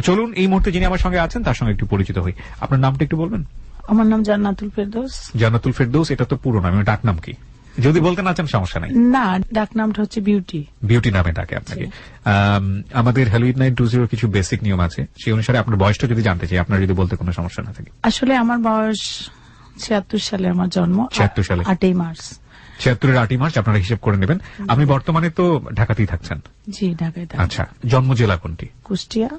চলুন এই মুহূর্তে যিনি আমার সঙ্গে আছেন তার সঙ্গে একটু পরিচিত হই। আপনার নামটা একটু বলবেন? আমার নাম জান্নাতুল ফেরদৌস। জান্নাতুল ফেরদৌস, এটা তো পুরো নাম, ডাক নাম কি? যদি বলতে না চান সমস্যা নাই। না, ডাক নামটা হচ্ছে বিউটি। বিউটি নামে ডাকে আপনাকে। আমাদের হ্যালো ইট 920 কিছু বেসিক নিয়ম আছে, সেই অনুসারে আপনার বয়সটা যদি জানতে চাই, আপনার যদি বলতে কোনো সমস্যা না থাকে। আসলে আমার বয়স 76 সালে আমার জন্ম। 76 সালে 8ই মার্চ। 76-এর 8ই মার্চ আপনারা হিসেব করে নেবেন। আপনি বর্তমানে তো ঢাকাতেই থাকছেন? জি, ঢাকায় থাকি। আচ্ছা, জন্ম জেলা কোনটি? কুষ্টিয়া।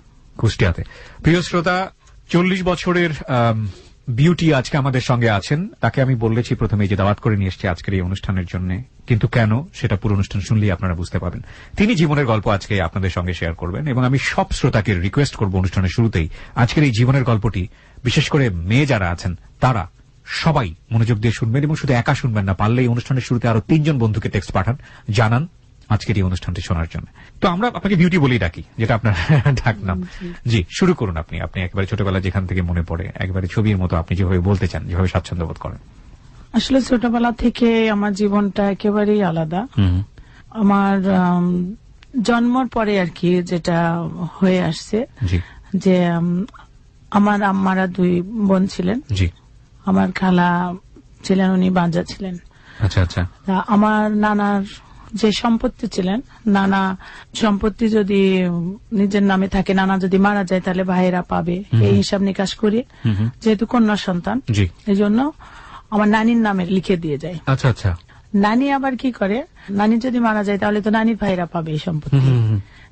কুষ্টিয়াতে। প্রিয় শ্রোতা, 40 বছরের বিউটি আজকে আমাদের সঙ্গে আছেন। তাকে আমি বলেছি প্রথমে যে দাওয়াত করে নিয়ে এসেছি আজকের এই অনুষ্ঠানের জন্য, কিন্তু কেন সেটা পুরো অনুষ্ঠান শুনলেই আপনারা বুঝতে পাবেন। তিনি জীবনের গল্প আজকে আপনাদের সঙ্গে শেয়ার করবেন এবং আমি সব শ্রোতাকে রিকোয়েস্ট করব অনুষ্ঠানের শুরুতেই আজকের এই জীবনের গল্পটি বিশেষ করে মেয়ে যারা আছেন তারা সবাই মনোযোগ দিয়ে শুনবেন এবং শুধু একা শুনবেন না, পারলে এই অনুষ্ঠানের শুরুতে আরো 3 জন বন্ধুকে টেক্সট পাঠান, জানান আজকের এই অনুষ্ঠানটি শোনার জন্য। তো আমরা আপনাকে বিউটি বলেই ডাকি, যেটা আপনার ডাক নাম। জি, শুরু করুন আপনি। আপনি একেবারে ছোটবেলা যেখান থেকে মনে পড়ে, একেবারে ছবির মতো আপনি যেভাবে বলতে চান, যেভাবে স্বাচ্ছন্দ্য বোধ করেন। আসলে ছোটবেলা থেকে আমার জীবনটা একেবারেই আলাদা। আমার জন্মের পরে আর কি যেটা হয়ে আসছে, যে আমার আম্মারা 2 বোন ছিলেন। জি। আমার খালা ছিলেন, উনি বাঞ্জা ছিলেন। আচ্ছা আচ্ছা। আমার নানার যে সম্পত্তি ছিলেন, নানা সম্পত্তি যদি নিজের নামে থাকে, নানা যদি মারা যায় তাহলে ভাইয়েরা পাবে, এই হিসাব নিকাশ করে যেহেতু কন্যা সন্তান, এই জন্য আমার নানির নামে লিখে দিয়ে যায়। আচ্ছা আচ্ছা। নানি আবার কি করে, নানি যদি মারা যায় তাহলে তো নানির ভাইয়েরা পাবে এই সম্পত্তি,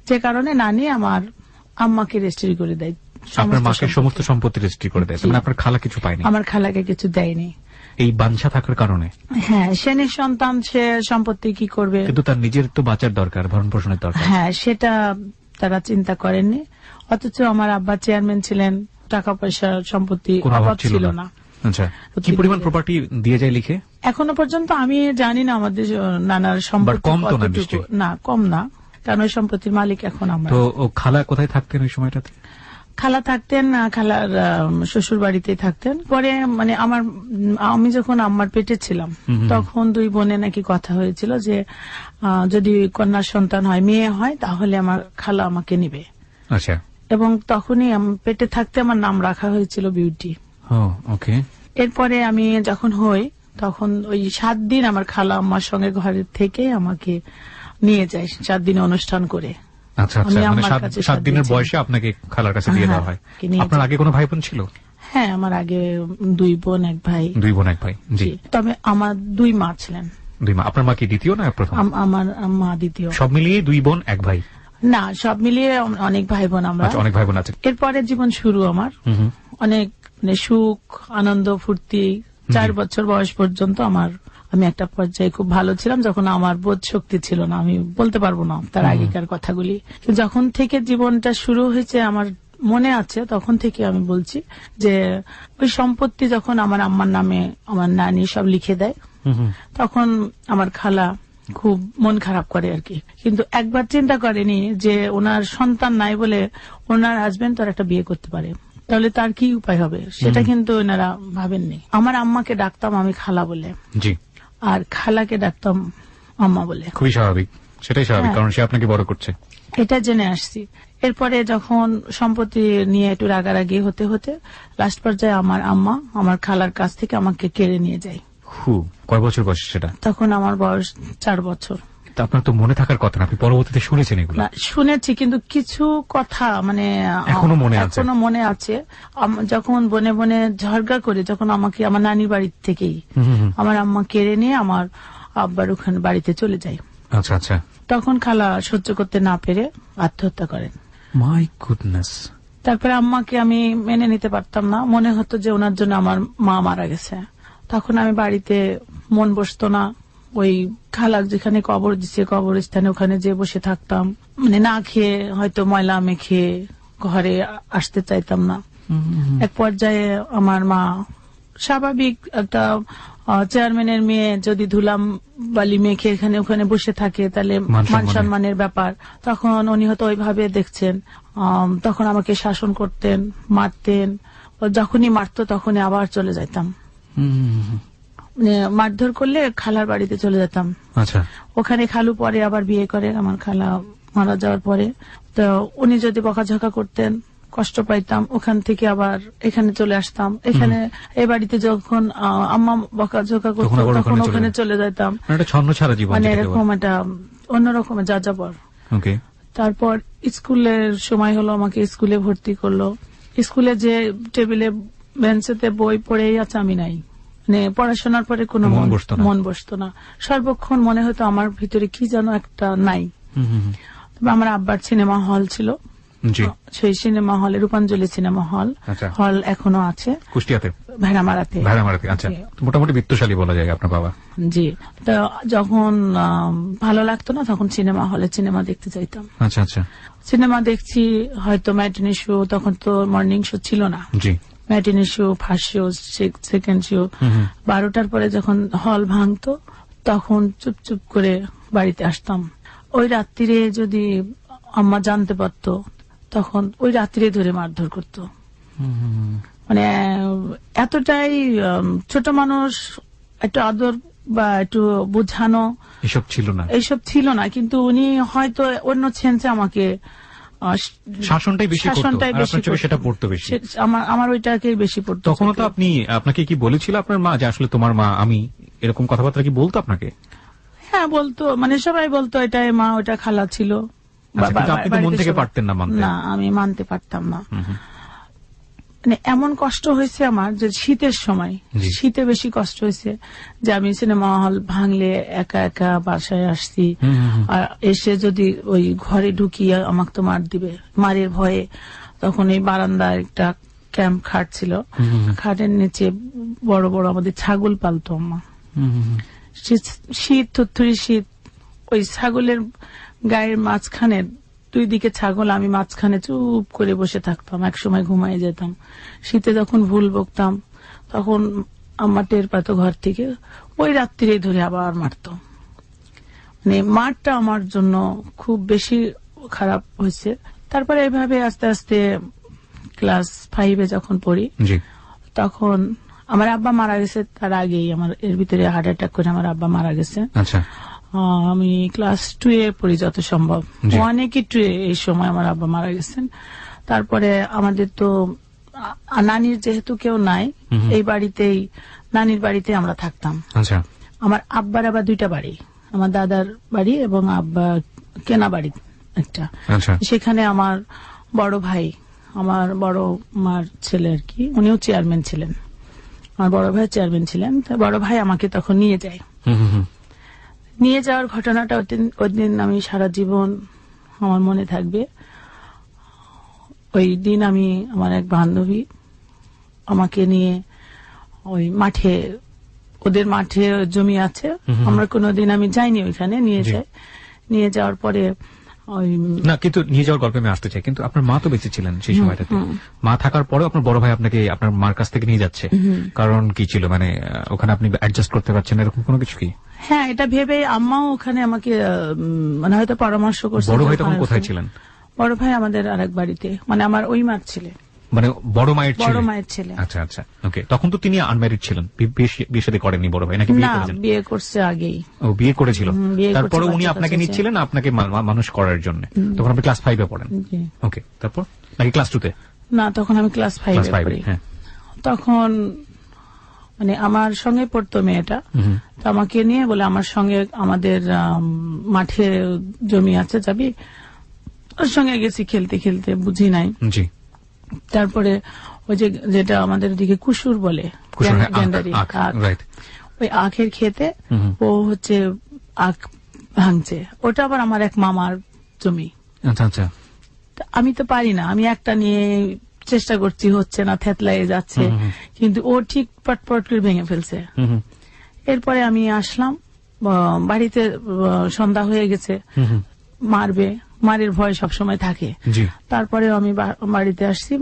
যে কারণে নানি আমার আম্মাকে রেজিস্ট্রি করে দেয়। আপনার মাকে সমস্ত সম্পত্তি রেজিস্ট্রি করে দেয়, মানে আপনার খালা কিছু পায়নি? আমার খালাকে কিছু দেয়নি। এই বাঞ্ছা থাকার কারণে? হ্যাঁ, সে নিঃসন্তান, সে সম্পত্তি কি করবে, কিন্তু তার নিজের তো বাঁচার দরকার, ভরণ পোষণের দরকার। হ্যাঁ, সেটা তারা চিন্তা করেননি। অথচ আমার আব্বা চেয়ারম্যান ছিলেন, টাকা পয়সা সম্পত্তি অভাব ছিল না। আচ্ছা, কি পরিমাণ প্রপার্টি দিয়ে যায় লিখে? এখনো পর্যন্ত আমি জানি না আমাদের নানার সম্পত্তি কতটুকু। না, কম না, কারণ ওই সম্পত্তির মালিক এখন আমরা। তো খালা কোথায় থাকতেন ওই সময়টাতে? খালা থাকতেন খালার শ্বশুর বাড়িতে থাকতেন। পরে মানে আমি যখন আম্মার পেটে ছিলাম তখন 2 বোনে নাকি কথা হয়েছিল যে যদি কন্যা সন্তান হয়, মেয়ে হয়, তাহলে আমার খালা আমাকে নিবে। আচ্ছা। এবং তখনই পেটে থাকতে আমার নাম রাখা হয়েছিল বিউটি। ওকে। এরপরে আমি যখন হই তখন ওই 7 দিন আমার খালা আম্মার সঙ্গে ঘরের থেকে আমাকে নিয়ে যায়, 7 দিনে অনুষ্ঠান করে। আচ্ছা আচ্ছা, মানে 7 দিনের বয়সে আপনাকে খালার কাছে দিয়ে দেওয়া হয়। আপনার আগে কোনো ভাই বোন ছিল? হ্যাঁ, আমার আগে 2 বোন 1 ভাই। 2 বোন 1 ভাই। জি। তবে আমার 2 মা ছিলেন। 2 মা। আপনার মা কি দ্বিতীয় না প্রথম? আমার মা দ্বিতীয়। সব মিলিয়ে 2 বোন 1 ভাই? না, সব মিলিয়ে অনেক ভাই বোন আমরা। আচ্ছা, অনেক ভাই বোন আছে। এরপরে জীবন শুরু আমার অনেক সুখ আনন্দ ফুর্তি। 4 বছর বয়স পর্যন্ত আমি একটা পর্যায়ে খুব ভালো ছিলাম, যখন আমার বোধ শক্তি ছিল না। আমি বলতে পারবো না তার আগেকার কথাগুলি। যখন থেকে জীবনটা শুরু হয়েছে আমার মনে আছে, তখন থেকে আমি বলছি যে ওই সম্পত্তি যখন আমার আম্মার নামে আমার নানি সব লিখে দেয়, তখন আমার খালা খুব মন খারাপ করে আর কি। কিন্তু একবার চিন্তা করেনি যে ওনার সন্তান নাই বলে ওনার হাজবেন্ড তার একটা বিয়ে করতে পারে, তাহলে তার কি উপায় হবে, সেটা কিন্তু ওনারা ভাবেননি। আমার আম্মাকে ডাকতাম আমি খালা বলে, জি, আর খালাকে ডাকতাম আম্মা বলে। খুবই স্বাভাবিক, সেটাই স্বাভাবিক, কারণ সে আপনাকে বড় করছে। এটা জেনে আসছি। এরপরে যখন সম্পত্তি নিয়ে একটু রাগারাগি হতে হতে লাস্ট পর্যায়ে আমার আম্মা আমার খালার কাছ থেকে আমাকে কেড়ে নিয়ে যায়। কয় বছর বয়স সেটা? তখন আমার বয়স 4 বছর। আপনার তো মনে থাকার কথা না, আপনি পরবর্তীতে শুনেছেন এগুলো? শুনেছি, কিন্তু কিছু কথা মানে এখনো মনে আছে। যখন বনে বনে ঝগড়া করে যখন আমাকে আমার নানির বাড়ি থেকেই আমার আম্মা কেড়ে নিয়ে আমার আব্বার ওখানে বাড়িতে চলে যায়। আচ্ছা আচ্ছা। তখন খালা সহ্য করতে না পেরে আত্মহত্যা করেন। My goodness. তারপরে আম্মাকে আমি মেনে নিতে পারতাম না, মনে হতো যে ওনার জন্য আমার মা মারা গেছে। তখন আমি বাড়িতে মন বসতো না, ওই খালা যেখানে কবর দিচ্ছে কবরস্থানে ওখানে যে বসে থাকতাম, মানে না খেয়ে হয়তো ময়লা মেখে ঘরে আসতে চাইতাম না। এক পর্যায়ে আমার মা স্বাভাবিক একটা চেয়ারম্যানের মেয়ে যদি ধুলাম বালি মেখে এখানে ওখানে বসে থাকে তাহলে মান সম্মানের ব্যাপার, তখন উনি হয়তো ওইভাবে দেখছেন। তখন আমাকে শাসন করতেন, মারতেন। যখনই মারতো তখনই আবার চলে যাইতাম, মারধর করলে খালার বাড়িতে চলে যেতাম। আচ্ছা। ওখানে খালু পরে আবার বিয়ে করে আমার খালা মারা যাওয়ার পরে। তো উনি যদি বকাঝকা করতেন কষ্ট পাইতাম, ওখান থেকে আবার এখানে চলে আসতাম। এখানে এই বাড়িতে যখন আম্মা বকাঝকা করতো তখন ওখানে চলে যেতাম। একটা ছন্ন ছাড়া জীবন, মানে এরকম একটা অন্যরকম যাযাবর। ওকে। তারপর স্কুলের সময় হলো, আমাকে স্কুলে ভর্তি করলো। স্কুলে যে টেবিলে বেঞ্চেতে বই পড়েই আছে আমি নাই, মানে পড়াশোনার পরে কোনো মন বসতো না। সর্বক্ষণ মনে হতো আমার ভিতরে কি যেন একটা নাই। তবে আমার আব্বার সিনেমা হল ছিল, সেই সিনেমা হলে রূপাঞ্জলি সিনেমা হল এখনো আছে কুষ্টিয়াতে, ভেড়ামারাতে। আচ্ছা, মোটামুটি বিত্তশালী বলা যায় আপনার বাবা। জি, তো যখন ভালো লাগতো না তখন সিনেমা হলে সিনেমা দেখতে যাইতাম। আচ্ছা আচ্ছা। সিনেমা দেখছি, হয়তো ম্যাটিনি শো, তখন তো মর্নিং শো ছিল না। জি। Matinee show, first show, second show. 12টার পরে যখন হল ভাঙতো তখন চুপচুপ করে বাড়িতে আসতাম। ওই রাত্রিরে যদি আম্মা জানতে পারতো তখন ওই রাত্রিরে ধরে মারধর করতো। মানে এতটাই ছোট মানুষ, একটু আদর বা একটু বোঝানো এইসব ছিল না। কিন্তু উনি হয়তো অন্য সেন্সে আমাকে শাসনটাই বেশি সেটা পড়তো বেশি, আমার ওইটাকেই বেশি পড়তো। তখন তো আপনাকে কি বলেছিল আপনার মা যে আসলে তোমার মা আমি, এরকম কথাবার্তা কি বলতো আপনাকে? হ্যাঁ বলতো, মানে সবাই বলতো এটাই মা, ওটা খালা ছিল। আপনি তো মন থেকে পারতেন না মানতে? না, আমি মানতে পারতাম না। মানে এমন কষ্ট হয়েছে আমার যে শীতের সময়, শীতে বেশি কষ্ট হয়েছে যে আমি সিনেমা হল ভাঙলে একা একা বাসায় আসছি। আর এসে যদি ওই ঘরে ঢুকিয়ে আমাকে তো মার দিবে, মারের ভয়ে। তখন এই বারান্দায় একটা ক্যাম্প খাট ছিল, খাটের নিচে বড় বড় আমাদের ছাগল পালতো আম্মা। শীত, থুরথুরি শীত, ওই ছাগলের গায়ের মাঝখানে, দুই দিকে ছাগল, আমি মাঝখানে চুপ করে বসে থাকতাম, একসময় ঘুমাই যেতাম। শীতে যখন ভুল বকতাম তখন আম্মা টের পেত ঘর থেকে, ওই রাত্রিরে ধরে আবার মারতো। মানে মারটা আমার জন্য খুব বেশি খারাপ হয়েছে। তারপরে এভাবে আস্তে আস্তে ক্লাস 5-এ যখন পড়ি তখন আমার আব্বা মারা গেছে। তার আগেই আমার এর ভিতরে হার্ট অ্যাটাক করে আমার আব্বা মারা গেছে। আচ্ছা। আমি ক্লাস 2-এ পড়ি যত সম্ভব, অনেকই 2-এ এই সময় আমার আব্বা মারা গেছেন। তারপরে আমাদের তো নানির যেহেতু কেউ নাই, এই বাড়িতেই, নানির বাড়িতে আমরা থাকতাম। আচ্ছা। আমার আব্বার আবার 2টা বাড়ি, আমার দাদার বাড়ি এবং আব্বা কেনা বাড়ি একটা। সেখানে আমার বড় ভাই, আমার বড় মার ছেলে আর কি, উনিও চেয়ারম্যান ছিলেন। আমার বড় ভাই চেয়ারম্যান ছিলেন। বড় ভাই আমাকে তখন নিয়ে যায়। নিয়ে যাওয়ার ঘটনাটা ওই দিন আমি সারা জীবন আমার মনে থাকবে। ওই দিন আমি, আমার এক বান্ধবী আমাকে নিয়ে ওই মাঠে, ওদের মাঠে জমি আছে, আমরা কোনোদিন আমি যাইনি, ওইখানে নিয়ে যায়। নিয়ে যাওয়ার পরে ওই না, কিন্তু নিয়ে যাওয়ার গল্পে আমি আসতে চাই, কিন্তু আপনার মা তো বেঁচে ছিলেন সেই সময়টাতে। মা থাকার পরেও আপনার বড় ভাই আপনাকে আপনার মার কাছ থেকে নিয়ে যাচ্ছে, কারণ কি ছিল? মানে ওখানে আপনি অ্যাডজাস্ট করতে পারছেন এরকম কোনো কিছু কি? হ্যাঁ, এটা ভেবে আম্মাও ওখানে আমাকে মানে হয়তো পরামর্শ করছে। বড় ভাই তখন কোথায় ছিলেন? বড় ভাই আমাদের আরেক বাড়িতে, মানে আমার ওই মার ছেলে, মানে বড় মায়ের ছেলে। আচ্ছা আচ্ছা, ওকে। তখন তো তিনি আনম্যারিড ছিলেন, বিয়ে শাদী করেননি বড় ভাই, নাকি বিয়ে করেছেন? বিয়ে করছে আগেই। ও, বিয়ে করেছিল। তারপরে উনি আপনাকে নিচ্ছিলেন আপনাকে মানুষ করার জন্য। তখন আপনি ক্লাস 5-এ পড়েন? ওকে। তারপর নাকি ক্লাস 2-তে? না, তখন আমি ক্লাস 5-এ পড়ি। তখন মানে আমার সঙ্গে পড়তো মেয়েটা, তো আমাকে নিয়ে বলে আমার সঙ্গে, আমাদের মাঠে জমি আছে, যাবি? ওর সঙ্গে গেছি খেলতে খেলতে, বুঝি নাই। তারপরে ওই যে যেটা আমাদের দিকে কুসুর বলে, ওই আখের খেতে ও হচ্ছে আখ ভাঙছে, ওটা আবার আমার এক মামার জমি। আচ্ছা। আমি তো পারি না, আমি একটা নিয়ে চেষ্টা করছি, হচ্ছে না, থেতলাই যাচ্ছে, কিন্তু ও ঠিক পটপট করে ভেঙে ফেলছে। এরপরে আমি আসলাম বাড়িতে, সন্ধ্যা হয়ে গেছে, মারবে, মারের ভয় সবসময় থাকে। তারপরে আমি বাড়িতে আসছি,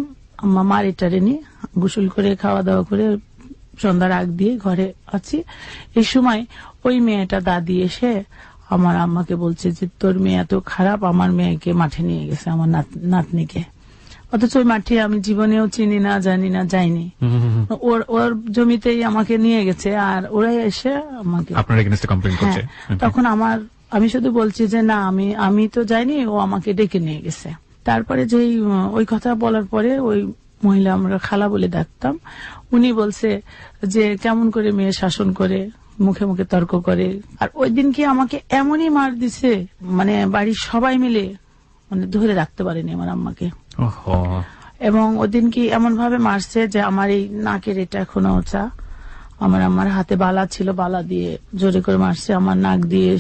আম্মা মার এটারে নিয়ে গোসল করে খাওয়া দাওয়া করে সন্ধ্যার আগ দিয়ে ঘরে আছি। এই সময় ওই মেয়েটা দাদি এসে আমার আম্মাকে বলছে যে তোর মেয়ে এত খারাপ, আমার মেয়েকে মাঠে নিয়ে গেছে, আমার নাতনিকে। অথচ ওই মাঠে আমি জীবনেও চিনি না, জানি না, যাইনি। ওর জমিতেই আমাকে নিয়ে গেছে, আর ওরাই এসে আমাকে আপনার এগেইনস্টে কমপ্লেইন করছে। তখন আমি শুধু বলছি যে না, আমি তো যাইনি, ও আমাকে ডেকে নিয়ে গেছে। তারপরে যেই ওই কথা বলার পরে ওই মহিলা, আমরা খালা বলে ডাকতাম, উনি বলছে যে কেমন করে মেয়ে শাসন করে, মুখে মুখে তর্ক করে। আর ওই দিন কি আমাকে এমনই মার দিছে, মানে বাড়ির সবাই মিলে মানে ধরে রাখতে পারেনি আমার আম্মাকে। ওহো। এবং ওই দিন কি এমন ভাবে মারছে যে আমার এই নাকের এটা এখনো ওচা। আমার আম্মার হাতে বালা ছিল, বালা দিয়ে জোরে করে মারছে, আমার নাক দিয়ে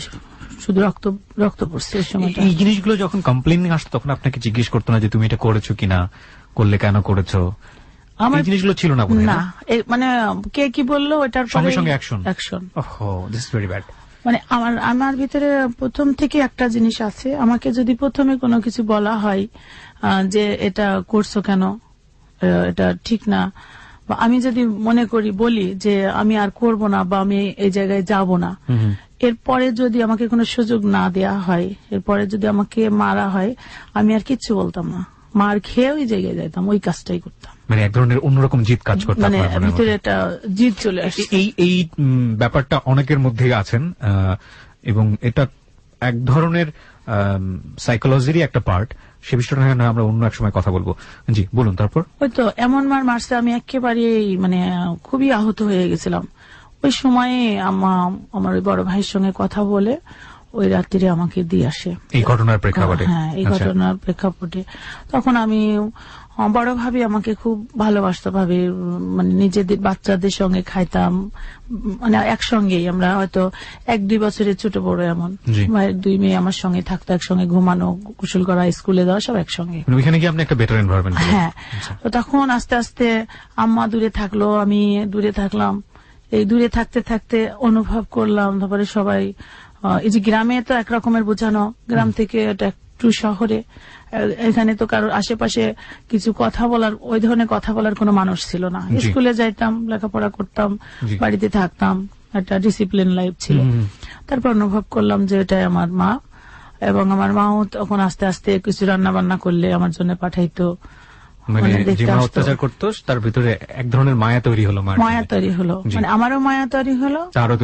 শুধু রক্ত রক্ত পড়ছে এই সময়টা। এই জিনিসগুলো যখন কমপ্লেন আসতো তখন আপনাকে জিজ্ঞেস করতো না যে তুমি এটা করেছো কিনা, করলে কেন করেছো? আমার এই জিনিসগুলো ছিল না বোধহয়, না, মানে কে কি বললো ওটার সঙ্গে পরে সঙ্গে অ্যাকশন। অ্যাকশন। ওহো, দিস ইজ ভেরি ব্যাড। মানে আমার ভিতরে প্রথম থেকে একটা জিনিস আছে, আমাকে যদি প্রথমে কোনো কিছু বলা হয় যে এটা করছো কেন, এটা ঠিক না, বা আমি যদি মনে করি বলি যে আমি আর করব না বা আমি এই জায়গায় যাব না, এরপরে যদি আমাকে কোনো সুযোগ না দেয়া হয়, এরপরে যদি আমাকে মারা হয়, আমি আর কিচ্ছু বলতাম না, মার খেয়ে ওই জায়গায় যাইতাম, ওই কাজটাই করতাম। মানে এক ধরনের অন্যরকম জিদ কাজ করতো মানে আপনার মনের ভিতরে মধ্যে। একটা জিদ চলে আসে। এই ব্যাপারটা অনেকের মধ্যেই আছেন, এবং এটা এক ধরনের সাইকোলজিরই একটা পার্ট। সে বিষয়টা না আমরা অন্য এক সময় কথা বলবো। জি বলুন। তারপর ওই তো এমন মার মারছে, আমি একেবারে মানে খুবই আহত হয়ে গেছিলাম। ওই সময়ে আমার ওই বড় ভাইয়ের সঙ্গে কথা বলে ওই রাত্রিরে আমাকে দিয়ে আসে এই ঘটনার প্রেক্ষাপটে। হ্যাঁ, এই ঘটনার প্রেক্ষাপটে তখন আমি বড় ভাবি আমাকে খুব ভালোবাসতো, ভাবি মানে নিজেদের বাচ্চাদের সঙ্গে খাইতাম, মানে একসঙ্গেই আমরা হয়তো 1-2 বছরের ছোট বড় এমন। ভাইয়ের 2 মেয়ে আমার সঙ্গে থাকতো, একসঙ্গে ঘুমানো, গোসল করা, স্কুলে যাওয়া সব একসঙ্গে। ওইখানে কি আপনি একটা বেটার এনভায়রনমেন্ট? হ্যাঁ। তো তখন আস্তে আস্তে আম্মা দূরে থাকলো, আমি দূরে থাকলাম। এই দূরে থাকতে থাকতে অনুভব করলাম, তারপরে সবাই এই যে গ্রামে তো একরকমের বোঝানো, গ্রাম থেকে এটা একটু শহরে, এখানে তো কারোর আশেপাশে কিছু কথা বলার, ওই ধরনের কথা বলার কোনো মানুষ ছিল না। স্কুলে যাইতাম, লেখাপড়া করতাম, বাড়িতে থাকতাম, একটা ডিসিপ্লিন লাইফ ছিল। তারপর অনুভব করলাম যে এটাই আমার মা, এবং আমার মাও তখন আস্তে আস্তে কিছু রান্না বান্না করলে আমার জন্য পাঠাইতো, মানে যে মা অত্যাচার করতো তার ভিতরে এক ধরনের মায়া তৈরি হলো। মায়া তৈরি হলো, মানে আমারও মায়া তৈরি হলো, তারও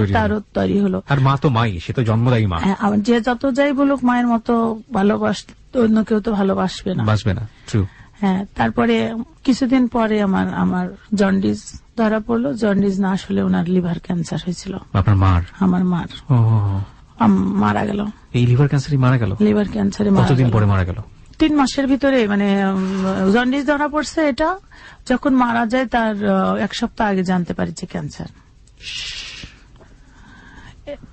তৈরি হলো। আর মা তো মাই, সে তো জন্মদায়ী মা। যে যত যাই বলুক, মায়ের মতো ভালোবাসতে অন্য কেউ তো ভালোবাসবে না, বাসবে না। ট্রু। হ্যাঁ। তারপরে কিছুদিন পরে আমার জন্ডিস ধরা পড়লো। জন্ডিস না আসলে ওনার লিভার ক্যান্সার হয়েছিল। আপনার মার? আমার মার মারা গেল। এই লিভার ক্যান্সারে মারা গেল? লিভার ক্যান্সারে কতদিন পরে মারা গেল? 3 মাসের ভিতরে, মানে জন্ডিস ধরা পড়ছে, এটা যখন মারা যায় তার 1 সপ্তাহ আগে জানতে পারি যে ক্যান্সার।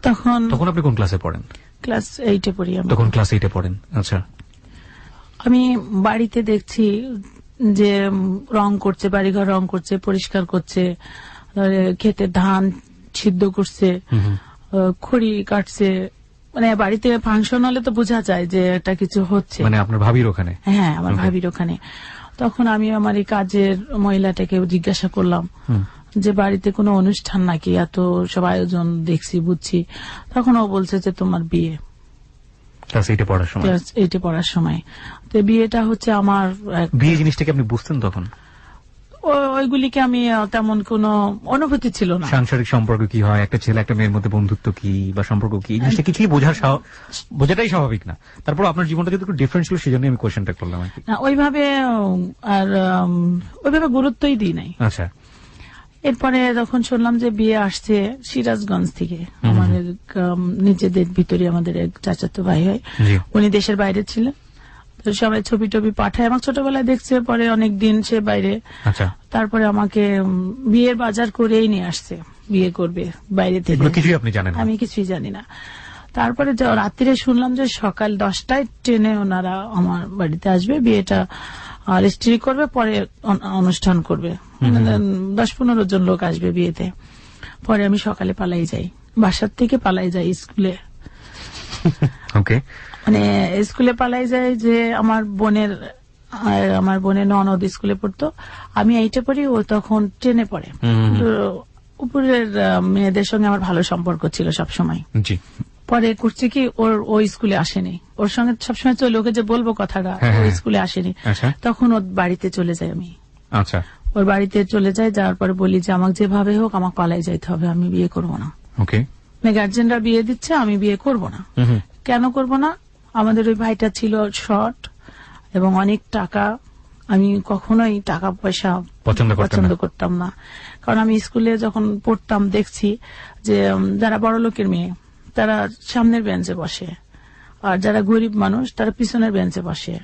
তখন আপনি কোন ক্লাসে পড়েন? ক্লাস 8-এ পড়ি আমি। তখন ক্লাস 8-এ পড়েন। আচ্ছা। আমি বাড়িতে দেখছি যে রং করছে, বাড়িঘর রং করছে, পরিষ্কার করছে, ক্ষেতে ধান সিদ্ধ করছে, খড়ি কাটছে, মানে বাড়িতে ফাংশন হলে তো বোঝা যায় যে এটা কিছু হচ্ছে। মানে আপনার ভাবির ওখানে? হ্যাঁ, আমার ভাবির ওখানে। তখন আমি আমার এই কাজের মহিলাটাকে জিজ্ঞাসা করলাম যে বাড়িতে কোনো অনুষ্ঠান নাকি, এত সব আয়োজন দেখছি বুঝছি। তখন ও বলছে যে তোমার বিয়ে। ক্লাস 8-এ পড়ার সময়? ক্লাস 8-এ পড়ার সময়। তো বিয়েটা হচ্ছে আমার। বিয়ে জিনিসটাকে আপনি বুঝতেন তখন? ওইগুলিকে আমি তেমন কোনো অনুভূতি ছিল না। সাংসারিক সম্পর্ক কি হয়, একটা ছেলে একটা মেয়ের মধ্যে বন্ধুত্ব কি বা সম্পর্ক কি, এই জিনিসটা কিছুই বোঝাটাই স্বাভাবিক না। তারপর আপনার জীবনটা যদি একটু ডিফারেন্ট ছিল, সেজন্য আমি কোয়েশ্চেনটা করলাম আর কি। না, ওইভাবে গুরুত্বই দিই নাই। আচ্ছা। এরপরে যখন শুনলাম যে বিয়ে আসছে সিরাজগঞ্জ থেকে, আমাদের নিজেদের ভিতরে আমাদের এক চাচাতো ভাই হয়, উনি দেশের বাইরে ছিলেন, তো সবাই ছবি টবি পাঠায়, আমার ছোটবেলায় দেখছে, পরে অনেক দিন সে বাইরে। তারপরে আমাকে বিয়ের বাজার করেই নিয়ে আসছে, বিয়ে করবে বাইরে থেকে। কিছুই আপনি জানেন? আমি কিছুই জানি না। তারপরে রাত্রিরে শুনলাম যে সকাল 10টায় ট্রেনে ওনারা আমার বাড়িতে আসবে, বিয়েটা রেজিস্ট্রি করবে, পরে অনুষ্ঠান করবে, 10-15 জন লোক আসবে বিয়েতে। পরে আমি সকালে পালাই যাই, বাসার থেকে পালাই যাই স্কুলে। ওকে। মানে স্কুলে পালাই যায় যে আমার বোনের ননদ স্কুলে পড়তো, আমি 8-এ পড়ি, ও তখন 10-এ পড়ে। উপরের মেয়েদের সঙ্গে আমার ভালো সম্পর্ক ছিল সবসময়। পরে করছে কি, ওই স্কুলে আসেনি, ওর সঙ্গে সবসময় চলে, ওকে যে বলবো কথাটা, ওই স্কুলে আসেনি। তখন ওর বাড়িতে চলে যাই আমি। আচ্ছা। ওর বাড়িতে চলে যাই, যাওয়ার পরে বলি যে আমাকে যেভাবে হোক আমাকে পালাই যাইতে হবে, আমি বিয়ে করবো না। ওকে। গার্জেনরা বিয়ে দিচ্ছে, আমি বিয়ে করবো না। কেন করবো না? আমাদের ওই ভাইটা ছিল শর্ট, এবং অনেক টাকা। আমি কখনোই টাকা পয়সা পছন্দ করতাম না, কারণ আমি স্কুলে যখন পড়তাম দেখছি যে যারা বড় লোকের মেয়ে তারা সামনের বেঞ্চে বসে, আর যারা গরিব মানুষ তারা পিছনের বেঞ্চে বসে।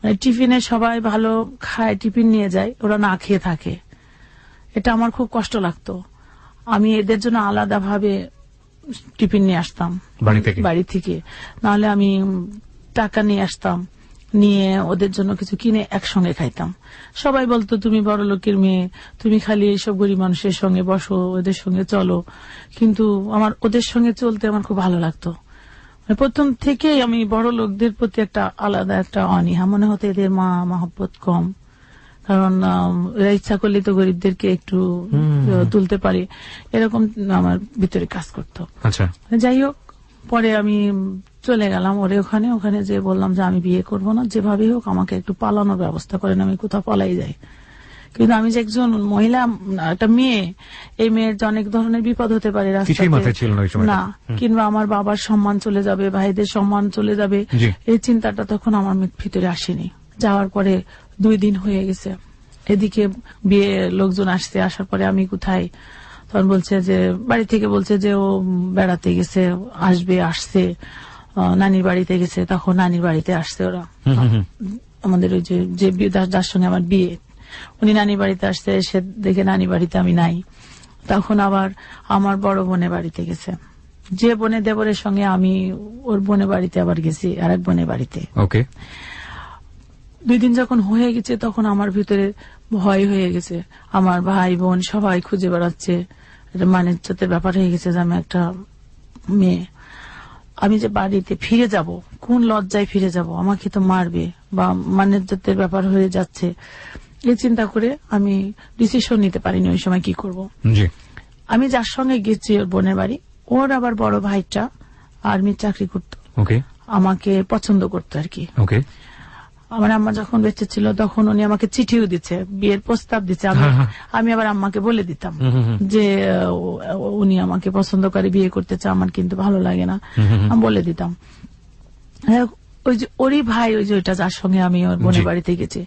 মানে টিফিনে সবাই ভালো খায়, টিফিন নিয়ে যায়, ওরা না খেয়ে থাকে। এটা আমার খুব কষ্ট লাগতো। আমি এদের জন্য আলাদাভাবে টিফিন নিয়ে আসতাম বাড়ি থেকে, নাহলে আমি টাকা নিয়ে আসতাম, নিয়ে ওদের জন্য কিছু কিনে একসঙ্গে খাইতাম। সবাই বলতো তুমি বড় লোকের মেয়ে, তুমি খালি এইসব গরিব মানুষের সঙ্গে বসো, ওদের সঙ্গে চলো। কিন্তু আমার ওদের সঙ্গে চলতে আমার খুব ভালো লাগতো। প্রথম থেকেই আমি বড় লোকদের প্রতি একটা আলাদা একটা অনীহা, মনে হতো এদের মহব্বত কম, কারণ এরা ইচ্ছা করলে তো গরিবদেরকে একটু তুলতে পারে, এরকম আমার ভিতরে কাজ করতো। আচ্ছা, যাই হোক, পরে আমি চলে গেলাম ওরে ওখানে যে বললাম যে আমি বিয়ে করব না, যেভাবেই হোক আমাকে একটু পালানোর ব্যবস্থা করেন, আমি কোথাও পালাই যাই। কিন্তু আমি যে একজন মহিলা, একটা মেয়ে, এই মেয়ের যে অনেক ধরনের বিপদ হতে পারে রাস্তাতে, না কিংবা আমার বাবার সম্মান চলে যাবে, ভাইদের সম্মান চলে যাবে, এই চিন্তাটা তখন আমার ভিতরে আসেনি। যাওয়ার পরে 2 দিন হয়ে গেছে, এদিকে বিয়ে লোকজন আসছে, আসার পরে আমি কোথায়, তখন বলছে যে বাড়ি থেকে বলছে যে ও বেড়াতে গেছে, আসছে নানির বাড়িতে গেছে। তখন নানির বাড়িতে আসছে ওরা, আমাদের ওই যে যার সঙ্গে আমার বিয়ে, উনি নানির বাড়িতে আসছে, এসে দেখে নানি বাড়িতে আমি নাই। তখন আবার আমার বড় বোনের বাড়িতে গেছে, যে বোনের দেবরের সঙ্গে আমি ওর বোনের বাড়িতে আবার গেছি, আর এক বোনের বাড়িতে। 2 দিন যখন হয়ে গেছে তখন আমার ভিতরে ভয় হয়ে গেছে, আমার ভাই বোন সবাই খুঁজে বেড়াচ্ছে, এটা মানিজ্যতের ব্যাপার হয়ে গেছে যে আমি একটা মেয়ে, আমি যে বাড়িতে ফিরে যাব, কোন লজ্জায় ফিরে যাব, আমাকে তো মারবে, বা মানিজ্যতের ব্যাপার হয়ে যাচ্ছে। এই চিন্তা করে আমি ডিসিশন নিতে পারিনি ওই সময় কি করব। আমি যার সঙ্গে গেছি ওর বোনের বাড়ি, ওর আবার বড় ভাইটা আর্মির চাকরি করতো, আমাকে পছন্দ করতো আর কি। আমার আম্মা যখন বেঁচে ছিল তখন উনি আমাকে চিঠিও দিচ্ছে, বিয়ের প্রস্তাব দিচ্ছে। আমি আবার আম্মাকে বলে দিতাম যে উনি আমাকে পছন্দ করে, বিয়ে করতে চায়, আমার কিন্তু ভালো লাগে না, আমি বলে দিতাম। ওই যে ওরই ভাই, ওই যে ওইটা যার সঙ্গে আমি ওর বোনের বাড়িতে গেছি,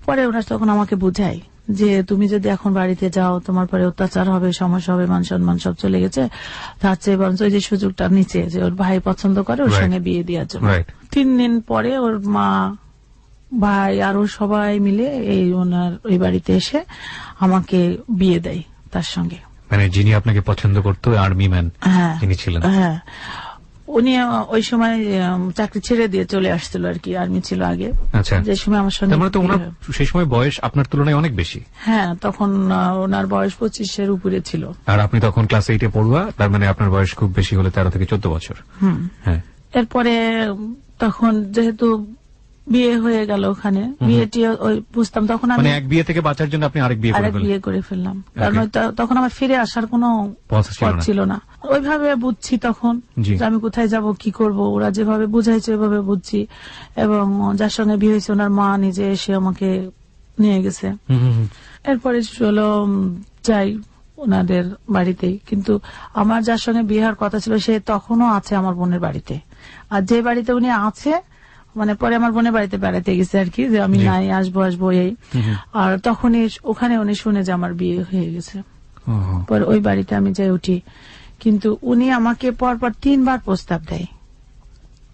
পরে ওরা তখন আমাকে বুঝায় যে তুমি যদি এখন বাড়িতে যাও তোমার পরে অত্যাচার হবে, সমস্যা হবে, মান সম্মান সব চলে গেছে, তার চেয়ে বরঞ্চ ওই যে সুযোগটা নিচে যে ওর ভাই পছন্দ করে ওর সঙ্গে বিয়ে দেওয়ার জন্য। 3 দিন পরে ওর মা, ভাই আরো সবাই মিলে ওনার ওই বাড়িতে এসে আমাকে বিয়ে দেয় তার সঙ্গে। মানে যিনি আপনাকে পছন্দ করতো আর্মি ম্যান যিনি ছিলেন। হ্যাঁ, উনি ওই সময় চাকরি ছেড়ে দিয়ে চলে আসছিল আর কি, আর্মি ছিল আগে। আচ্ছা, যে সময় আমার সঙ্গে, তো ওনার সেই সময় বয়স আপনার তুলনায় অনেক বেশি। হ্যাঁ, তখন ওনার বয়স 25-এর উপরে ছিল, আর আপনি তখন ক্লাস 8-এ পড়ুয়া, তার মানে আপনার বয়স খুব বেশি হলে 13 থেকে 14 বছর। হ্যাঁ, এরপরে তখন যেহেতু বিয়ে হয়ে গেল ওখানে, বিয়েটি ওই বুঝতাম তখন আমি এক বিয়ে থেকে বাঁচার জন্য আপনি আরেক বিয়ে করে ফেললাম, কারণ তখন আমার ফিরে আসার কোনো পথ ছিল না। ওইভাবে বুঝছি তখন যে আমি কোথায় যাব, কি করব, ওরা যেভাবে বুঝাইছে ওইভাবে বুঝছি। এবং যার সঙ্গে বিয়ে হয়েছে ওনার মা নিজে এসে আমাকে নিয়ে গেছে। এরপরে চলো যাই ওনাদের বাড়িতে, কিন্তু আমার যার সঙ্গে বিয়ে হওয়ার কথা ছিল সে তখনও আছে আমার বোনের বাড়িতে, আর যে বাড়িতে উনি আছে মানে পরে আমার বোনের বাড়িতে বেড়াতে গেছে আর কি, যে আমি নাই, আসবো এই। আর তখনই ওখানে উনি শুনে যে আমার বিয়ে হয়ে গেছে, পরে ওই বাড়িতে আমি যাই উঠি। কিন্তু উনি আমাকে পরপর 3 বার প্রস্তাব দেয়,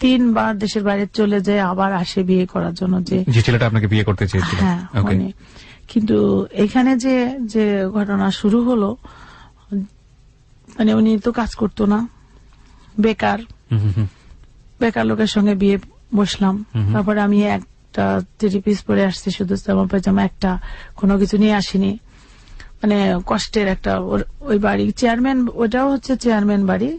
3 বার দেশের বাইরে চলে যায়, আবার আসে বিয়ে করার জন্য, যে ছেলেটা আপনাকে বিয়ে করতে চেয়েছিল। হ্যাঁ, কিন্তু এখানে যে ঘটনা শুরু হলো, মানে উনি তো কাজ করতো না, বেকার লোকের সঙ্গে বিয়ে বসলাম। তারপরে আমি একটা 3 পিস পরে আসছি, শুধু জামা পায়জামা একটা, কোনো কিছু নিয়ে আসিনি। মানে কষ্টের একটা, ওই বাড়ি চেয়ারম্যান, ওটাও হচ্ছে চেয়ারম্যান বাড়ি।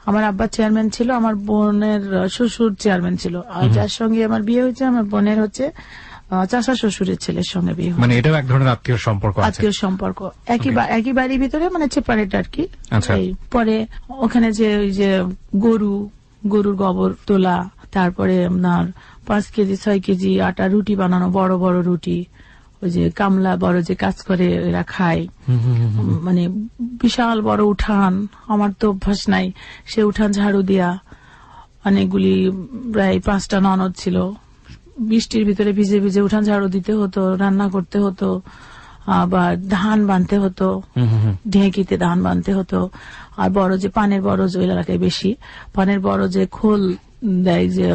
আমার আব্বা চেয়ারম্যান ছিল, আমার বোনের শ্বশুর চেয়ারম্যান ছিল, আর যার সঙ্গে আমার বিয়ে হয়েছে আমার বোনের হচ্ছে চাচা শ্বশুরের ছেলের সঙ্গে বিয়ে। মানে এটাও এক ধরনের আত্মীয় সম্পর্ক, একই বাড়ির ভিতরে, মানে সেপারেট আর কি। পরে ওখানে যে ওই যে গরুর গোবর তোলা, তারপরে আপনার 5 কেজি 6 কেজি আটা রুটি বানানো, বড় বড় রুটি, ওই যে কামলা বড় যে কাজ করে এরা খায়, মানে বিশাল বড় উঠান, আমার তো অভ্যাস নাই, সে উঠান ঝাড়ু দিয়া, অনেকগুলি প্রায় 5টা ননদ ছিল, বৃষ্টির ভিতরে ভিজে ভিজে উঠান ঝাড়ু দিতে হতো, রান্না করতে হতো, আবার ধান বানতে হতো, ঢেঁকিতে ধান বানতে হতো। আর বড় যে পানের বরজ ওই এলাকায় বেশি, পানের বরজে খোল দেয়, যে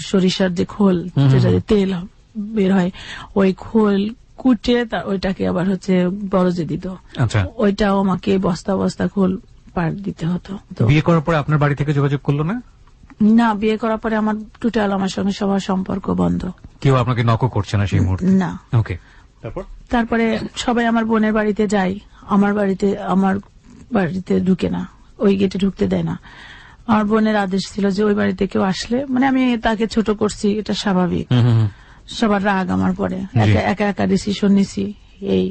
সরিষার যে খোল, যেটা তেল বের হয়, ওই খোল কুটে ওইটাকে আবার হচ্ছে বরজে দিত। ওইটাও আমাকে বস্তা বস্তা খোল পার দিতে হতো। বিয়ে করার পরে আপনার বাড়ি থেকে যোগাযোগ করলো না? না, বিয়ে করার পরে আমার টোটাল আমার সঙ্গে সবার সম্পর্ক বন্ধ। কেউ আপনাকে নকও করছে না সেই মুহূর্তে? না। ওকে। তারপরে সবাই আমার বোনের বাড়িতে যায়, আমার বাড়িতে ঢুকে না, ওই গেটে ঢুকতে দেয় না। আমার বোনের আদেশ ছিল যে ওই বাড়িতে কেউ আসলে, মানে আমি তাকে ছোট করছি, এটা স্বাভাবিক। সবার রাগ আমার পরে, একা একা ডিসিশন নিছি। এই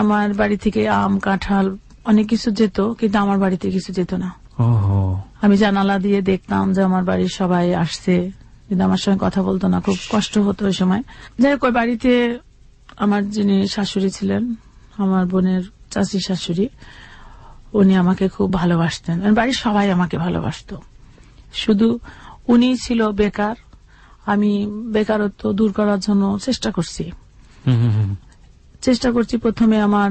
আমার বাড়ি থেকে আম কাঁঠাল অনেক কিছু যেত, কিন্তু আমার বাড়িতে কিছু যেত না। আমি জানালা দিয়ে দেখতাম যে আমার বাড়ির সবাই আসছে, কিন্তু আমার সঙ্গে কথা বলতো না, খুব কষ্ট হতো ওই সময়। যাই হোক, ওই বাড়িতে আমার যিনি শাশুড়ি ছিলেন, আমার বোনের চাচি শাশুড়ি, উনি আমাকে খুব ভালোবাসতেন, বাড়ির সবাই আমাকে ভালোবাসতো। শুধু উনি ছিল বেকার, আমি বেকারত্ব দূর করার জন্য চেষ্টা করছি। প্রথমে আমার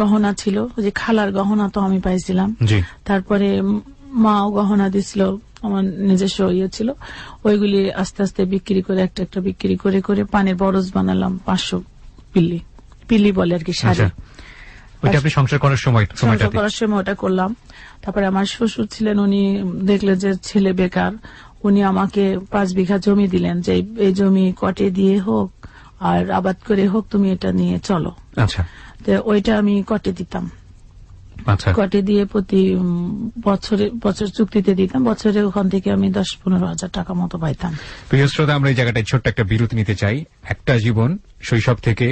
গহনা ছিল, যে খালার গহনা তো আমি পাইছিলাম, তারপরে মাও গহনা দিছিল, আমার নিজস্ব ছিল, ওইগুলি আস্তে আস্তে বিক্রি করে একটা একটা বিক্রি করে করে পানের বরজ বানালাম 500 পিল্লি বলে আর কি, শাড়ি। সংসার করার সময় ওটা করলাম। তারপরে আমার শ্বশুর ছিলেন, উনি দেখলেন যে ছেলে বেকার, উনি আমাকে 5 বিঘা জমি দিলেন, যে এই জমি কটে দিয়ে হোক আর আবাদ করে হোক, তুমি এটা নিয়ে চলো। আচ্ছা। তো ওইটা আমি কটে দিতাম। কটে দিয়ে প্রতি বছর চুক্তিতে দিতাম, বছরে ওখান থেকে আমি 10-15 হাজার টাকা মতো পাইতাম। প্রিয় শ্রোতা, আমরা এই জায়গাটায় ছোট্ট একটা বিরতি নিতে চাই। একটা জীবন, শৈশব থেকে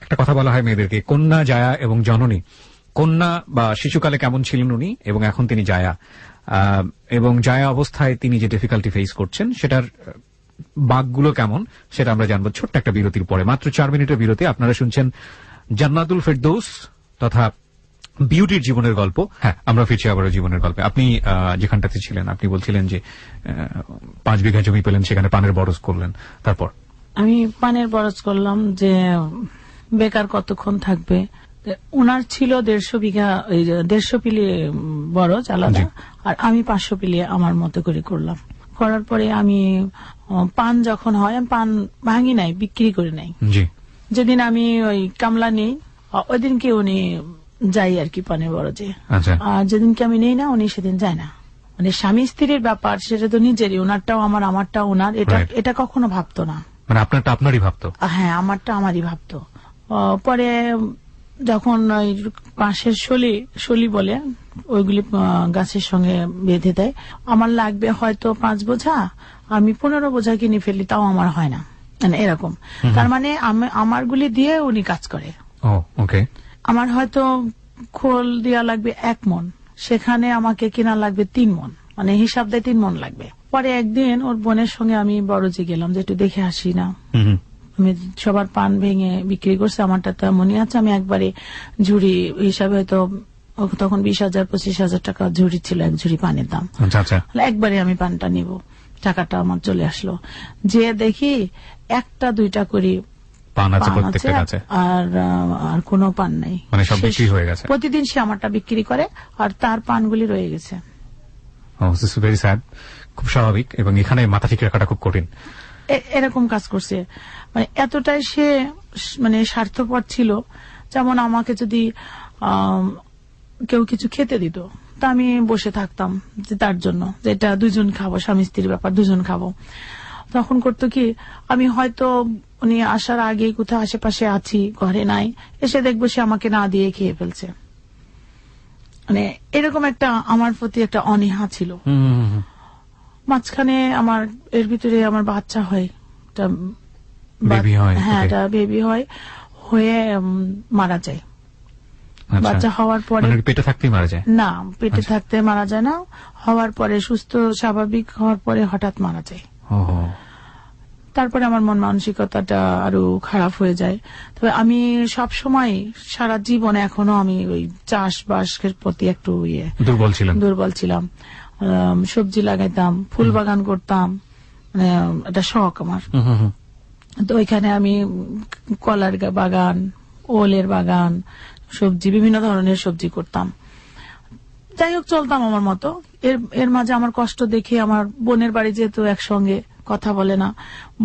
একটা কথা বলা হয় মেয়েদেরকে, কন্যা, জায়া এবং জননী। কন্যা বা শিশুকালে কেমন ছিলেন উনি, এবং এখন তিনি জায়া, এবং জায়া অবস্থায় তিনি যে ডিফিকাল্টি ফেস করছেন সেটার বাঁকগুলো কেমন, সেটা আমরা জানবো ছোট্ট একটা বিরতির পরে। মাত্র 4 মিনিটের বিরতি। আপনারা শুনছেন জান্নাতুল ফেরদৌস তথা বিউটির জীবনের গল্প। হ্যাঁ, আমরা ফিরছি আবারও জীবনের গল্পে। আপনি যেখানটাতে ছিলেন, আপনি বলছিলেন যে 5 বিঘা জমি পেলেন, সেখানে পানের বরজ করলেন, তারপর? আমি পানের বরজ করলাম, যে বেকার কতক্ষণ থাকবে। ওনার ছিল 150 বিঘা, 150 পিলি বরজ আলাদা, আর আমি 500 পিলি আমার মতো করে করলাম। করার পরে আমি পান যখন হয়, আমি পান ভাঙি নাই, বিক্রি করে নাই। যেদিন আমি ওই কামলা নেই, ওই দিনকে উনি যাই আর কি পানের বরজে। আর যেদিনকে আমি নেই না, উনি সেদিন যায় না। মানে স্বামী স্ত্রীর ব্যাপার, সেটা তো নিজেরই, ওনারটাও আমার, আমারটাও ওনার, এটা কখনো ভাবতো না। মানে আপনারটা আপনারই ভাবতো? হ্যাঁ, আমারটা আমারই ভাবতো। পরে যখন ওই পাশের শলি বলে, ওইগুলি গাছের সঙ্গে বেঁধে দেয়, আমার লাগবে হয়তো 5 বোঝা, আমি 15 বোঝা কিনে ফেলি, তাও আমার হয় না, মানে এরকম। তার মানে আমারগুলি দিয়ে উনি কাজ করে। আমার হয়তো খোল দেওয়া লাগবে 1 মণ, সেখানে আমাকে কিনা লাগবে 3 মণ, মানে হিসাব দেয় 3 মণ লাগবে। পরে একদিন ওর বোনের সঙ্গে আমি বড়জে গেলাম, যে একটু দেখে আসি না। আমি সবার পান ভেঙে বিক্রি করছে, আমারটা তো মনে আছে। আমি একবারে ঝুড়ি হিসাবে, হয়তো তখন 20,000-25,000 টাকা ঝুড়ি ছিল, এক ঝুড়ি পানের দাম। একবারে আমি পানটা নিব, টাকাটা আমার চলে আসলো। যে দেখি 1-2টা করে পান আছে, আর কোনো পান নাই, মানে সব বিক্রি হয়ে গেছে। প্রতিদিন সে আমারটা বিক্রি করে, আর তার পানগুলি রয়ে গেছে। ভেরি স্যাড, খুব স্বাভাবিক, এবং এখানে মাথা ঠিক রাখাটা খুব কঠিন। এরকম কাজ করছে, মানে এতটাই সে মানে স্বার্থপর ছিল। যেমন আমাকে যদি কেউ কিছু খেতে দিত, তা আমি বসে থাকতাম, যে তার জন্য, যে এটা 2জন খাবো, স্বামী স্ত্রীর ব্যাপার, 2জন খাবো। তখন করতো কি, আমি হয়তো উনি আসার আগে কোথাও আশেপাশে আছি, ঘরে নাই, এসে দেখবো সে আমাকে না দিয়ে খেয়ে ফেলছে। মানে এরকম একটা আমার প্রতি একটা অনীহা ছিল। মাঝখানে আমার এর ভিতরে আমার বাচ্চা হয়, হ্যাঁ, এটা বেবি হয়, হয়ে মারা যায়। বাচ্চা হওয়ার পরে পেটে থাকতেই মারা যায়? না, পেটে থাকতে মারা যায় না, হওয়ার পরে সুস্থ স্বাভাবিক হওয়ার পরে হঠাৎ মারা যায়। তারপরে আমার মন মানসিকতাটা আরো খারাপ হয়ে যায়। তবে আমি সব সময়, সারা জীবনে এখনো আমি ওই চাষবাসের প্রতি একটু দুর্বল ছিলাম। সবজি লাগাইতাম, ফুল বাগান করতাম, মানে একটা শখ আমার। তো ওইখানে আমি কলার বাগান, ওলের বাগান, সবজি, বিভিন্ন ধরনের সবজি করতাম। যাই হোক, চলতাম আমার মতো। এর মাঝে আমার কষ্ট দেখে আমার বোনের বাড়ি যেহেতু একসঙ্গে, কথা বলে না,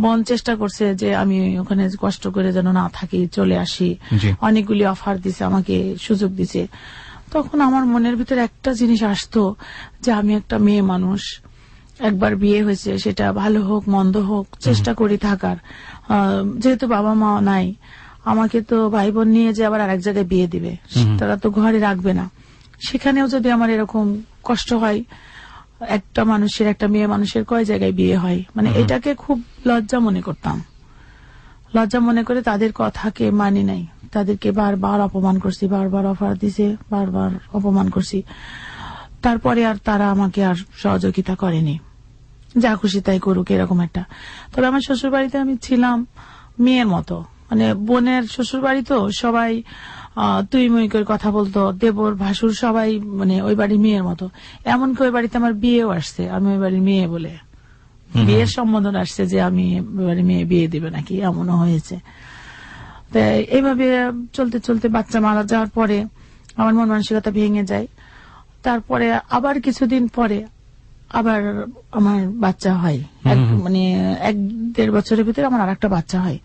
বোন চেষ্টা করছে যে আমি ওখানে কষ্ট করে যেন না থাকি, চলে আসি। অনেকগুলি অফার দিছে আমাকে, সুযোগ দিছে। তখন আমার মনের ভিতরে একটা জিনিস আসতো যে আমি একটা মেয়ে মানুষ, একবার বিয়ে হয়েছে, সেটা ভালো হোক মন্দ হোক চেষ্টা করি থাকার। যেহেতু বাবা মা নাই, আমাকে তো ভাই বোন নিয়ে যে আবার আরেক জায়গায় বিয়ে দিবে, তারা তো ঘরে রাখবে না। সেখানেও যদি আমার এরকম কষ্ট হয়, একটা মানুষের, একটা মেয়ে মানুষের কয় জায়গায় বিয়ে হয়, মানে এটাকে খুব লজ্জা মনে করতাম। লজ্জা মনে করে তাদের কথাকে মানি নাই, তাদেরকে বারবার অপমান করছি, বারবার অফার দিছে, বারবার অপমান করছি। তারপরে আর তারা আমাকে আর সহযোগিতা করেনি, যা খুশি তাই করুক, এরকম একটা। তবে আমার শ্বশুর বাড়িতে আমি ছিলাম মেয়ের মতো, মানে বোনের শ্বশুর বাড়ি তো সবাই তুই মুই করে কথা বলতো, দেবর ভাসুর সবাই মানে ওই বাড়ির মেয়ের মতো। এমনকি ওই বাড়িতে আমার বিয়েও আসছে, আমি ওই বাড়ির মেয়ে বলে বিয়ের সম্বোধন আসছে যে আমি ওই বাড়ির মেয়ে বিয়ে দিবে নাকি, এমনও হয়েছে। তো এইভাবে চলতে চলতে বাচ্চা মারা যাওয়ার পরে আমার মন মানসিকতা ভেঙে যায়। তারপরে আবার কিছুদিন পরে আবার আমার বাচ্চা হয়, মানে 1-1.5 বছরের ভিতরে আমার আর একটা বাচ্চা হয়।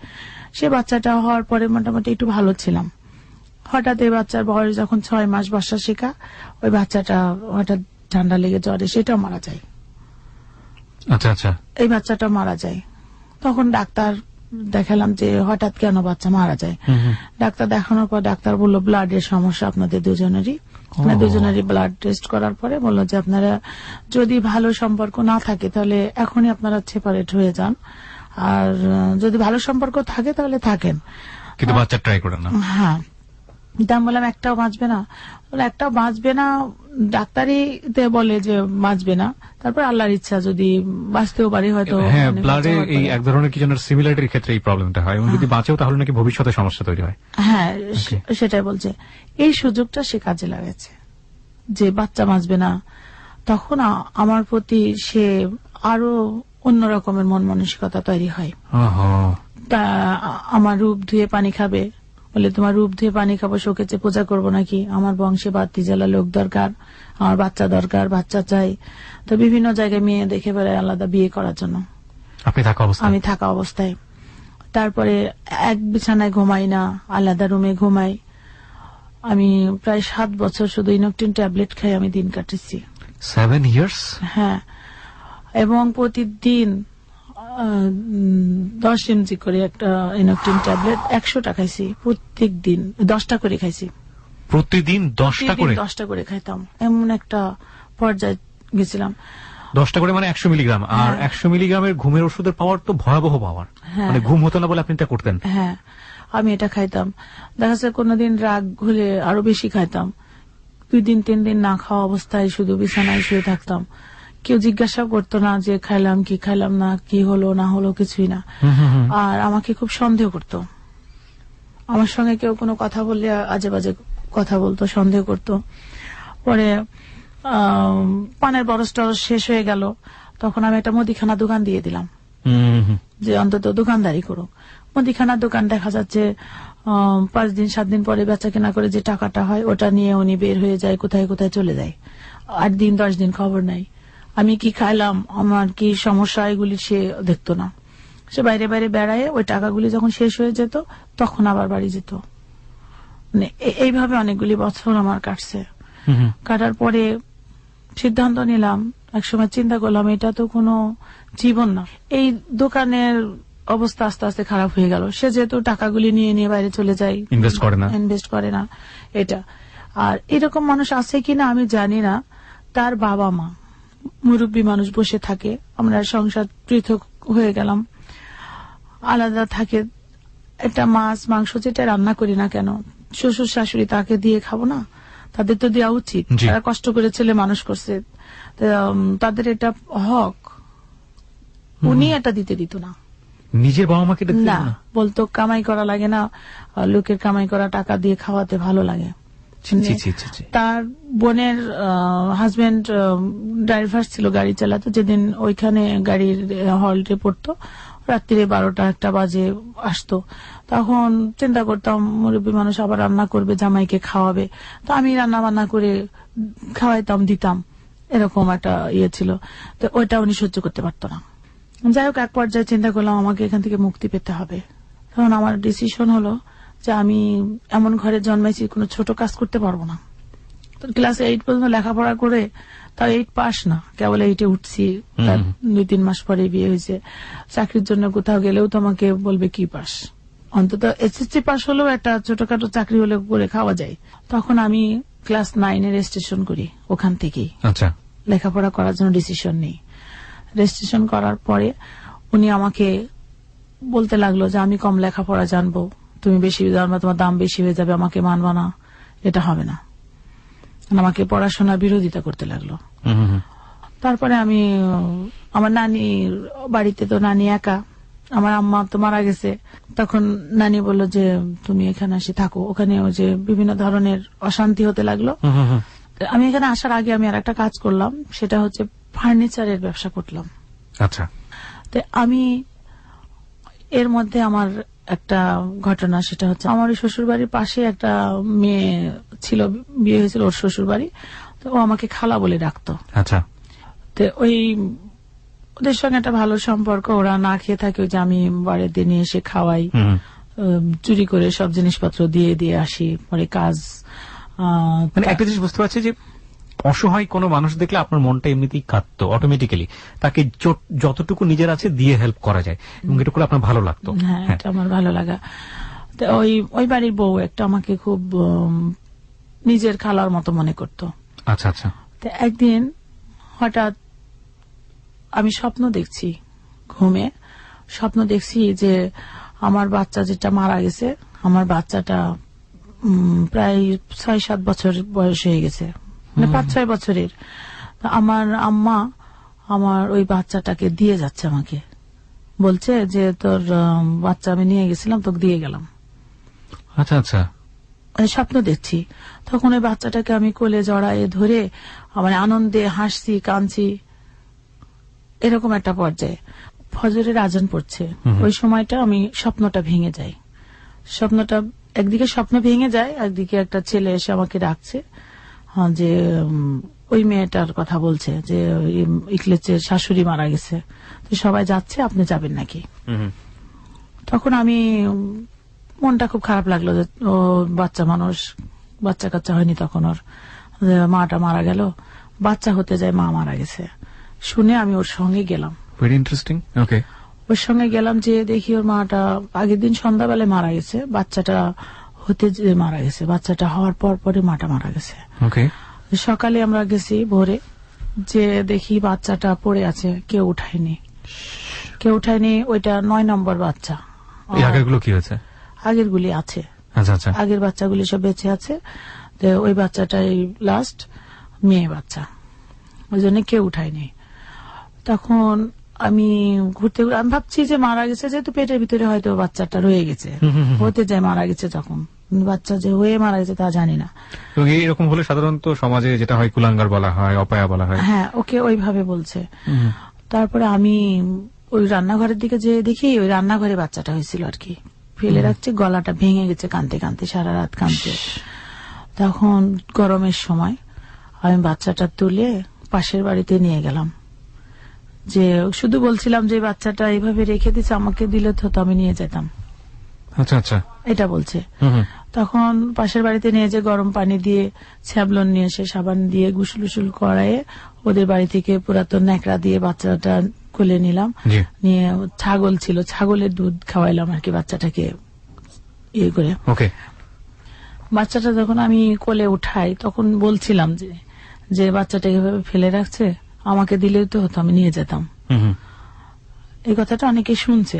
সে বাচ্চাটা হওয়ার পরে মোটামুটি একটু ভালো ছিলাম। হঠাৎ এই বাচ্চার বয়স যখন 6 মাস, বর্ষা শেখা, ওই বাচ্চাটা হঠাৎ ঠান্ডা লেগে জ্বরে সেটাও মারা যায়। আচ্ছা আচ্ছা। এই বাচ্চাটা মারা যায়। তখন ডাক্তার দেখালাম যে হঠাৎ কেন বাচ্চা মারা যায়। ডাক্তার দেখানোর পর ডাক্তার বললো ব্লাডের সমস্যা আপনাদের দুজনেরই। দুজনেরই ব্লাড টেস্ট করার পরে বললো যে আপনারা যদি ভালো সম্পর্ক না থাকে তাহলে এখনই আপনারা সেপারেট হয়ে যান, আর যদি ভালো সম্পর্ক থাকে তাহলে থাকেন, কিন্তু বাচ্চা ট্রাই করেন না। হ্যাঁ, দাম বললাম একটাও বাঁচবে না। একটাও বাঁচবে না, ডাক্তারই বলে যে বাঁচবে না, তারপর আল্লাহর ইচ্ছা, যদি বাঁচতেও পারি হয়তো। হ্যাঁ, ব্লাডে এই এক ধরনের কি যেন সিমিলারিটির ক্ষেত্রে এই প্রবলেমটা হয়, এবং যদি বাঁচেও তাহলে নাকি ভবিষ্যতে সমস্যা তৈরি হয়। হ্যাঁ, সেটাই বলছে। এই সুযোগটা সে কাজে লাগাচ্ছে যে বাচ্চা বাঁচবে না। তখন আমার প্রতি সে আরো অন্য রকমের মন মানসিকতা তৈরি হয়। তা আমার রূপ ধুয়ে পানি খাবে বলে, তোমার রূপ ধুয়ে পানি খাবো, শোকেছে পূজা করবো নাকি? আমার বংশে বাড়তি জেলা লোক দরকার, আমার বাচ্চা দরকার, বাচ্চা চাই। তো বিভিন্ন জায়গায় মেয়ে দেখে বেড়ায় আলাদা বিয়ে করার জন্য। আমি থাকা অবস্থায় তারপরে এক বিছানায় ঘুমাই না, আলাদা রুমে ঘুমাই। আমি প্রায় 7 বছর শুধু ইনোকটিন ট্যাবলেট খাই আমি দিন কাটেছি। 7 years? হ্যাঁ, এবং প্রতিদিন 10 mg করে একটা ইনোকটিন ট্যাবলেট 100 টা খাইছি। প্রত্যেক দিন 10টা করে খাইছি। প্রতিদিন 10টা করে? 10টা করে খাইতাম, এমন একটা পর্যায়ে গেছিলাম। 10টা করে মানে 100 মিলিগ্রাম। আর 100 মিলিগ্রামের ঘুমের ওষুধের পাওয়ার তো ভয়াবহ পাওয়ার, মানে ঘুম হতো না বলে আপনি এটা করতেন? হ্যাঁ, আমি এটা খাইতাম। দেখা যাচ্ছে কোনদিন রাগ হলে আরো বেশি খাইতাম। 2 দিন 3 দিন না খাওয়া অবস্থায় শুধু বিছানায় শুয়ে থাকতাম। কেউ জিজ্ঞাসা করতো না যে খাইলাম কি খাইলাম না, কি হলো না হলো, কিছুই না। আর আমাকে খুব সন্দেহ করতো। আমার সঙ্গে কেউ কোনো কথা বললে আজে বাজে কথা বলতো, সন্দেহ করতো। পরে পানের বরস টরস শেষ হয়ে গেল, তখন আমি একটা মুদিখানা দোকান দিয়ে দিলাম যে অন্তত দোকানদারি করুক। মুদিখানার দোকান দেখা যাচ্ছে 5 দিন 7 দিন পরে বেচা কেনা করে যে টাকাটা হয় ওটা নিয়ে উনি বের হয়ে যায়, কোথায় কোথায় চলে যায়। 8 দিন 10 দিন খবর নাই। আমি কি খাইলাম, আমার কি সমস্যা, এগুলি সে দেখতো না। সে বাইরে বাইরে বেড়ায়, ওই টাকাগুলি যখন শেষ হয়ে যেত তখন আবার বাড়ি যেত। মানে এইভাবে অনেকগুলি বছর আমার কাটছে। কাটার পরে সিদ্ধান্ত নিলাম, একসময় চিন্তা করলাম এটা তো কোনো জীবন না। এই দোকানের অবস্থা আস্তে আস্তে খারাপ হয়ে গেল। সে যেহেতু টাকাগুলি নিয়ে নিয়ে বাইরে চলে যায়, ইনভেস্ট করে না এটা। আর এরকম মানুষ আছে কিনা আমি জানি না। তার বাবা মা মুরব্বী মানুষ বসে থাকে, আমরা সংসার পৃথক হয়ে গেলাম, আলাদা থাকে। একটা মাছ মাংস যেটা রান্না করি না কেন, শ্বশুর শাশুড়ি তাকে দিয়ে খাবো না? তাদের তো দেওয়া উচিত, তারা কষ্ট করে ছেলে মানুষ করছে, তাদের এটা হক। উনি এটা দিতে দিত না, নিজের বাবা মাকে না, বলতো কামাই করা লাগে না, লোকের কামাই করা টাকা দিয়ে খাওয়াতে ভালো লাগে। জি জি জি জি। তার বোনের হাজবেন্ড ড্রাইভার ছিল, গাড়ি চালাতো। যেদিন ওইখানে গাড়ির হল্টে পড়তো, রাত্রিরে 12টা-1টা বাজে আসতো। তখন চিন্তা করতাম মুরব্বী মানুষ আবার রান্না করবে, জামাইকে খাওয়াবে, তো আমি রান্না বান্না করে খাওয়াইতাম, দিতাম, এরকম একটা ইয়ে ছিল। তো ওইটা উনি সহ্য করতে পারতো না। যাই হোক, এক পর্যায়ে চিন্তা করলাম আমাকে এখান থেকে মুক্তি পেতে হবে। তখন আমার ডিসিশন হলো যে আমি এমন ঘরে জন্মাইছি, কোনো ছোট কাজ করতে পারবো না। ক্লাস 8 পর্যন্ত লেখাপড়া করে, তাও 8 পাস না, কেবল 8-এ উঠছি, তার 2-3 মাস পরে বিয়ে হয়েছে। চাকরির জন্য কোথাও গেলেও তো আমাকে বলবে কি পাস, অন্তত এসএসসি পাস হলেও একটা ছোটখাটো চাকরি হলে করে খাওয়া যায়। তখন আমি ক্লাস 9-এ রেজিস্ট্রেশন করি, ওখান থেকেই আচ্ছা লেখাপড়া করার জন্য ডিসিশন নেই। রেজিস্ট্রেশন করার পরে উনি আমাকে বলতে লাগলো যে আমি কম লেখাপড়া জানবো, তুমি বেশি জানবা, তোমার দাম বেশি হয়ে যাবে, আমাকে মানবা না, এটা হবে না। আমাকে পড়াশোনার বিরোধিতা করতে লাগলো। তারপরে আমি আমার নানির বাড়িতে, তো নানি একা, আমার আম্মা তো মারা গেছে। তখন নানি বলল যে তুমি এখানে আসি থাকো। ওখানে ওই যে বিভিন্ন ধরনের অশান্তি হতে লাগলো। আমি এখানে আসার আগে আমি আর একটা কাজ করলাম, সেটা হচ্ছে ফার্নিচারের ব্যবসা করলাম। আচ্ছা। তো আমি এর মধ্যে আমার একটা ঘটনা, সেটা হচ্ছে আমার শ্বশুর বাড়ির পাশে একটা মেয়ে ছিল, বিয়ে হয়েছিল ওর শ্বশুর বাড়ি, তো ও আমাকে খালা বলে ডাকতো। আচ্ছা। তো ওই ওদের সঙ্গে একটা ভালো সম্পর্ক, ওরা না খেয়ে থাকে, ওই যে আমি বাড়িতে নিয়ে এসে খাওয়াই, চুরি করে সব জিনিসপত্র দিয়ে দিয়ে আসি, পরে কাজ। মানে একটা জিনিস বুঝতে পারছি যে অসহায় কোনো মানুষ দেখলে আপনার মনটা এমনিতেই কাঁদতো অটোমেটিক্যালি, তাকে যতটুকু নিজের আছে দিয়ে হেল্প করা যায়, এবং এটা করে আপনার ভালো লাগতো। হ্যাঁ, এটা আমার ভালো লাগা। তো ওই বাড়ির বউ একটা আমাকে খুব নিজের খালার মতো মনে করতো। আচ্ছা আচ্ছা। তো একদিন হঠাৎ আমি স্বপ্ন দেখছি, ঘুমে স্বপ্ন দেখছি যে আমার বাচ্চা যেটা মারা গেছে, আমার বাচ্চাটা প্রায় 6-7 বছর বয়স হয়ে গেছে, মানে 5-6 বছরের। আমার আম্মা আমার ওই বাচ্চাটাকে দিয়ে যাচ্ছে, আমাকে বলছে যে তোর বাচ্চা আমি নিয়ে গেছিলাম, তোকে দিয়ে গেলাম। আচ্ছা আচ্ছা। স্বপ্ন দেখছি, তখন ওই বাচ্চাটাকে আমি কোলে জড়ায়ে ধরে মানে আনন্দে হাসছি, কাঁদছি, এরকম একটা পর্যায়ে ফজরের আজান পড়ছে। ওই সময়টা আমি স্বপ্নটা ভেঙে যায়। স্বপ্নটা একদিকে স্বপ্ন ভেঙে যায়, একদিকে একটা ছেলে এসে আমাকে ডাকছে, যে ওই মেয়েটার কথা বলছে যে ইকলেচের শাশুড়ি মারা গেছে, তো সবাই যাচ্ছে, আপনি যাবেন নাকি? তখন আমি মনটা খুব খারাপ লাগলো যে ও বাচ্চা মানুষ, বাচ্চা কাচ্চা হয়নি তখন ওর, মাটা মারা গেল, বাচ্চা হতে যায় মা মারা গেছে। শুনে আমি ওর সঙ্গে গেলাম। Very interesting. ওকে। ওর সঙ্গে গেলাম, যে দেখি ওর মাটা আগের দিন সন্ধ্যাবেলায় মারা গেছে, বাচ্চাটা হতে যে মারা গেছে, বাচ্চাটা হওয়ার পর পরে মাটা মারা গেছে। ওকে। সকালে আমরা গেছি ভোরে, যে দেখি বাচ্চাটা পড়ে আছে, কেউ উঠায়নি, কেউ উঠায়নি। ওইটা 9 নম্বর বাচ্চা। আগেরগুলো কি হয়েছে? আগেরগুলি আছে। আচ্ছা আচ্ছা। আগের বাচ্চাগুলি সব বেঁচে আছে, তো ওই বাচ্চাটাই লাস্ট মেয়ে বাচ্চা, ওই জন্য কেউ উঠায়নি। তখন আমি ঘুরতে ঘুরতে আমি ভাবছি যে মারা গেছে, যেহেতু পেটের ভিতরে হয়তো বাচ্চাটা রয়ে গেছে, হতে যায় মারা গেছে, তখন বাচ্চা যে হয়ে মারা গেছে তা জানি না। এবং এরকম হলে সাধারণত সমাজে যেটা হয় কুলাঙ্গার বলা হয়, অপায়া বলা হয়। হ্যাঁ, ওকে ওইভাবে বলছে। তারপরে আমি ওই রান্নাঘরের দিকে যে দেখি, ওই রান্নাঘরে বাচ্চাটা হয়েছিল আর কি, ফেলে রাখছে, গলাটা ভেঙে গেছে, কাঁদতে কাঁদতে সারা রাত কাঁদতে। তখন গরমের সময় আমি বাচ্চাটা তুলে পাশের বাড়িতে নিয়ে গেলাম, যে শুধু বলছিলাম যে বাচ্চাটা এইভাবে রেখে দিচ্ছে, আমাকে দিলে তো আমি নিয়ে যেতাম। আচ্ছা আচ্ছা। এটা বলছে। তখন পাশের বাড়িতে নিয়ে যে গরম পানি দিয়ে, স্যাবলন নিয়ে এসে সাবান দিয়ে গুসল উসুল করায়ে ওদের বাড়ি থেকে পুরাতন ন্যাকড়া দিয়ে বাচ্চাটা কোলে নিলাম, নিয়ে ছাগল ছিল, ছাগলের দুধ খাওয়াইলাম আর কি বাচ্চাটাকে ইয়ে করে। ওকে। বাচ্চাটা যখন আমি কোলে উঠাই, তখন বলছিলাম যে বাচ্চাটা এভাবে ফেলে রাখছে, আমাকে দিলেই তো হতো, আমি নিয়ে যেতাম। এই কথাটা অনেকে শুনছে,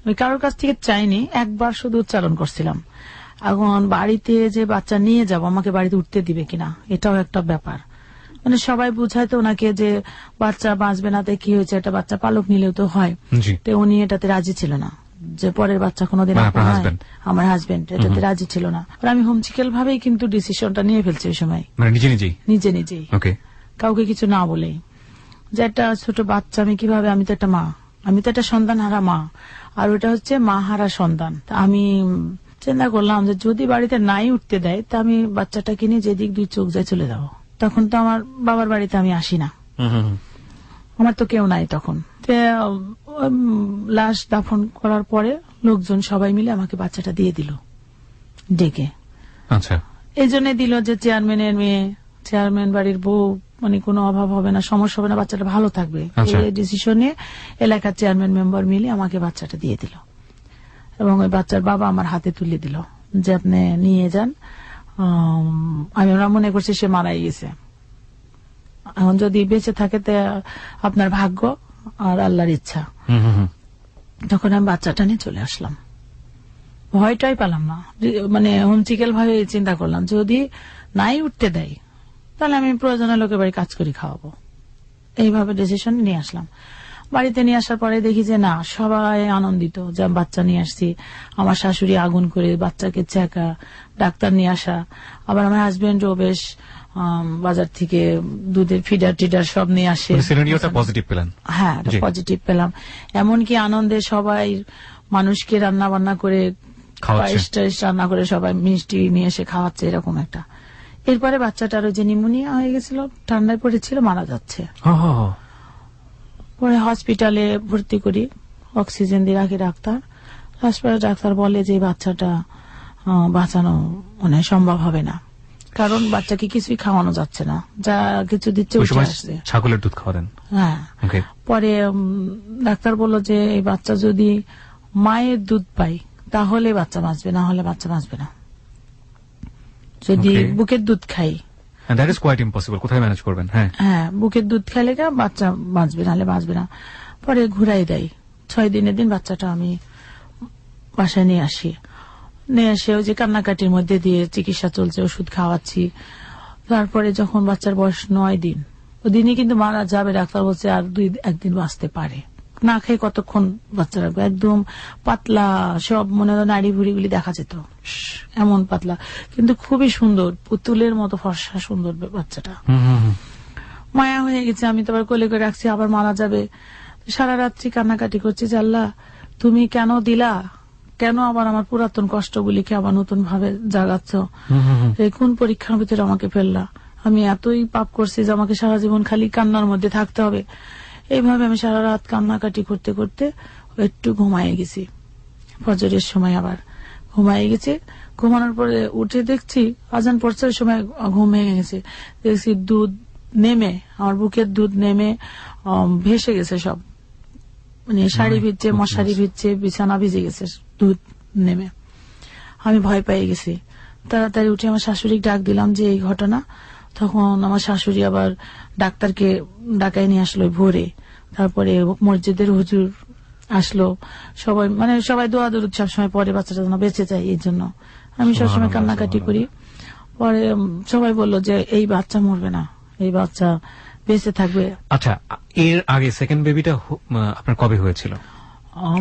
আমি কারোর কাছ থেকে চাইনি, একবার শুধু উচ্চারণ করছিলাম। এখন বাড়িতে যে বাচ্চা নিয়ে যাব, আমাকে বাড়িতে উঠতে দিবে কিনা, এটাও একটা ব্যাপার। মানে সবাই বুঝাইতো ওনাকে যে বাচ্চা বাঁচবে না, তাই কি হয়েছে, একটা বাচ্চা পালক নিলেও তো হয়, তো উনি এটাতে রাজি ছিল না, যে পরের বাচ্চা কোনোদিন মানে আপন আপনার হয়। husband? আমার হাজবেন্ড এটাতে রাজি ছিল না। আর আমি হোমচিকেল ভাবেই কিন্তু ডিসিশনটা নিয়ে ফেলছি ওই সময়, মানে নিজে নিজেই? নিজে নিজেই, ওকে। কাউকে কিছু না বলেই, যে একটা ছোট বাচ্চা আমি কিভাবে, আমি তো একটা মা, আমি তো একটা সন্তান হারা মা, আর ওটা হচ্ছে মা হারা সন্তান। তা আমি চিন্তা করলাম যে যদি বাড়িতে নাই উঠতে দেয় তা আমি বাচ্চাটাকে নিয়ে যেদিক দুই চোখ যায় চলে যাবো। তখন তো আমার বাবার বাড়িতে আমি আসি না, আমার তো কেউ নাই তখন। লাশ দাফন করার পরে লোকজন সবাই মিলে আমাকে বাচ্চাটা দিয়ে দিল ডেকে। আচ্ছা। এই জন্য দিল যে চেয়ারম্যানের মেয়ে, চেয়ারম্যান বাড়ির বউ, মানে কোনো অভাব হবে না, সমস্যা হবে না, বাচ্চাটা ভালো থাকবে। আচ্ছা। এই ডিসিশনে এলাকার চেয়ারম্যান মেম্বার মিলে আমাকে বাচ্চাটা দিয়ে দিল এবং ওই বাচ্চার বাবা আমার হাতে তুলে দিল যে আপনি নিয়ে যান। আমি মনে করছি সে মারাই গেছে, এখন যদি বেঁচে থাকে তা আপনার ভাগ্য আর আল্লাহর ইচ্ছা। তখন আমি বাচ্চাটা নিয়ে চলে আসলাম, ভয়টাই পেলাম না, মানে হোমচিকেল ভাবে চিন্তা করলাম যদি নাই উঠতে দেয় তাহলে আমি প্রয়োজনে লোকের বাড়ি কাজ করে খাওয়াবো। এইভাবে ডিসিশন নিয়ে আসলাম। বাড়িতে নিয়ে আসার পরে দেখি যে না, সবাই আনন্দিত যে আমি বাচ্চা নিয়ে আসছি। আমার শাশুড়ি আগুন করে বাচ্চাকে চেকা, ডাক্তার নিয়ে আসা, আবার আমার হাজবেন্ডও বেশ বাজার থেকে দুধের ফিডার টিডার সব নিয়ে আসে। সিনারিওটা পজিটিভ পেলেন? হ্যাঁ, পজিটিভ পেলাম। এমনকি আনন্দে সবাই মানুষকে রান্না বান্না করে, পায়েস টায়েস রান্না করে সবাই মিষ্টি নিয়ে এসে খাওয়াচ্ছে, এরকম একটা। এরপরে বাচ্চাটারও যে নিউমোনিয়া হয়ে গেছিল, ঠান্ডায় পড়েছিল, মারা যাচ্ছে। পরে হসপিটালে ভর্তি করি, অক্সিজেন দিয়ে রাখি ডাক্তার। তারপরে ডাক্তার বলে যে বাচ্চাটা বাঁচানো মানে সম্ভব হবে না, কারণ বাচ্চাকে কিছুই খাওয়ানো যাচ্ছে না, যা কিছু দিচ্ছে ছাগলের দুধ খাওয়াতেন। হ্যাঁ। পরে ডাক্তার বলল যে এই বাচ্চা যদি মায়ের দুধ পায় তাহলে বাচ্চা বাঁচবে, না হলে বাচ্চা বাঁচবে না। যদি বুকের দুধ খাই, দ্যাট ইজ কোয়াইট ইম্পসিবল, কোথায় ম্যানেজ করবেন? হ্যাঁ, বুকের দুধ খেলে বাচ্চা বাঁচবে, নাহলে বাঁচবে না। পরে ঘুরাই দেয়। 6 দিনের দিন বাচ্চাটা আমি বাসায় নিয়ে আসি। ওই যে কান্নাকাটির মধ্যে দিয়ে চিকিৎসা চলছে, ওষুধ খাওয়াচ্ছি। তারপরে যখন বাচ্চার বয়স 9 দিন, ওদিনই কিন্তু মারা যাবে, ডাক্তার বলছে আর 1 দিন বাঁচতে পারে। না খেয়ে কতক্ষণ বাচ্চা রাখবে, একদম পাতলা, সব মনে হয় নাড়ি ভুড়িগুলি দেখা যেত, এমন পাতলা, কিন্তু খুবই সুন্দর, পুতুলের মতো ফর্সা সুন্দর বাচ্চাটা। মায়া হয়ে গেছে, আমি তো আবার কোলে করে রাখছি, আবার মারা যাবে। সারা রাত্রি কান্নাকাটি করছি যে আল্লাহ তুমি কেন দিলা, কেন আবার আমার পুরাতন কষ্টগুলিকে আবার নতুন ভাবে জাগাচ্ছ, এই কোন পরীক্ষার ভিতরে আমাকে ফেললা, আমি এতই পাপ করছি যে আমাকে সারা জীবন খালি কান্নার মধ্যে থাকতে হবে। এইভাবে আমি সারা রাত কান্নাকাটি করতে করতে একটু ঘুমাই গেছি। ফজরের সময় আবার ঘুমাই গেছি। ঘুমানোর পরে উঠে দেখছি আজান পড়ছে, ওই সময় ঘুম ভেঙে গেছে। দেখছি দুধ নেমে, আমার বুকের দুধ নেমে ভেসে গেছে সব, মানে শাড়ি ভিজছে, মশারি ভিজছে, বিছানা ভিজে গেছে দুধ নেমে। আমি ভয় পেয়ে গেছি। তাড়াতাড়ি উঠে আমার শাশুড়িকে ডাক দিলাম যে এই ঘটনা। তখন আমার শাশুড়ি আবার ডাক্তারকে ডাকাই নিয়ে আসলো ভোরে। তারপরে মসজিদের হুজুর আসলো, সবাই মানে সবাই দোয়া দরুদ সবসময় পরে বাচ্চাটা যেন বেঁচে যায়, এই জন্য আমি সবসময় কান্নাকাটি করি। পরে সবাই বলল যে এই বাচ্চা মরবে না, এই বাচ্চা বেঁচে থাকবে। আচ্ছা, এর আগে সেকেন্ড বেবিটা আপনার কবে হয়েছিল?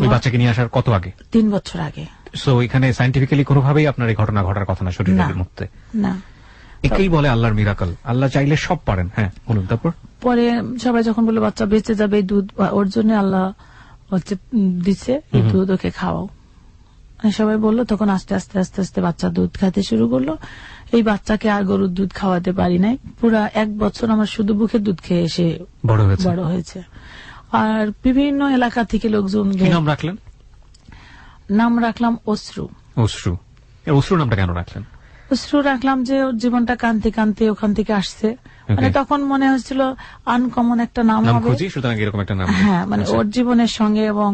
ওই বাচ্চাকে নিয়ে আসার কত আগে? 3 বছর আগে। সো এখানে সায়েন্টিফিক্যালি কোনোভাবেই আপনার এই ঘটনা ঘটার কথা না শরীরের মধ্যে? না। একেই বলে আল্লাহর মিরাকল, আল্লাহ চাইলে সব পারেন। হ্যাঁ, বলুন। তারপর পরে সবাই যখন বললো বাচ্চা বেঁচে যাবে, এই দুধ ওর জন্য আল্লাহ হচ্ছে দিচ্ছে, এই দুধ ওকে খাওয়াও, সবাই বললো। তখন আস্তে আস্তে আস্তে আস্তে বাচ্চা দুধ খাইতে শুরু করলো। এই বাচ্চাকে আর গরুর দুধ খাওয়াতে পারি নাই, পুরা 1 বছর আমার শুধু বুকের দুধ খেয়ে এসে বড় হয়েছে। আর বিভিন্ন এলাকা থেকে লোকজন। কি নাম রাখলেন? নাম রাখলাম অশ্রু। অশ্রু? অশ্রু নামটা কেন রাখলেন? অশ্রু রাখলাম যে ওর জীবনটা কানতে কানতে ওখান থেকে আসছে, মানে তখন মনে হচ্ছিল আনকমন একটা নাম হবে, সুতরাং এরকম একটা নাম। হ্যাঁ, মানে ওর জীবনের সঙ্গে এবং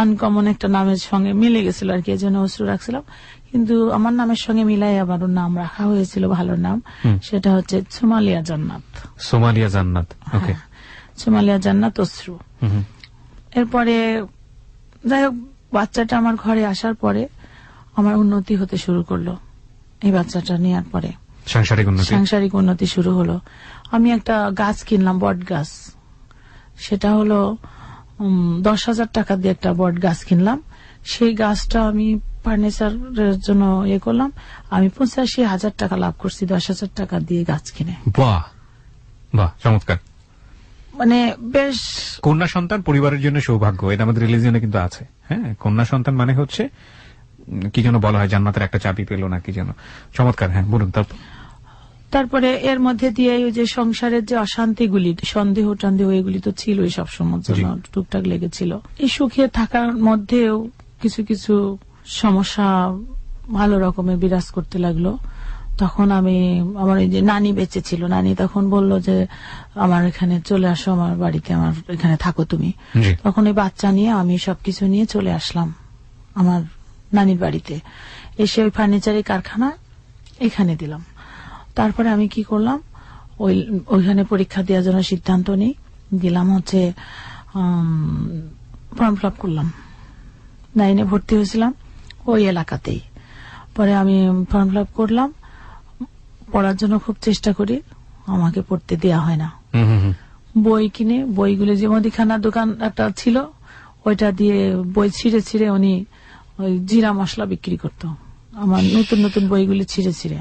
আনকমন একটা নামের সঙ্গে মিলে গেছিল আর কি, এই জন্য অশ্রু রাখছিলাম। কিন্তু আমার নামের সঙ্গে মিলাই আবার ওর নাম রাখা হয়েছিল, ভালো নাম, সেটা হচ্ছে সোমালিয়া জান্নাত। সোমালিয়া জান্নাত, ওকে। সোমালিয়া জান্নাত অশ্রু। এরপরে যাই হোক, বাচ্চাটা আমার ঘরে আসার পরে আমার উন্নতি হতে শুরু করলো। এই বাচ্চাটা নেওয়ার পরে সাংসারিক উন্নতি শুরু হলো। আমি একটা গাছ কিনলাম, বট গাছ। সেটা হলো 10,000 টাকা দিয়ে একটা বট গাছ কিনলাম। সেই গাছটা আমি ফার্নিচারের জন্য করলাম। আমি 85,000 টাকা লাভ করছি 10,000 টাকা দিয়ে গাছ কিনে। বাহ বাহ, চমৎকার। মানে বেশ কন্যা সন্তান পরিবারের জন্য সৌভাগ্য, এটা আমাদের রিলিজিয়নে কিন্তু আছে। হ্যাঁ, কন্যা সন্তান মানে হচ্ছে কি যেন বলা হয়, জান্নাতের একটা চাবি পেল না কি যেন। চমৎকার। হ্যাঁ, বলুন। তারপরে এর মধ্যে দিয়ে ওই যে সংসারের যে অশান্তিগুলি, সন্দেহ টন্দেহ, এগুলি তো ছিলই সবসময় জন্য, টুকটাক লেগেছিল। এই সুখে থাকার মধ্যেও কিছু কিছু সমস্যা ভালো রকমের বিরাজ করতে লাগলো। তখন আমি, আমার এই যে নানি বেঁচে ছিল, নানি তখন বলল যে আমার এখানে চলে আসো, আমার বাড়িতে, আমার এখানে থাকো তুমি। তখন এই বাচ্চা নিয়ে আমি সবকিছু নিয়ে চলে আসলাম আমার নানির বাড়িতে। এসে ওই ফার্নিচারের কারখানা এখানে দিলাম। তারপরে আমি কি করলাম, ওইখানে পরীক্ষা দেওয়ার জন্য সিদ্ধান্ত নিই, দিলাম হচ্ছে ফর্ম ফিল আপ করলাম। 9-এ ভর্তি হয়েছিলাম ওই এলাকাতেই। পরে আমি ফর্ম ফিল আপ করলাম, পড়ার জন্য খুব চেষ্টা করি, আমাকে পড়তে দেয়া হয় না। বই কিনে, বইগুলো যে মুদিখানা দোকান একটা ছিল, ওইটা দিয়ে বই ছিঁড়ে ছিঁড়ে উনি ওই জিরা মশলা বিক্রি করতো, আমার নতুন নতুন বইগুলি ছিঁড়ে ছিঁড়ে।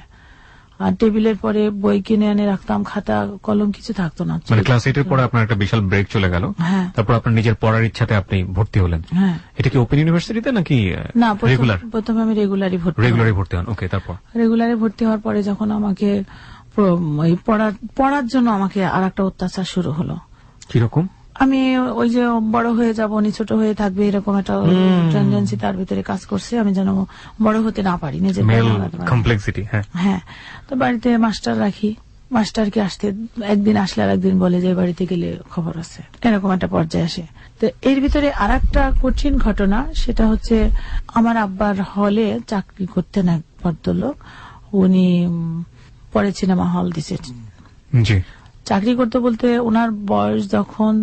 আর টেবিলের পরে বই কিনে এনে রাখতাম, খাতা কলম কিছু থাকতো না। মানে ক্লাস 8 এর পরে আপনার একটা বিশাল ব্রেক চলে গেল। হ্যাঁ। তারপর আপনার নিজের পড়ার ইচ্ছাতে আপনি ভর্তি হলেন। হ্যাঁ। এটা কি ওপেন ইউনিভার্সিটিতে নাকি না? রেগুলার? প্রথমে আমি রেগুলারই ভর্তি হন। ওকে, তারপর রেগুলারে ভর্তি হওয়ার পরে যখন আমাকে পড়ার জন্য আমাকে আর একটা অত্যাচার শুরু হলো। কিরকম? আমি ওই যে বড় হয়ে যাব, উনি ছোট হয়ে থাকবে, এরকম একটা টেন্ডেন্সি তার ভিতরে কাজ করছে। আমি যেন বড় হতে না পারি, নিজের কমপ্লেক্সিটি। হ্যাঁ। তো বাড়িতে মাস্টার রাখি, মাস্টারকে আসতে একদিন আসলে আর একদিন বলে যে বাড়িতে গেলে খবর আছে, এরকম একটা পর্যায়ে আসে। তো এর ভিতরে আর একটা কঠিন ঘটনা, সেটা হচ্ছে আমার আব্বার হলে চাকরি করতেন এক ভদ্রলোক, উনি পরে সিনেমা হল দিছে। জি। চাকরি করতে বলতে ওনার বয়স যখন,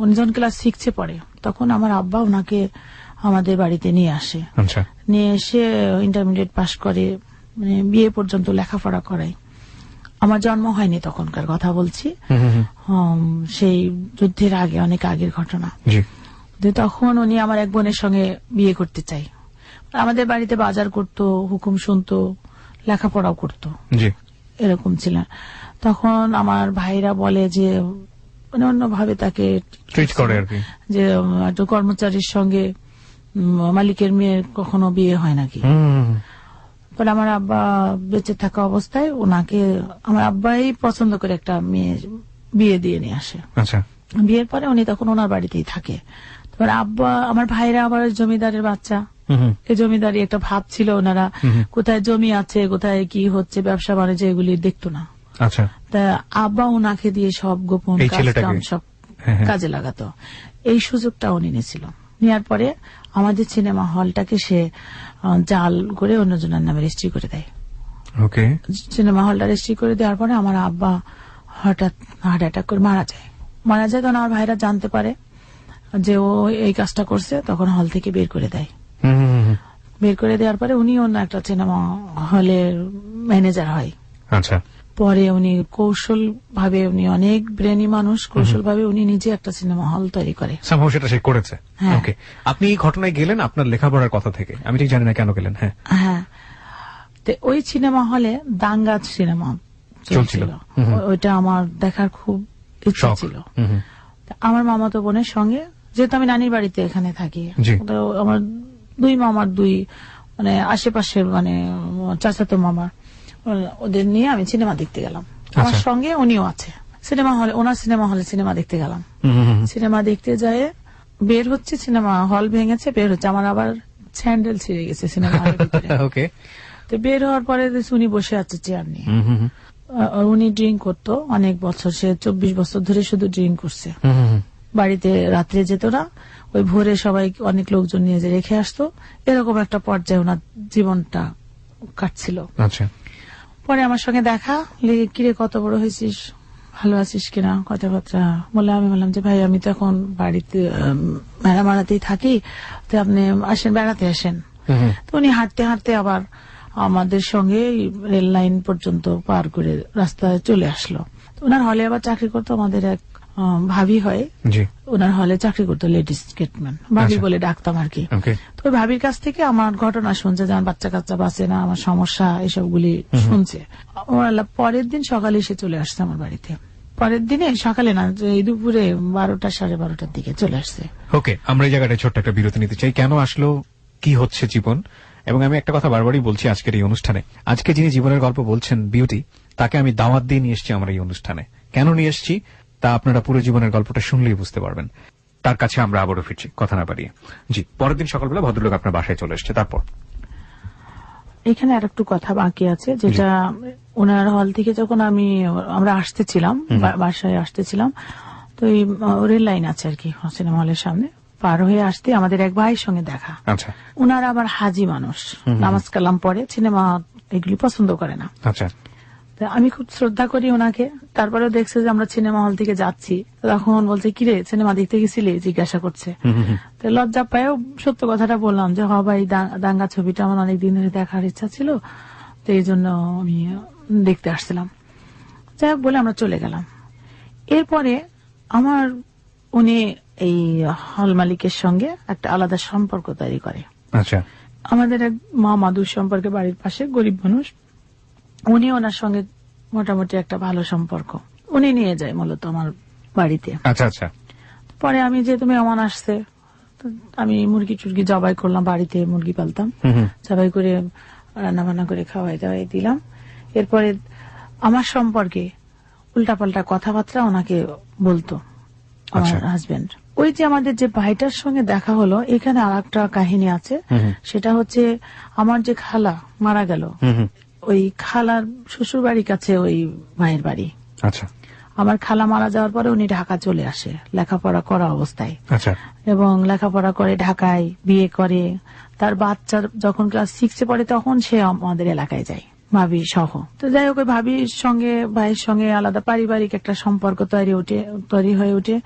উনি যখন ক্লাস 6-এ পড়ে, তখন আমার আব্বা ওনাকে আমাদের বাড়িতে নিয়ে আসে। আচ্ছা। নিয়ে এসে ইন্টারমিডিয়েট পাশ করে, মানে বিয়ে পর্যন্ত লেখাপড়া করায়। আমার জন্ম হয়নি তখনকার কথা বলছি, সেই যুদ্ধের আগে, অনেক আগের ঘটনা। তখন উনি আমার এক বোনের সঙ্গে বিয়ে করতে চাই। আমাদের বাড়িতে বাজার করতো, হুকুম শুনতো, লেখাপড়াও করতো, এরকম ছিল। তখন আমার ভাইরা বলে যে মানে অন্যভাবে তাকে ট্রিট করে আর কি, যে একটু কর্মচারীর সঙ্গে মালিকের মেয়ের কখনো বিয়ে হয় নাকি। পরে আমার আব্বা বেঁচে থাকা অবস্থায় ওনাকে আমার আব্বাই পছন্দ করে একটা মেয়ে বিয়ে দিয়ে নিয়ে আসে। আচ্ছা। বিয়ের পরে উনি তখন ওনার বাড়িতেই থাকে। তারপরে আব্বা, আমার ভাইরা আবার জমিদারের বাচ্চা, এই জমিদারি একটা ভাব ছিল, ওনারা কোথায় জমি আছে, কোথায় কি হচ্ছে, ব্যবসা বাণিজ্য, এগুলি দেখতো না। আচ্ছা। তা আব্বা ওনাকে দিয়ে সব গোপন কাজ সব কাজে লাগাতো। এই সুযোগটা উনি নিয়েছিল। নেওয়ার পরে আমাদের সিনেমা হলটাকে সে জাল করে অন্যজনের নামে রেজিস্ট্রি করে দেয়। ওকে। সিনেমা হলটা রেজিস্ট্রি করে দেওয়ার পরে আমার আব্বা হঠাৎ হার্ট অ্যাটাক করে মারা যায়। তখন আমার ভাইরা জানতে পারে যে ও এই কাজটা করছে, তখন হল থেকে বের করে দেয়। বের করে দেওয়ার পরে উনি অন্য একটা সিনেমা হলের ম্যানেজার হয়। আচ্ছা। পরে উনি কৌশল ভাবে, উনি অনেক ব্রেনি মানুষ, কৌশল ভাবে উনি নিজে একটা সিনেমা হল তৈরি করে। সেটা সে করেছে। ওকে। আপনি এই ঘটনায় গেলেন আপনার লেখাপড়ার কথা থেকে, আমি ঠিক জানি না কেন গেলেন। হ্যাঁ। তো ওই সিনেমা হলে দাঙ্গা সিনেমা চলছিল, ওইটা আমার দেখার খুব ইচ্ছা ছিল। আমার মামাতো বোনের সঙ্গে, যেহেতু আমি নানির বাড়িতে এখানে থাকি, আমার দুই মামার মানে আশেপাশের মানে চাচাতো মামার, ওদের নিয়ে আমি সিনেমা দেখতে গেলাম। আমার সঙ্গে উনিও আছে। সিনেমা হলে, ওনার সিনেমা হলে সিনেমা দেখতে গেলাম। সিনেমা দেখতে যায় বের হচ্ছে, সিনেমা হল ভেঙেছে, বের হচ্ছে, আমার আবার স্যান্ডেল ছিঁড়ে গেছে সিনেমা হলের ভিতরে। তো বের হওয়ার পরে উনি বসে আছে চেয়ার নিয়ে। উনি ড্রিঙ্ক করতো অনেক বছর, সে 24 বছর ধরে শুধু ড্রিঙ্ক করছে। বাড়িতে রাত্রে যেত না, ওই ভোরে সবাই অনেক লোকজন নিয়ে যে রেখে আসতো, এরকম একটা পর্যায়ে ওনার জীবনটা কাটছিল। আচ্ছা। পরে আমার সঙ্গে দেখা, লেগে কিরে কত বড় হয়েছিস, ভালো আছিস কিনা, কথাবার্তা বলে আমি বললাম যে ভাই আমি তো এখন বাড়িতে মেরামারাতেই থাকি, তো আপনি আসেন, বেড়াতে আসেন। তো উনি হাঁটতে হাঁটতে আবার আমাদের সঙ্গে রেল লাইন পর্যন্ত পার করে রাস্তায় চলে আসলো। ওনার হলে আবার চাকরি করতো আমাদের এক ভাবি হয়, জি। ওনার হলে চাকরি করতো, লেডিস গেটম্যান, ভাবি আচ্ছা। বলে ডাকতাম আর কি। ওকে। তো ওই ভাবির কাছ থেকে আমার ঘটনা শুনছে যে আমার বাচ্চা কাচ্চা বাঁচে না, আমার সমস্যা এসবগুলি শুনছে। পরের দিন সকালে এসে চলে আসছে আমার বাড়িতে। পরের দিনে সকালে না, যে এই দুপুরে 12টা 12:30টার দিকে চলে আসছে। ওকে, আমরা এই জায়গাটায় ছোট্ট একটা বিরতি নিতে চাই। কেন আসলো, কি হচ্ছে জীবন, এবং আমি একটা কথা বারবারই বলছি আজকের এই অনুষ্ঠানে, আজকে যিনি জীবনের গল্প বলছেন বিউটি, তাকে আমি দাওয়াত দিয়ে নিয়ে এসেছি আমার এই অনুষ্ঠানে। কেন নিয়ে এসেছি তা আপনারা পুরো জীবনের গল্পটা শুনলেই বুঝতে পারবেন। তার কাছে আমরা আবারও ফিরছি, কথা না বাড়িয়ে। জি, পরের দিন সকালবেলা ভদ্রলোক আপনার বাসায় চলে এসেছে, তারপর? এখানে আর একটু কথা বাকি আছে, যেটা ওনার হল থেকে যখন আমরা আসতেছিলাম, বাসায় আসতেছিলাম, তো এই রেল লাইন আছে আর কি সিনেমা হলের সামনে, পার হয়ে আসতে আমাদের এক ভাইয়ের সঙ্গে দেখা। আচ্ছা। ওনারা আবার হাজি মানুষ, নামাজ কালাম পড়ে, সিনেমা এগুলি পছন্দ করে না। আচ্ছা। তো আমি খুব শ্রদ্ধা করি ওনাকে। তারপরেও দেখছে যে আমরা সিনেমা হল থেকে যাচ্ছি, তখন বলছে, কিরে সিনেমা দেখতে গেছিলি, জিজ্ঞাসা করছে। তো লজ্জা পায়েও সত্য কথাটা বললাম যে হ ভাই, দাঙ্গা ছবিটা আমার অনেকদিন ধরে দেখার ইচ্ছা ছিল, তো এই জন্য আমি দেখতে আসছিলাম। যাই হোক বলে আমরা চলে গেলাম। এরপরে উনি এই হল মালিকের সঙ্গে একটা আলাদা সম্পর্ক তৈরি করে। আচ্ছা। আমাদের এক মাদুর সম্পর্কে, বাড়ির পাশে, গরিব মানুষ, উনি ওনার সঙ্গে মোটামুটি একটা ভালো সম্পর্ক, উনি নিয়ে যায় মূলত আমার বাড়িতে। আচ্ছা আচ্ছা। পরে আমি যেহেতু মেহমান আসছে, তো আমি মুরগি টুরগি জবাই করলাম, বাড়িতে মুরগি পালতাম, জবাই করে রান্না বান্না করে খাওয়াই দাওয়াই দিলাম। এরপরে আমার সম্পর্কে উল্টাপাল্টা কথাবার্তা ওনাকে বলতো আমার হাজবেন্ড। ওই যে আমাদের যে ভাইটার সঙ্গে দেখা হলো, এখানে আর একটা কাহিনী আছে। সেটা হচ্ছে, আমার যে খালা মারা গেল, ওই খালার শ্বশুর বাড়ির কাছে ওই ভাইয়ের বাড়ি। আচ্ছা। আমার খালা মারা যাওয়ার পরে উনি ঢাকা চলে আসে লেখাপড়া করা অবস্থায়। আচ্ছা। এবং লেখাপড়া করে ঢাকায়, বিয়ে করে, তার বাচ্চা যখন ক্লাস 6-এ পড়ে তখন সে আমাদের এলাকায় যায়, ভাবি সহ। তো যাই হোক, ভাবির সঙ্গে ভাইয়ের সঙ্গে আলাদা পারিবারিক একটা সম্পর্ক তৈরি হয়ে ওঠে,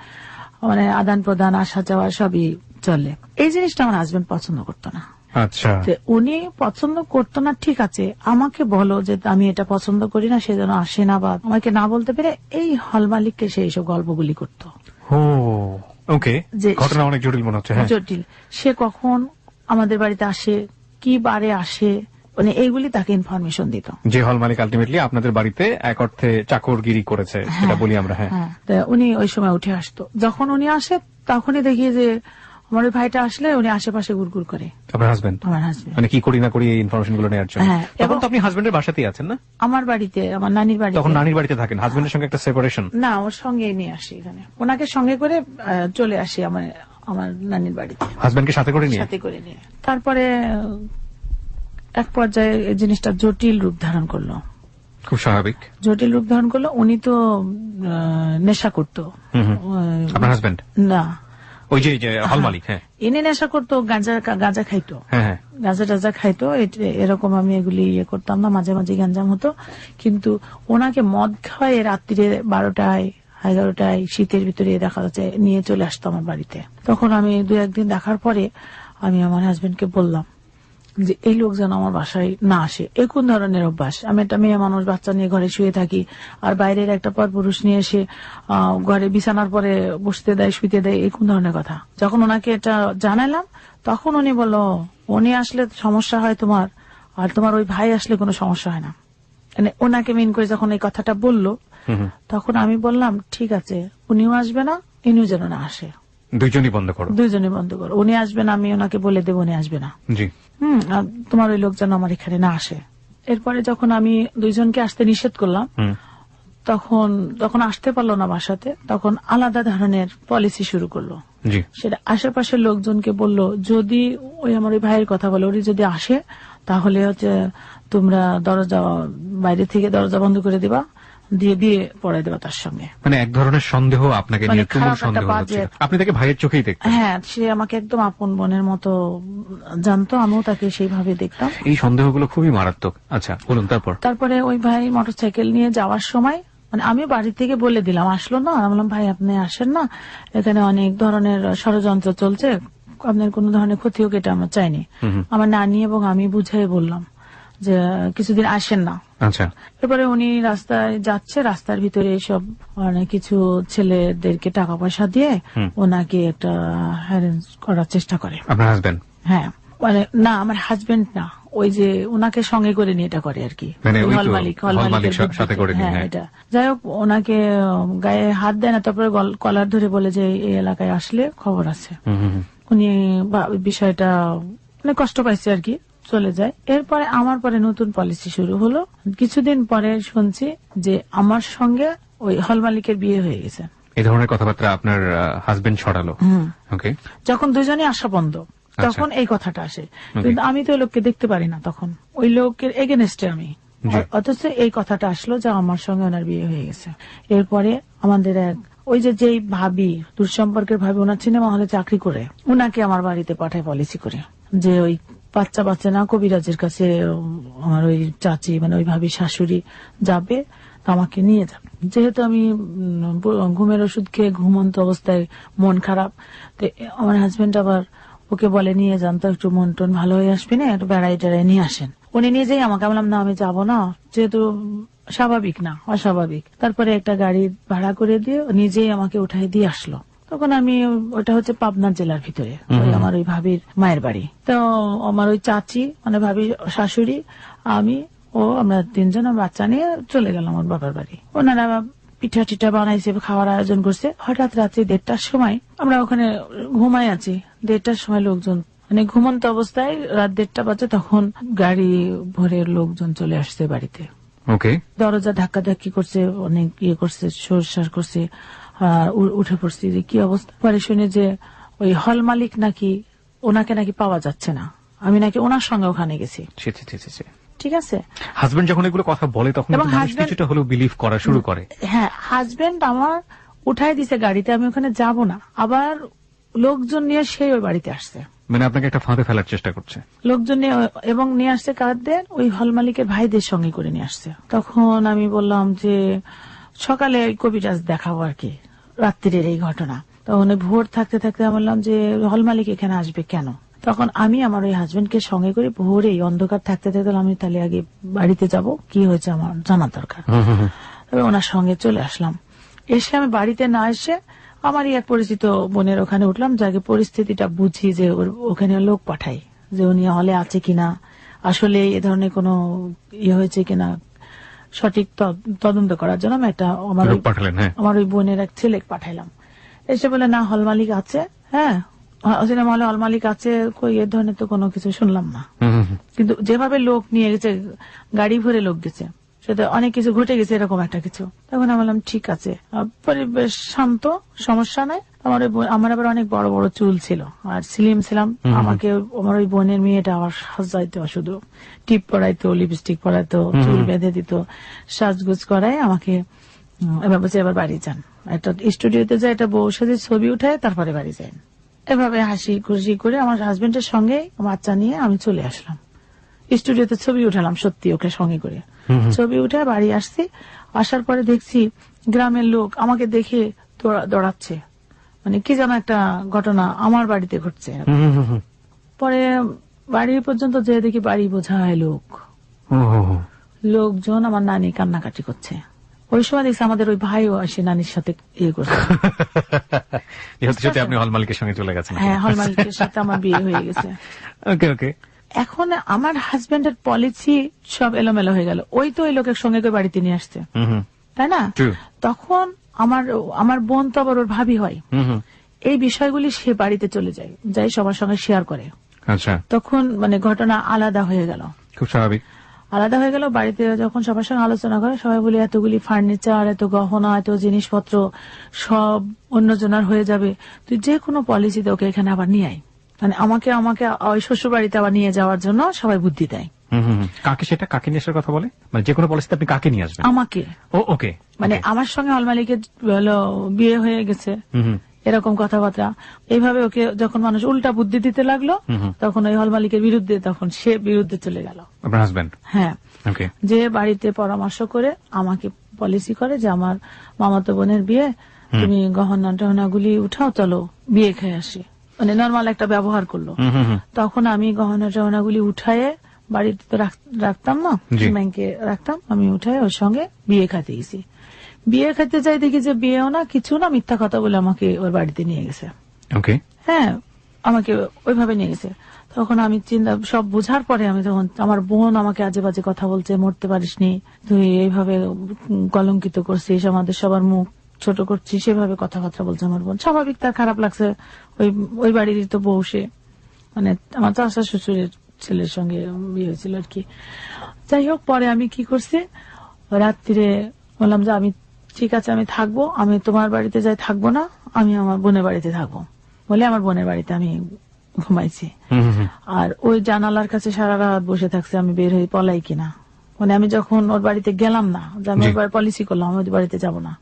মানে আদান প্রদান, আসা যাওয়া সবই চলে। এই জিনিসটা আমার হাজবেন্ড পছন্দ করতো না। আচ্ছা। উনি পছন্দ করতো না, ঠিক আছে, আমাকে বলো যে আমি এটা পছন্দ করি না, সেজন্য আসে না, বা আমাকে না বলতে পেরে এই হল মালিককে সে এইসব গল্পগুলি করতো। ওকে, ঘটনা অনেক জটিল মনে হচ্ছে। জটিল। সে কখন আমাদের বাড়িতে আসে, কি বারে আসে, মানে এইগুলি তাকে ইনফরমেশন দিত। যে হল মালিক আলটিমেটলি আপনাদের বাড়িতে এক অর্থে চাকরগিরি করেছে, সেটা বলি আমরা। হ্যাঁ। উনি ওই সময় উঠে আসতো। যখন উনি আসে তখনই দেখি যে আমার ওই ভাইটা আসলে উনি আশেপাশে গুড়গুড় করে। আপনার হাজবেন্ড? আমার হাজবেন্ড। মানে কি করি না করি এই ইনফরমেশন গুলো নেওয়ার জন্য। তখন তো আপনি হাজবেন্ডের বাসাতেই আছেন না? আমার বাড়িতে, আমার নানির বাড়িতে। তখন নানির বাড়িতে থাকেন, হাজবেন্ডের সঙ্গে একটা সেপারেশন? না, ওর সঙ্গে নিয়ে আসি এখানে, ওনাকে সঙ্গে করে চলে আসি আমার নানির বাড়িতে, হাজবেন্ডকে সাথে করে নিয়ে। তারপরে এক পর্যায়ে এই জিনিসটা জটিল রূপ ধারণ করলো। খুব স্বাভাবিক। জটিল রূপ ধারণ করলো। উনি তো নেশা করতো। আপনার হাজবেন্ড? না, ওই যে হল মালিক। হ্যাঁ। ইনি নেশা করতো, গাঁজা খাইতো। হ্যাঁ, গাঁজা টাজা খাইতো, এরকম। আমি এগুলি করতাম না, মাঝে মাঝে গ্যাঞ্জাম হতো। কিন্তু ওনাকে মদ খাওয়ায় রাত্রিরে 12টায় 11টায় শীতের ভিতরে দেখা যাচ্ছে নিয়ে চলে আসতো আমার বাড়িতে। তখন আমি 2-1 দিন দেখার পরে আমি আমার হাজবেন্ডকে বললাম যে এই লোক যেন আমার বাসায় না আসে। এই কোন ধরনের অভ্যাস? আমি একটা মেয়ে মানুষ, বাচ্চা নিয়ে ঘরে শুয়ে থাকি, আর বাইরের একটা পরপুরুষ নিয়ে এসে ঘরে বিছানার পরে বসতে দেয়, শুইতে দেয়, এই কোন ধরনের কথা? যখন ওনাকে এটা জানালাম, তখন উনি বলল, উনি আসলে সমস্যা হয় তোমার, আর তোমার ওই ভাই আসলে কোনো সমস্যা হয় না। মানে ওনাকে মেন করে যখন এই কথাটা বললো, তখন আমি বললাম, ঠিক আছে, উনিও আসবে না, ইনিও যেন না আসে, দুইজনই বন্ধ করো। উনি আসবে না, আমি ওনাকে বলে দেবো উনি আসবে না। জি। তোমার ওই লোক যেন আমার এখানে না আসে। এরপরে যখন আমি দুইজনকে আসতে নিষেধ করলাম, তখন আসতে পারলো না বাসাতে, তখন আলাদা ধরনের পলিসি শুরু করলো। সেটা আশেপাশের লোকজনকে বলল, যদি ওই আমার ওই ভাইয়ের কথা বলে, ওই যদি আসে তাহলে হচ্ছে তোমরা বাইরে থেকে দরজা বন্ধ করে দিবা, দিয়ে বিয়ে পড়াই দেবা তার সঙ্গে। মানে এক ধরনের সন্দেহ আপনাকে নিয়ে, তুমুল সন্দেহ হচ্ছে। আপনি তাকে ভাইয়ের চোখেই দেখতেন? হ্যাঁ, সে আমাকে একদম আপন বোনের মতো জানতো, আমিও তাকে সেইভাবে দেখতাম। এই সন্দেহগুলো খুবই মারাত্মক। আচ্ছা, বলুন। তারপরে ওই ভাই মোটরসাইকেল নিয়ে যাওয়ার সময়, মানে আমি বাড়ি থেকে বলে দিলাম, আসলো না, আমি বললাম, ভাই আপনি আসেন না, এখানে অনেক ধরনের ষড়যন্ত্র চলছে, আপনার কোন ধরনের ক্ষতি হোক এটা আমরা চাইনি। আমার নানি এবং আমি বুঝাই বললাম যে কিছুদিন আসেন না। আচ্ছা। এরপরে উনি রাস্তায় যাচ্ছে, রাস্তার ভিতরে সব অনেক কিছু ছেলেদেরকে টাকা পয়সা দিয়ে ওনাকে একটা হ্যারেন্স করার চেষ্টা করে। আপনার হাজবেন্ড? হ্যাঁ, মানে না, আমার হাজবেন্ড না, ওই যে ওনাকে সঙ্গে করে নিয়ে এটা করে আর কি, মানে ওই তো হল মালিক সাথে করে নিয়ে। হ্যাঁ, এটা যাই হোক, ওনাকে গায়ে হাত দেয় না, তারপরে কলার ধরে বলে যে এই এলাকায় আসলে খবর আছে। উনি বিষয়টা অনেক কষ্ট পাইছে আর কি, চলে যায়। এরপরে আমার পরে নতুন পলিসি শুরু হলো। কিছুদিন পরে শুনছি যে আমার সঙ্গে ওই হল মালিকের বিয়ে হয়ে গেছে। এই ধরনের কথাবার্তা আপনার হাজবেন্ড ছড়ালো? ওকে। যখন দুজনে আসা বন্ধ, তখন এই কথাটা আসে, কিন্তু আমি তো ওই লোককে দেখতে পারি না, তখন ওই লোকের এগেনস্টে আমি, অথচ এই কথাটা আসলো যে আমার সঙ্গে ওনার বিয়ে হয়ে গেছে। এরপরে আমাদের এক ওই যেই ভাবি, দুঃসম্পর্কের ভাবি, ওনার সিনেমা হলে চাকরি করে, ওনাকে আমার বাড়িতে পাঠায় পলিসি করে যে ওই বাচ্চা না, কবিরাজের কাছে আমার ওই চাচি, মানে ওই ভাবি শাশুড়ি যাবে, আমাকে নিয়ে যাবে। যেহেতু আমি ঘুমের ওষুধ খেয়ে ঘুমন্ত অবস্থায়, মন খারাপ, তো আমার হাজবেন্ড আবার ওকে বলে নিয়ে যান তো, একটু মন টন ভালো হয়ে আসবে না, একটু বেড়াই টেড়াই নিয়ে আসেন। উনি নিজেই আমাকে বললাম না, আমি যাবো না, যেহেতু স্বাভাবিক না, অস্বাভাবিক। তারপরে একটা গাড়ি ভাড়া করে দিয়ে নিজেই আমাকে উঠাই দিয়ে আসলো। তখন আমি, ওটা হচ্ছে পাবনা জেলার ভিতরে, আমার ওই ভাবির মায়ের বাড়ি। তো আমার ওই চাচি, মানে ভাবির শাশুড়ি, আমি ও, আমরা তিনজন বাচ্চা নিয়ে চলে গেলাম আমার বাবার বাড়ি। ওনারা পিঠা টিঠা বানাইছে, খাওয়ার আয়োজন করছে। হঠাৎ রাত্রি 1:30টার সময় আমরা ওখানে ঘুমাই আছি, 1:30টার সময় লোকজন, মানে ঘুমন্ত অবস্থায় রাত 1:30 বাজে, তখন গাড়ি ভরে লোকজন চলে আসছে বাড়িতে। ওকে। দরজা ধাক্কাধাক্কি করছে, অনেক ইয়ে করছে, সরসার করছে, উঠে পড়ছি যে কি অবস্থা। পরে শুনে যে ওই হল মালিক নাকি, ওনাকে নাকি পাওয়া যাচ্ছে না, আমি নাকি ওনার সঙ্গে ওখানে গেছি। ঠিক আছে, হাজবেন্ড যখন এগুলো কথা বলে তখন কিছুটা হলেও বিলিভ করা শুরু করে। হ্যাঁ, হাজবেন্ড আমার উঠাই দিছে গাড়িতে, আমি ওখানে যাব না, আবার লোকজন নিয়ে সেই ওই বাড়িতে আসছে, মানে আপনাকে একটা ফাঁদে ফেলার চেষ্টা করছে লোকজন নিয়ে, এবং নিয়ে আসছে কাদের, ওই হল মালিকের ভাইদের সঙ্গে করে নিয়ে আসছে। তখন আমি বললাম যে সকালে কবিরাজ দেখাবো আর কি, রাত্রির এই ঘটনা। তখন ভোর থাকতে থাকতে আমি বললাম যে হল মালিক এখানে আসবে কেন? তখন আমি আমার ওই হাজবেন্ডকে সঙ্গে করে ভোরেই অন্ধকার থাকতে থাকতে আমি তাহলে আগে বাড়িতে যাব, কি হয়েছে আমার জানা দরকার। তবে ওনার সঙ্গে চলে আসলাম। এসে আমি বাড়িতে না এসে আমারই এক পরিচিত বোনের ওখানে উঠলাম, যাকে পরিস্থিতিটা বুঝি, যে ওখানে লোক পাঠাই যে উনি হলে আছে কিনা, আসলে এ ধরনের কোনো ইয়ে হয়েছে কিনা সঠিক তদন্ত করার জন্য আমি একটা আমার ওই বোনের এক ছেলে পাঠাইলাম। এসে বলে না, হল মালিক আছে। হ্যাঁ, সিনেমা হলে হল মালিক আছে, কই এ ধরনের তো কোনো কিছু শুনলাম না। কিন্তু যেভাবে লোক নিয়ে গেছে, গাড়ি ভরে লোক গেছে, সেটা অনেক কিছু ঘটে গেছে, এরকম একটা কিছু। তখন আমি বললাম ঠিক আছে, পরিবেশ শান্ত, সমস্যা নাই। আমার আবার অনেক বড় বড় চুল ছিল আর স্লিম ছিলাম। আমাকে আমার ওই বোনের মেয়েটা আবার সাজাইতো, শুধু টিপ পরাইতো, লিপস্টিক পরাইতো, চুল বেঁধে দিত, সাজগুজ করায় আমাকে। এবার বলছে এবার বাড়ি যান, একটা স্টুডিওতে যায়, একটা বউ সাথে ছবি উঠায়, তারপরে বাড়ি যান। এভাবে হাসি খুশি করে আমার হাজবেন্ডের সঙ্গে বাচ্চা নিয়ে আমি চলে আসলাম। স্টুডিওতে ছবি উঠালাম, সত্যি ওকে সঙ্গে করে ছবি উঠে বাড়ি আসছি। আসার পরে দেখছি গ্রামের লোক আমাকে দেখে দৌড়াচ্ছে, মানে কি যেন একটা ঘটনা আমার বাড়িতে ঘটছে। পরে বাড়ি পর্যন্ত যে দেখি বাড়ি বোঝায় লোকজন, আমার নানি কান্নাকাটি করছে। ওই সময় দেখছি আমাদের ওই ভাইও আসে নানির সাথে ইয়ে করছে। আপনি হল মালিকের সঙ্গে চলে গেছেন? হ্যাঁ, হল মালিকের সাথে আমার বিয়ে হয়ে গেছে। এখন আমার হাজবেন্ডের পলিসি সব এলোমেলো হয়ে গেল। ওই তো ওই লোকের সঙ্গে বাড়িতে নিয়ে আসছে, তাই না? তখন আমার বোন তো আবার ওর ভাবি হয়, এই বিষয়গুলি সে বাড়িতে চলে যায়, যাই সবার সঙ্গে শেয়ার করে। আচ্ছা, তখন মানে ঘটনা আলাদা হয়ে গেল, খুব স্বাভাবিক। আলাদা হয়ে গেল। বাড়িতে যখন সবার সঙ্গে আলোচনা করে, সবাই বলে এতগুলি ফার্নিচার, এত গহনা, এত জিনিসপত্র সব অন্যজনের হয়ে যাবে, তুই যে কোনো পলিসিতে ওকে এখানে আবার নিয়ে আয়। মানে আমাকে ওই শ্বশুর বাড়িতে আবার নিয়ে যাওয়ার জন্য সবাই বুদ্ধি দেয়। কাকে নিয়ে আসার কথা বলে? মানে যে কোনো পলিসিতে আপনি কাকে নিয়ে আসবেন? আমাকে। ওকে, মানে আমার সঙ্গে হল মালিকের বিয়ে হয়ে গেছে, এরকম কথাবার্তা। এইভাবে ওকে যখন মানুষ উল্টা বুদ্ধি দিতে লাগলো, তখন ওই হল মালিকের বিরুদ্ধে, তখন সে বিরুদ্ধে চলে গেল আপনার হাজবেন্ড। হ্যাঁ, যে বাড়িতে পরামর্শ করে আমাকে পলিসি করে যে আমার মামাতো বোনের বিয়ে, তুমি গহনা টহনা গুলি উঠাও, চলো বিয়ে খেয়ে আসি। মানে নর্মাল একটা ব্যবহার করলো। তখন আমি গহনা টহনা গুলি উঠায়ে বাড়িতে তো রাখতাম না, জি। ব্যাংকে রাখতাম। আমি উঠে ওর সঙ্গে বিয়ে খাইতে গেছি। বিয়ে খাইতে যাই দেখি যে বিয়েও না কিছু না, মিথ্যা কথা বলে আমাকে ওর বাড়িতে নিয়ে গেছে। ওকে। হ্যাঁ, আমাকে ওইভাবে নিয়ে গেছে। তখন আমি চিন্তা সব বোঝার পরে আমি তখন আমার বোন আমাকে আজে বাজে কথা বলছে, মরতে পারিসনি তুই, এইভাবে কলঙ্কিত করছিস, আমাদের সবার মুখ ছোট করছিস, সেভাবে কথাবার্তা বলছে আমার বোন। স্বাভাবিক, তার খারাপ লাগছে, ওই বাড়িরই তো বউ সে, মানে আমার চাচা শ্বশুরের ছেলের সঙ্গে বিয়ে হয়েছিল আর কি। যাই হোক, পরে আমি কি করছি, রাত্রিরে বললাম যে আমি ঠিক আছে আমি থাকবো, আমি তোমার বাড়িতে যাই থাকবো না, আমি আমার বোনের বাড়িতে থাকবো বলে আমার বোনের বাড়িতে আমি ঘুমাইছি। আর ওই জানালার কাছে সারা রাত বসে থাকছে আমি বের হয়ে পলাই কিনা। মানে আমি যখন ওর বাড়িতে গেলাম না, যে আমি ওর পলিসি করলাম আমি ওর বাড়িতে যাবো না,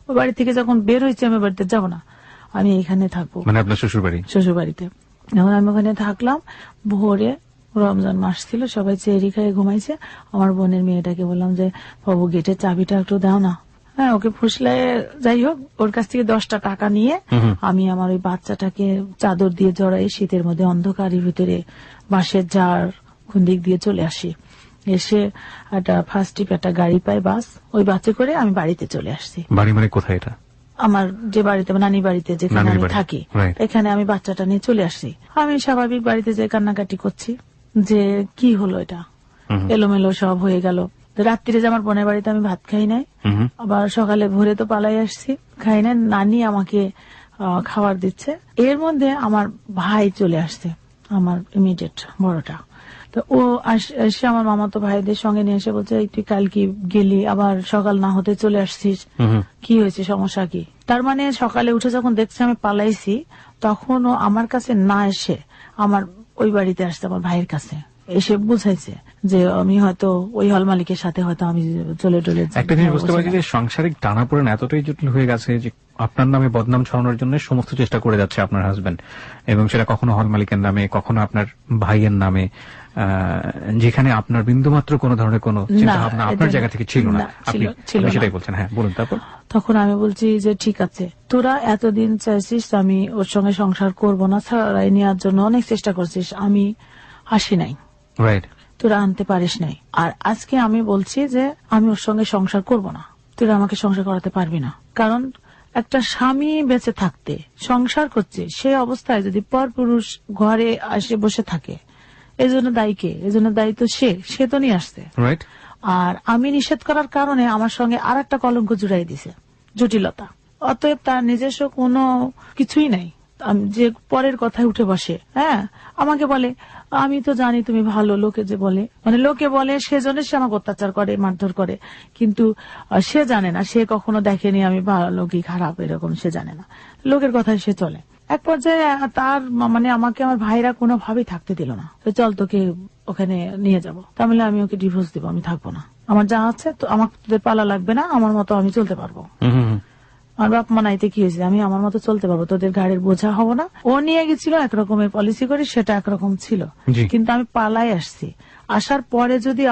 ওই বাড়ি থেকে যখন বের হয়েছি আমি বাড়িতে যাবো না, আমি এখানে থাকবো, মানে আপনার শ্বশুর বাড়ি? শ্বশুর বাড়িতে। এখন আমি ওখানে থাকলাম। ভোরে রমজান মাস ছিল, সবাই চেরি খাই ঘুমাইছে। আমার বোনের মেয়েটাকে বললাম যে বাবু গেটের চাবিটা একটু দাও না। হ্যাঁ, ওকে ফুসলে, যাই হোক, ওর কাছ থেকে 10টা টাকা নিয়ে আমি আমার ওই বাচ্চাটাকে চাদর দিয়ে জড়াই শীতের মধ্যে অন্ধকারের ভিতরে বাঁশের ঝাড় খুন্দিক দিয়ে চলে আসি। এসে একটা ফার্স্ট ট্রিপ একটা গাড়ি পাই, বাস, ওই বাসে করে আমি বাড়িতে চলে আসছি। বাড়ি মানে কোথায় এটা? আমার যে বাড়িতে, নানি বাড়িতে যেখানে আমি থাকি, এখানে আমি বাচ্চাটা নিয়ে চলে আসছি। আমি স্বাভাবিক বাড়িতে যে কান্নাকাটি করছি যে কি হলো, এটা এলোমেলো সব হয়ে গেল। রাত্রিরে যে আমার বোনের বাড়িতে আমি ভাত খাই নাই, আবার সকালে ভোরে তো পালাই আসছি, খাই নাই। নানি আমাকে খাবার দিচ্ছে। এর মধ্যে আমার ভাই চলে আসছে, আমার ইমিডিয়েট বড়টা। তো ও এসে আমার মামাতো ভাইদের সঙ্গে নিয়ে এসে বলছে তুই কাল কি গেলি, আবার সকাল না হতে চলে আসছিস, কি হয়েছে, সমস্যা কি? তার মানে সকালে উঠে যখন দেখছে আমি পালাইছি, তখন ও আমার কাছে না এসে আমার ওই বাড়িতে আসছে, আমার ভাইয়ের কাছে এসে বুঝাইছে যে আমি হয়তো ওই হল মালিকের সাথে হয়তো আমি চলে টলে। একটা জিনিস বুঝতে পারছি যে সাংসারিক টানাপোড়েন এতটাই জটিল হয়ে গেছে যে আপনার নামে বদনাম ছড়ানোর জন্য সমস্ত চেষ্টা করে যাচ্ছে আপনার হাজবেন্ড, এবং সেটা কখনো হল মালিকের নামে, কখনো আপনার ভাইয়ের নামে, যেখানে আপনার বিন্দুমাত্র কোনো ধরনের কোনো চিন্তা ভাবনা আপনার জায়গা থেকে ছিল না। আপনি সেটাই বলছেন। হ্যাঁ, বলুন। তারপর তখন আমি বলছি যে ঠিক আছে, তোরা এতদিন চাইছিস আমি ওর সঙ্গে সংসার করব না, ছাড়াই নেওয়ার জন্য অনেক চেষ্টা করছিস, আমি আসি নাই, রাইট, তোরা আনতে পারিস নাই। আর আজকে আমি বলছি যে আমি ওর সঙ্গে সংসার করব না, তোরা আমাকে সংসার করাতে পারবি না। কারণ একটা স্বামী বেঁচে থাকতে সংসার করছে, সে অবস্থায় যদি পরপুরুষ ঘরে আসে বসে থাকে, এজন্য দায়ী কে? এজন্য দায়ী তো সে তো নিয়ে আসছে। রাইট। আর আমি নিষেধ করার কারণে আমার সঙ্গে আর একটা কলঙ্ক জুড়াই দিছে, জটিলতা। অতএব তার নিজস্ব কোনো কিছুই নাই, যে পরের কথায় উঠে বসে। হ্যাঁ, আমাকে বলে আমি তো জানি তুমি ভালো, লোকে যে বলে, মানে লোকে বলে সেজন্য সে আমাকে অত্যাচার করে, মারধর করে, কিন্তু সে জানে না, সে কখনো দেখেনি আমি ভালো কি খারাপ, এরকম সে জানে না, লোকের কথায় সে চলে। এক পর্যায়ে তার মানে আমাকে আমার ভাইরা কোনোভাবেই থাকতে দিল না। তো চল তোকে ওখানে নিয়ে যাব, তাহলে আমি ওকে ডিভোর্স দিব, আমি থাকবো না, আমার যা আছে তো আমার তোদের পালা লাগবে না, আমার মতো আমি চলতে পারবো। আমার বাপ মা নাইতে কি হয়েছে, আমি আমার মতো চলতে পারবো, তোদের গাড়ির বোঝা হব না। ও নিয়ে গেছিল একরকমের পলিসি করে, সেটা একরকম ছিল, কিন্তু আমি পালাই আসছি। আসার পরে যদি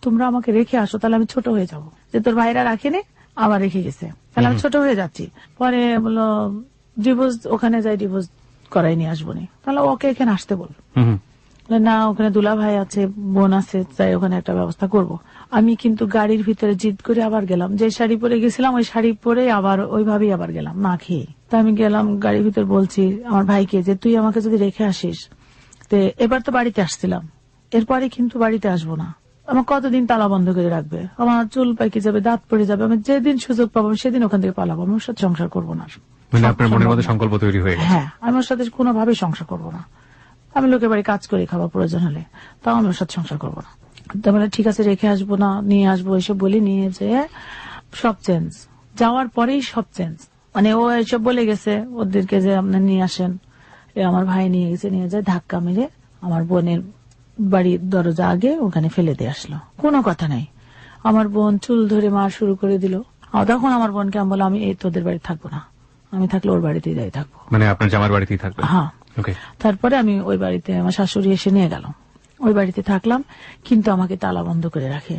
তোমরা আমাকে রেখে আসো, তাহলে আমি ছোট হয়ে যাব, যে তোর ভাইরা রাখেনি আবার রেখে গেছে, তাহলে আমি ছোট হয়ে যাচ্ছি। পরে বললো ডিভোর্স, ওখানে যাই ডিভোর্স করাই নিয়ে আসবো নি, তাহলে ওকে এখানে আসতে বল। না, ওখানে দুলা ভাই আছে, বোন আছে, তাই ওখানে একটা ব্যবস্থা করব। আমি কিন্তু গাড়ির ভিতরে জিদ করে আবার গেলাম, যে শাড়ি পরে গেছিলাম ওই শাড়ি পরে আবার ওইভাবেই আবার গেলাম না খেয়ে। তা আমি গেলাম গাড়ির ভিতর, বলছি আমার ভাইকে যে তুই আমাকে যদি রেখে আসিস, তো এবার তো বাড়িতে আসছিলাম, এরপরে কিন্তু বাড়িতে আসবো না, আমার কতদিন তালা বন্ধ করে রাখবে, আমার চুল পাইকে যাবে, দাঁত পড়ে যাবে, আমি যেদিন সুযোগ পাবো সেদিন ওখান থেকে পালাবো, আমি ওর সাথে সংসার করবো না। আপনার মনের মধ্যে সংকল্প তৈরি হয়ে গেছে? হ্যাঁ, আমি ওর সাথে কোনোভাবেই সংসার করবো না, আমি লোকের বাড়ি কাজ করে খাওয়া প্রয়োজন হলে, তাও আমি ওর সাথে সংসার করবো না। তারপরে ঠিক আছে রেখে আসবো না, নিয়ে আসবো, এসব বলি, নিয়ে যে সব চেঞ্জ, যাওয়ার পরেই সব চেঞ্জ। মানে ও এসব বলে গেছে ওদেরকে যে আপনার নিয়ে আসেন, আমার ভাই নিয়ে গেছে, নিয়ে যায় ধাক্কা মেরে আমার বোনের বাড়ির দরজা আগে ওখানে ফেলে দিয়ে আসলো, কোনো কথা নাই। আমার বোন চুল ধরে মার শুরু করে দিল। তখন আমার বোনকে আমি বললাম আমি এই তোদের বাড়ি থাকবো না, আমি থাকলে ওর বাড়িতেই যাই থাকবো, মানে আপনার জামার বাড়িতেই থাকবো? হ্যাঁ। তারপরে আমি ওই বাড়িতে, আমার শাশুড়ি এসে নিয়ে গেল, ওই বাড়িতে থাকলাম, কিন্তু আমাকে তালা বন্ধ করে রাখে,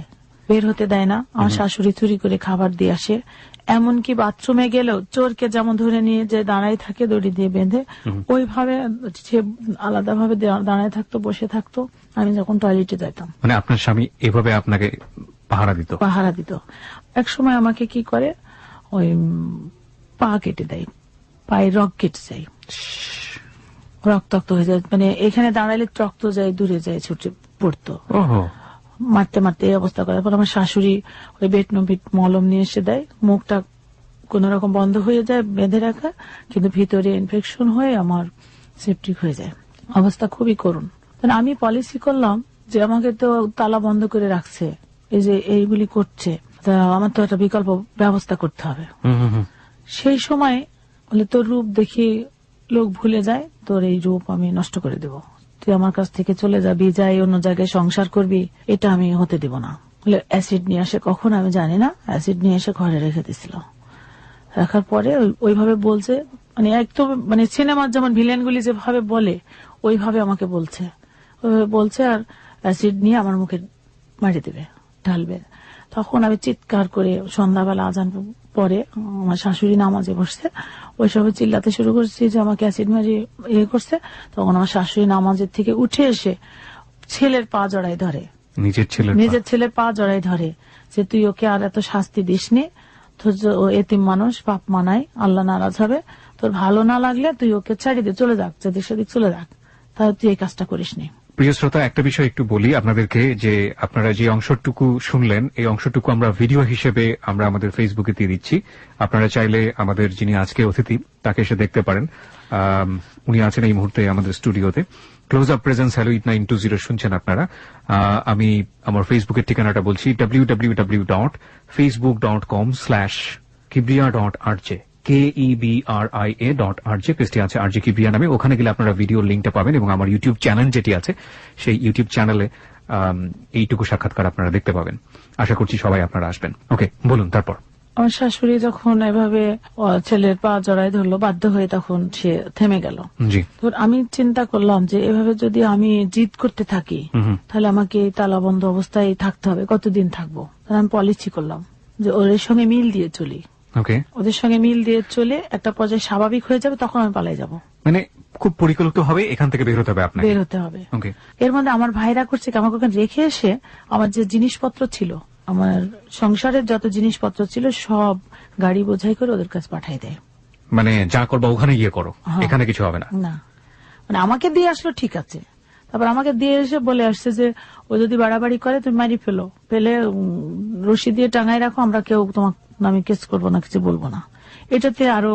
বের হতে দেয় না। আমার শাশুড়ি চুরি করে খাবার দিয়ে আসে, এমনকি বাথরুমে গেলেও চোরকে যেমন ধরে নিয়ে যে দাঁড়ায় থাকে দড়ি দিয়ে বেঁধে, ওইভাবে সে আলাদাভাবে দাঁড়ায় থাকতো, বসে থাকতো আমি যখন টয়লেটে যেতাম। মানে আপনার স্বামী এভাবে আপনাকে পাহারা দিত। এক সময় আমাকে কি করে, ওই পা কেটে দেয়, পায়ে রক কেটে যায়, রক্তাক্ত হয়ে যায়, মানে এখানে দাঁড়াইলে রক্ত যায়, দূরে যায়, ছুটে পড়তো। মারতে মারতে এই অবস্থা করার পর আমার শাশুড়ি ওই বেটনোভিট মলম নিয়ে এসে দেয়, মুখটা কোন রকম বন্ধ হয়ে যায় বেঁধে রাখা, কিন্তু ভিতরে ইনফেকশন হয়ে আমার সেপটিক হয়ে যায়, অবস্থা খুবই করুণ। আমি পলিসি করলাম যে আমাকে তো তালা বন্ধ করে রাখছে, এই যে এইগুলি করছে, তা আমার তো একটা বিকল্প ব্যবস্থা করতে হবে। সেই সময় বলে তোর রূপ দেখি লোক ভুলে যায়, তোর এই রূপ আমি নষ্ট করে দেব, তুই আমার কাছ থেকে চলে যাবি, যাই অন্য জায়গায় সংসার করবি, এটা আমি হতে দিব না। বলে অ্যাসিড নিয়ে আসে, কখন আমি জানি না, অ্যাসিড নিয়ে এসে ঘরে রেখে দিছিল। রাখার পরে ওইভাবে বলছে, মানে একদম মানে সিনেমার যেমন ভিলেনগুলি যেভাবে বলে ওইভাবে আমাকে বলছে, ওইভাবে বলছে, আর অ্যাসিড নিয়ে আমার মুখে মারি দেবে, ঢালবে। তখন আমি চিৎকার করে, সন্ধ্যাবেলা আজান পরে আমার শাশুড়ি নামাজে বসছে, ওই সবে চিল্লাতে শুরু করছি যে আমাকে অ্যাসিড মারি ইয়ে করছে। তখন আমার শাশুড়ি নামাজের থেকে উঠে এসে ছেলের পা জড়াই ধরে, নিজের ছেলের পা জড়াই ধরে, যে তুই ওকে আর এত শাস্তি দিসনি, তোর এতিম মানুষ, পাপ মানায়, আল্লাহ নারাজ হবে, তোর ভালো না লাগলে তুই ওকে ছাড়ি দে, চলে যাক, যেদিক সেদিক চলে যাক, তাহলে তুই এই কাজটা করিসনি। প্রিয় শ্রোতা, একটা বিষয় একটু বলি আপনাদেরকে, যে আপনারা যে অংশটুকু শুনলেন এই অংশটুকু আমরা ভিডিও হিসেবে আমরা আমাদের ফেসবুকে দিয়ে দিচ্ছি। আপনারা চাইলে আমাদের যিনি আজকে অতিথি তাকে এসে দেখতে পারেন। উনি আছেন এই মুহূর্তে আমাদের স্টুডিওতে। ক্লোজ আপ প্রেজেন্স হ্যালো ইট 920 শুনছেন আপনারা। আমি আমার ফেসবুকের ঠিকানাটা বলছি, www.facebook.com/kibriya.rj KEBRIA.RJ, পেজটি আছে RJ কিবরিয়া নামে। ওখানে গেলে আপনারা ভিডিওর লিঙ্কটা পাবেন, এবং আমার ইউটিউব চ্যানেল যেটি আছে সেই ইউটিউব চ্যানেলে এইটুকু সাক্ষাৎকার আপনারা দেখতে পাবেন। আশা করছি সবাই আপনারা আসবেন। ওকে, বলুন তারপর। আমার শাশুড়ি যখন এভাবে ছেলের পা জড়াই ধরলো, বাধ্য হয়ে তখন সে থেমে গেল। জি, আমি চিন্তা করলাম যে এভাবে যদি আমি জিদ করতে থাকি তাহলে আমাকে তালাবন্ধ অবস্থায় থাকতে হবে, কতদিন থাকবো। আমি পলিসি করলাম যে ওদের সঙ্গে মিল দিয়ে চলি, ওদের সঙ্গে মিল দিয়ে চলে একটা পর্যায়ে স্বাভাবিক হয়ে যাবে, তখন আমি পালাই যাব। মানে খুব পরিকল্পিত হবে এখান থেকে বের হতে হবে, আপনাকে বের হতে হবে। এর মধ্যে আমার ভাইরা করছে কি, আমাকে ওখানে রেখে এসে আমার যে জিনিসপত্র ছিল, আমার সংসারের যত জিনিসপত্র ছিল সব গাড়ি বোঝাই করে ওদের কাছে পাঠাই দেয়। মানে যা করবা ওখানে গিয়ে করো, এখানে কিছু হবে না। না, মানে আমাকে দিয়ে আসলো ঠিক আছে, তারপর আমাকে দিয়ে এসে বলে আসছে যে ও যদি বাড়াবাড়ি করে তুমি মারি ফেলো, ফেলে রশি দিয়ে টাঙায় রাখো, আমরা কেউ তোমার নামে কেস করবো না, কিছু বলবো না। এটাতে আরো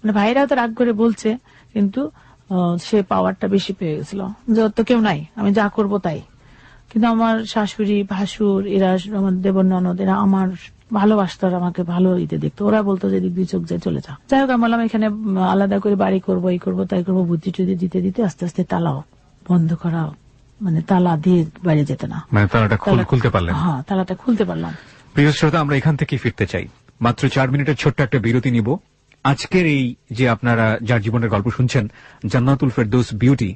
মানে ভাইরা তো রাগ করে বলছে, কিন্তু সে পাওয়ারটা বেশি পেয়ে গেছিল, যে ওর তো কেউ নাই, আমি যা করবো তাই। কিন্তু আমার শাশুড়ি, ভাসুর, এরা আমার দেবর ননদ, এরা আমার ভালোবাসতো, আর আমাকে ভালো ইতে দেখতো। ওরা বলতো যে দিক দুই চোখ যায় চলে যা। যাই হোক, আমি বললাম এখানে আলাদা করে বাড়ি করবো, এই করবো তাই করবো, বুদ্ধি টুদ্ধি দিতে দিতে আস্তে আস্তে তালাও বন্ধ করা, মানে তালা দিয়ে বাইরে যেতে না, মানে তালাটা খুলতে পারলেন? হ্যাঁ, তালাটা খুলতে পারলাম। প্রিয় শ্রোতা, আমরা এখান থেকে ফিরতে চাই, মাত্র 4 মিনিটের ছোট্ট একটা বিরতি নিব। আজকের এই যে আপনারা যার জীবনের গল্প শুনছেন, জান্নাতুল ফেরদৌস বিউটি,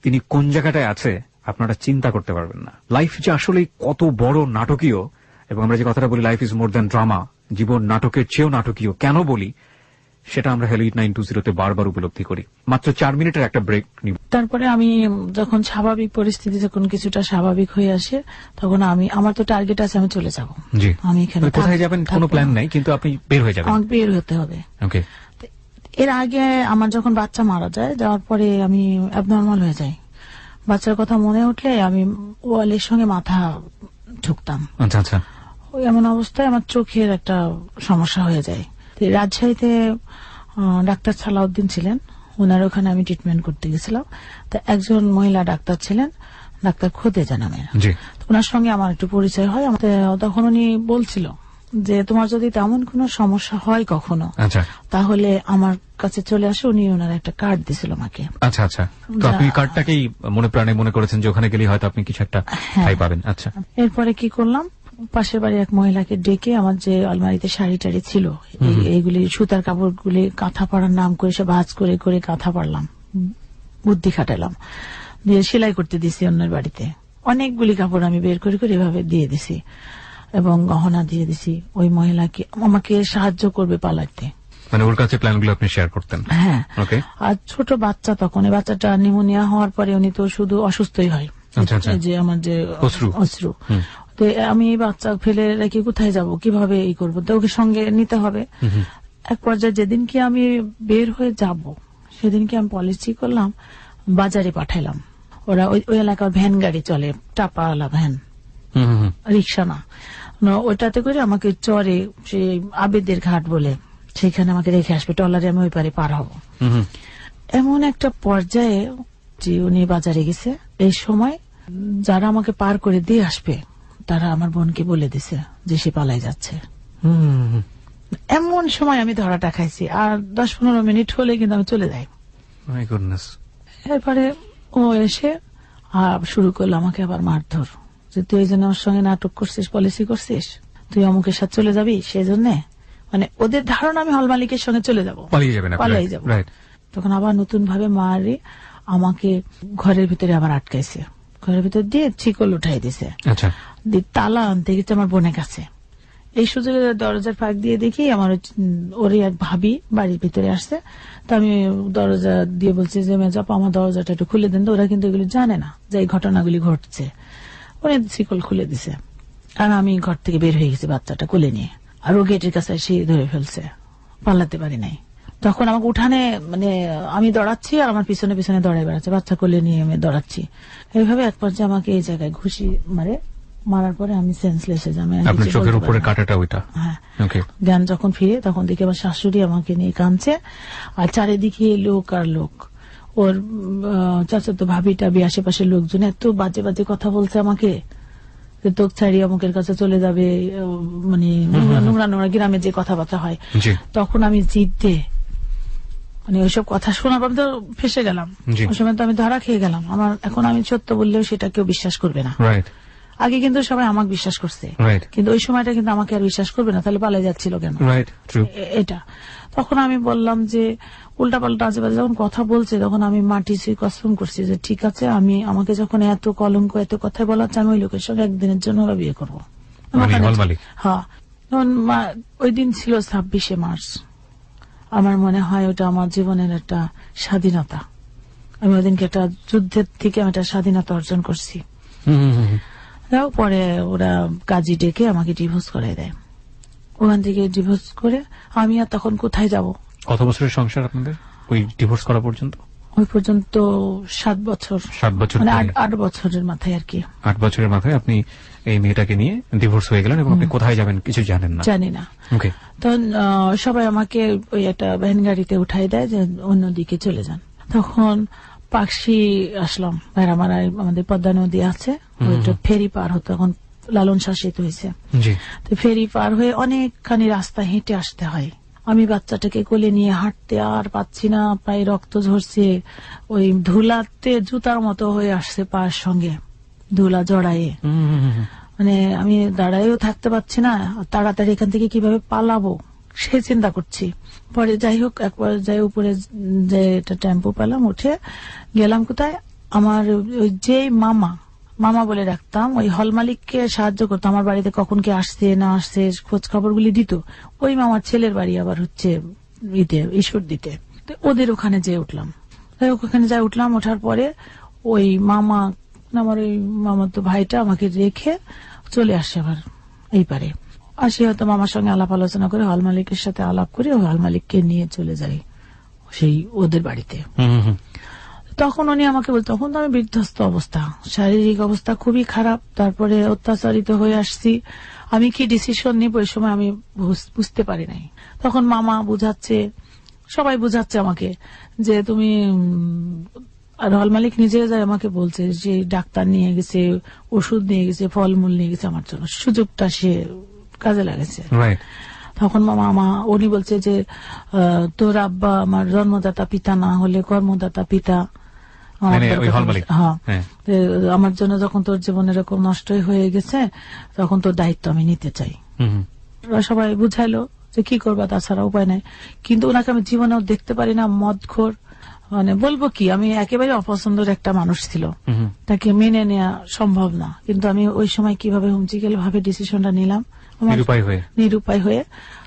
তিনি কোন জায়গাটায় আছে আপনারা চিন্তা করতে পারবেন না। লাইফ যে আসলে কত বড় নাটকীয়, এবং আমরা যে কথাটা বলি life is more than drama, জীবন নাটকের চেয়েও নাটকীয় কেন বলি, সেটা আমরা হ্যালো ইট 920 বারবার উপলব্ধি করি। মাত্র 4 মিনিটের একটা ব্রেক নিব। তারপরে আমি যখন স্বাভাবিক পরিস্থিতি, যখন কিছুটা স্বাভাবিক হয়ে আসে, তখন আমার তো টার্গেট আছে, আমি চলে যাব। জি, আমি এখানে কোথায় যাবেন কোনো প্ল্যান নাই, কিন্তু আপনি বের হয়ে যাবেন। আমাকে বের হতে হবে। ওকে। এর আগে আমার যখন বাচ্চা মারা যায়, যাওয়ার পরে আমি অ্যাবনর্মাল হয়ে যাই। বাচ্চার কথা মনে উঠলে আমি ওয়ালের সঙ্গে মাথা ঠুকতাম। আচ্ছা আচ্ছা। ওই এমন অবস্থায় আমার চোখের একটা সমস্যা হয়ে যায়। রাজশাহীতে ডাক্তার সালাউদ্দিন ছিলেন, ওনার ওখানে আমি ট্রিটমেন্ট করতে গেছিলাম। তো একজন মহিলা ডাক্তার ছিলেন, ডাক্তার খোদেজা নামের, ওনার সঙ্গে আমার একটু পরিচয় হয়। তখন উনি বলছিল যে তোমার যদি তেমন কোনো সমস্যা হয় কখনো, তাহলে আমার কাছে চলে আসে। উনি ওনার একটা কার্ড দিছিল আমাকে। আচ্ছা আচ্ছা। তো আপনি কার্ডটাকেই মনে প্রাণে মনে করেছেন যে ওখানে গেলে হয়তো আপনি কিছু একটা ঠাই পাবেন। আচ্ছা। এরপরে কি করলাম, পাশের বাড়ির এক মহিলাকে ডেকে আমার যে আলমারিতে শাড়ি টাড়ি ছিল, এইগুলি সুতার কাপড়গুলি কাঁথা পাড়ার নাম করে সে ভাঁজ করে করে কাঁথা পাড়লাম, বুদ্ধি খাটালাম, দিয়ে সেলাই করতে দিছি অন্যের বাড়িতে। অনেকগুলি কাপড় আমি বের করে করে এভাবে দিয়ে দিছি। এবং গহনা দিয়ে দিছি ওই মহিলাকে, আমাকে সাহায্য করবে পালাতে। মানে ওর কাছে প্ল্যানগুলো আপনি শেয়ার করতেন? হ্যাঁ। ওকে। আর ছোট বাচ্চা, তখন এই বাচ্চাটা নিউমোনিয়া হওয়ার পরে উনি তো শুধু অসুস্থই হয়, যে আমার যে অশ্রু। তো আমি এই বাচ্চা ফেলে রেখে কোথায় যাব, কিভাবে এই করবো, তো ওকে সঙ্গে নিতে হবে। এক পর্যায়ে যেদিন কি আমি বের হয়ে যাব, সেদিনকে আমি পলিসি করলাম, বাজারে পাঠাইলাম। ওরা ওই এলাকার ভ্যান গাড়ি চলে, টাপাওয়ালা ভ্যান, রিক্সা না, ওইটাতে করে আমাকে চরে সেই আবেদের ঘাট বলে সেখানে আমাকে রেখে আসবে, ট্রলারে আমি ওই পারে পার হব। এমন একটা পর্যায়ে যে উনি বাজারে গেছে, এই সময় যারা আমাকে পার করে দিয়ে আসবে তারা আমার বোনকে বলে দিছে যে সে পালাই যাচ্ছে। এমন সময় আমি ধরাটা খাইছি, আর 10-15 মিনিট হলে কিন্তু আমি চলে যাই। এরপরে ও এসে শুরু করলো আমাকে আবার মারধর, যে তুই এই জন্য আমার সঙ্গে নাটক করছিস, পলিসি করছিস, তুই অমুকের সাথে চলে যাবি, সেই জন্য মানে ওদের ধারণা আমি হল মালিকের সঙ্গে চলে যাবো, পালিয়ে যাবো। তখন আবার নতুন ভাবে মারি আমাকে ঘরের ভিতরে আবার আটকাইছে, ঘরের ভিতর দিয়ে চিকল উঠাই দিছে, তালা আনতে গেছে আমার বোনের কাছে। এই সুযোগে দরজার ফাঁক দিয়ে দেখি আমার ওরই এক ভাবি বাড়ির ভিতরে আসছে। তো আমি দরজা দিয়ে বলছি যে মেজাপ আমার দরজাটা একটু খুলে দেন। তো ওরা কিন্তু এগুলো জানে না যে এই ঘটনাগুলি ঘটছে। উনি শিকল খুলে দিছে, আর আমি ঘর থেকে বের হয়ে গেছি বাচ্চাটা কোলে নিয়ে, আর ও গেটের কাছে সে ধরে ফেলছে, পালাতে পারি নাই। তখন আমাকে উঠানে, মানে আমি দৌড়াচ্ছি আর আমার পিছনে পিছনে দৌড়াই বেড়াচ্ছে, বাচ্চা কোলে নিয়ে আমি দৌড়াচ্ছি। এইভাবে এক পর্যায়ে আমাকে এই জায়গায় ঘুষি মারার পরে আমি সেন্সলেস হয়ে যাই। আপনার চোখের উপরে কাঁটাটা ওইটা? হ্যাঁ। জ্ঞান যখন ফিরে তখন দেখি আমার শাশুড়ি আমাকে নিয়ে কাঁদছে, আর চারিদিকে লোক আর লোক। ওর চাচাতো ভাবিটা আশেপাশের লোকজন এত বাজে বাজে কথা বলছে আমাকে, যে তোক ছাড়িয়ে অমুকের কাছে চলে যাবে, মানে নোংরা নোংরা গ্রামে যে কথাবার্তা হয়। তখন আমি জিদ্দে মানে ওইসব কথা শোনার পর তো ফেসে গেলাম। ওই সময় তো আমি ধরা খেয়ে গেলাম। আমার এখন আমি সত্য বললেও সেটা কেউ বিশ্বাস করবে না। আগে কিন্তু সবাই আমাকে বিশ্বাস করছে, কিন্তু ওই সময়টা কিন্তু আমাকে আর বিশ্বাস করবে না, তাহলে পালাই যাচ্ছিল কেন এটা। তখন আমি বললাম যে উল্টা পাল্টা আজেবাজে যখন কথা বলছে, তখন আমি মাটি ছুঁয়ে কসম করছি যে ঠিক আছে, আমি আমাকে যখন এত কলঙ্ক এত কথা বলাচ্ছে, আমি ওই লোকের সঙ্গে একদিনের জন্য বিয়ে করবো। হ্যাঁ, তখন ওই দিন ছিল 26শে মার্চ। আমার মনে হয় ওটা আমার জীবনের একটা স্বাধীনতা। আমি ওই দিনকে একটা যুদ্ধের থেকে আমি একটা স্বাধীনতা অর্জন করছি। পরে ওরা কাজী ডেকে আমাকে ডিভোর্স করে দেয়। ওখান থেকে ডিভোর্স করে আমি আর তখন কোথায় যাব। কত বছরের সংসার আপনাদের ওই ডিভোর্স করা পর্যন্ত? ওই পর্যন্ত 7 বছর। 7 বছর মানে 8 বছরের মাথায় আর কি। 8 বছরের মাথায় আপনি এই মেয়েটাকে নিয়ে ডিভোর্স হয়ে গেলেন এবং আপনি কোথায় যাবেন কিছু জানেন না? জানি না। তখন সবাই আমাকে ওই একটা ভ্যান গাড়িতে উঠাই দেয় যে অন্যদিকে চলে যান। তখন পাকশি আসলাম, ভেড়ামারায় আমাদের পদ্মা নদী আছে, ওইটা ফেরি পার হতো, এখন লালন শাসিত হয়েছে। তো ফেরি পার হয়ে অনেকখানি রাস্তা হেঁটে আসতে হয়। আমি বাচ্চাটাকে কোলে নিয়ে হাঁটতে আর পাচ্ছি না, প্রায় রক্ত ঝরছে, ওই ধুলাতে জুতার মতো হয়ে আসছে পায়ের সঙ্গে, ধুলা জড়ায়ে। মানে আমি দাঁড়াইও থাকতে পারছি না, তাড়াতাড়ি এখান থেকে কিভাবে পালাবো সে চিন্তা করছি। পরে যাই হোক একবার যাই উপরে যে একটা টেম্পো পেলাম, উঠে গেলাম কোথায়, আমার ওই যে মামা বলে রাখতাম, ওই হল মালিককে সাহায্য করতো, আমার বাড়িতে কখন কে আসছে না আসছে খোঁজ খবরগুলি দিত। ওই মামার ছেলের বাড়ি আবার হচ্ছে ঈশ্বর দিতে, ওদের ওখানে যেয়ে উঠলাম। ওখানে যাই উঠলাম, ওঠার পরে ওই মামা, আমার ওই মামার তো ভাইটা আমাকে রেখে চলে আসে আবার এই পারে। আসি হয়তো মামার সঙ্গে আলাপ আলোচনা করে হল মালিকের সাথে আলাপ করে ওই হল মালিককে নিয়ে চলে যাই সেই ওদের বাড়িতে। তখন উনি আমাকে বলতো, তখন তো আমি বিধ্বস্ত অবস্থা, শারীরিক অবস্থা খুবই খারাপ, তারপরে অত্যাচারিত হয়ে আসছি। আমি কি ডিসিশন নিব ওই সময় আমি বুঝতে পারি নাই। তখন মামা বুঝাচ্ছে, সবাই বুঝাচ্ছে আমাকে যে তুমি, আর হল মালিক নিজে যায় আমাকে বলছে যে ডাক্তার নিয়ে গেছে, ওষুধ নিয়ে গেছে, ফলমূল নিয়ে গেছে আমার জন্য, সুযোগটা সে কাজে লাগেছে। তখন মামা উনি বলছে যে তোর আব্বা আমার জন্মদাতা পিতা না হলে কর্মদাতা পিতা, আমার জন্য যখন তোর জীবন এরকম নষ্টই হয়ে গেছে, তখন তোর দায়িত্ব আমি নিতে চাই। সবাই বুঝাইলো যে কি করবা, তাছাড়া উপায় নাই। কিন্তু ওনাকে আমি জীবনেও দেখতে পারি না, মদখোর, মানে বলবো কি, আমি একেবারে অপছন্দের একটা মানুষ ছিল, তাকে মেনে নেওয়া সম্ভব না। কিন্তু আমি ওই সময় কিভাবে হুমচিকেল ভাবে ডিসিশনটা নিলাম, নিরুপায় হয়ে।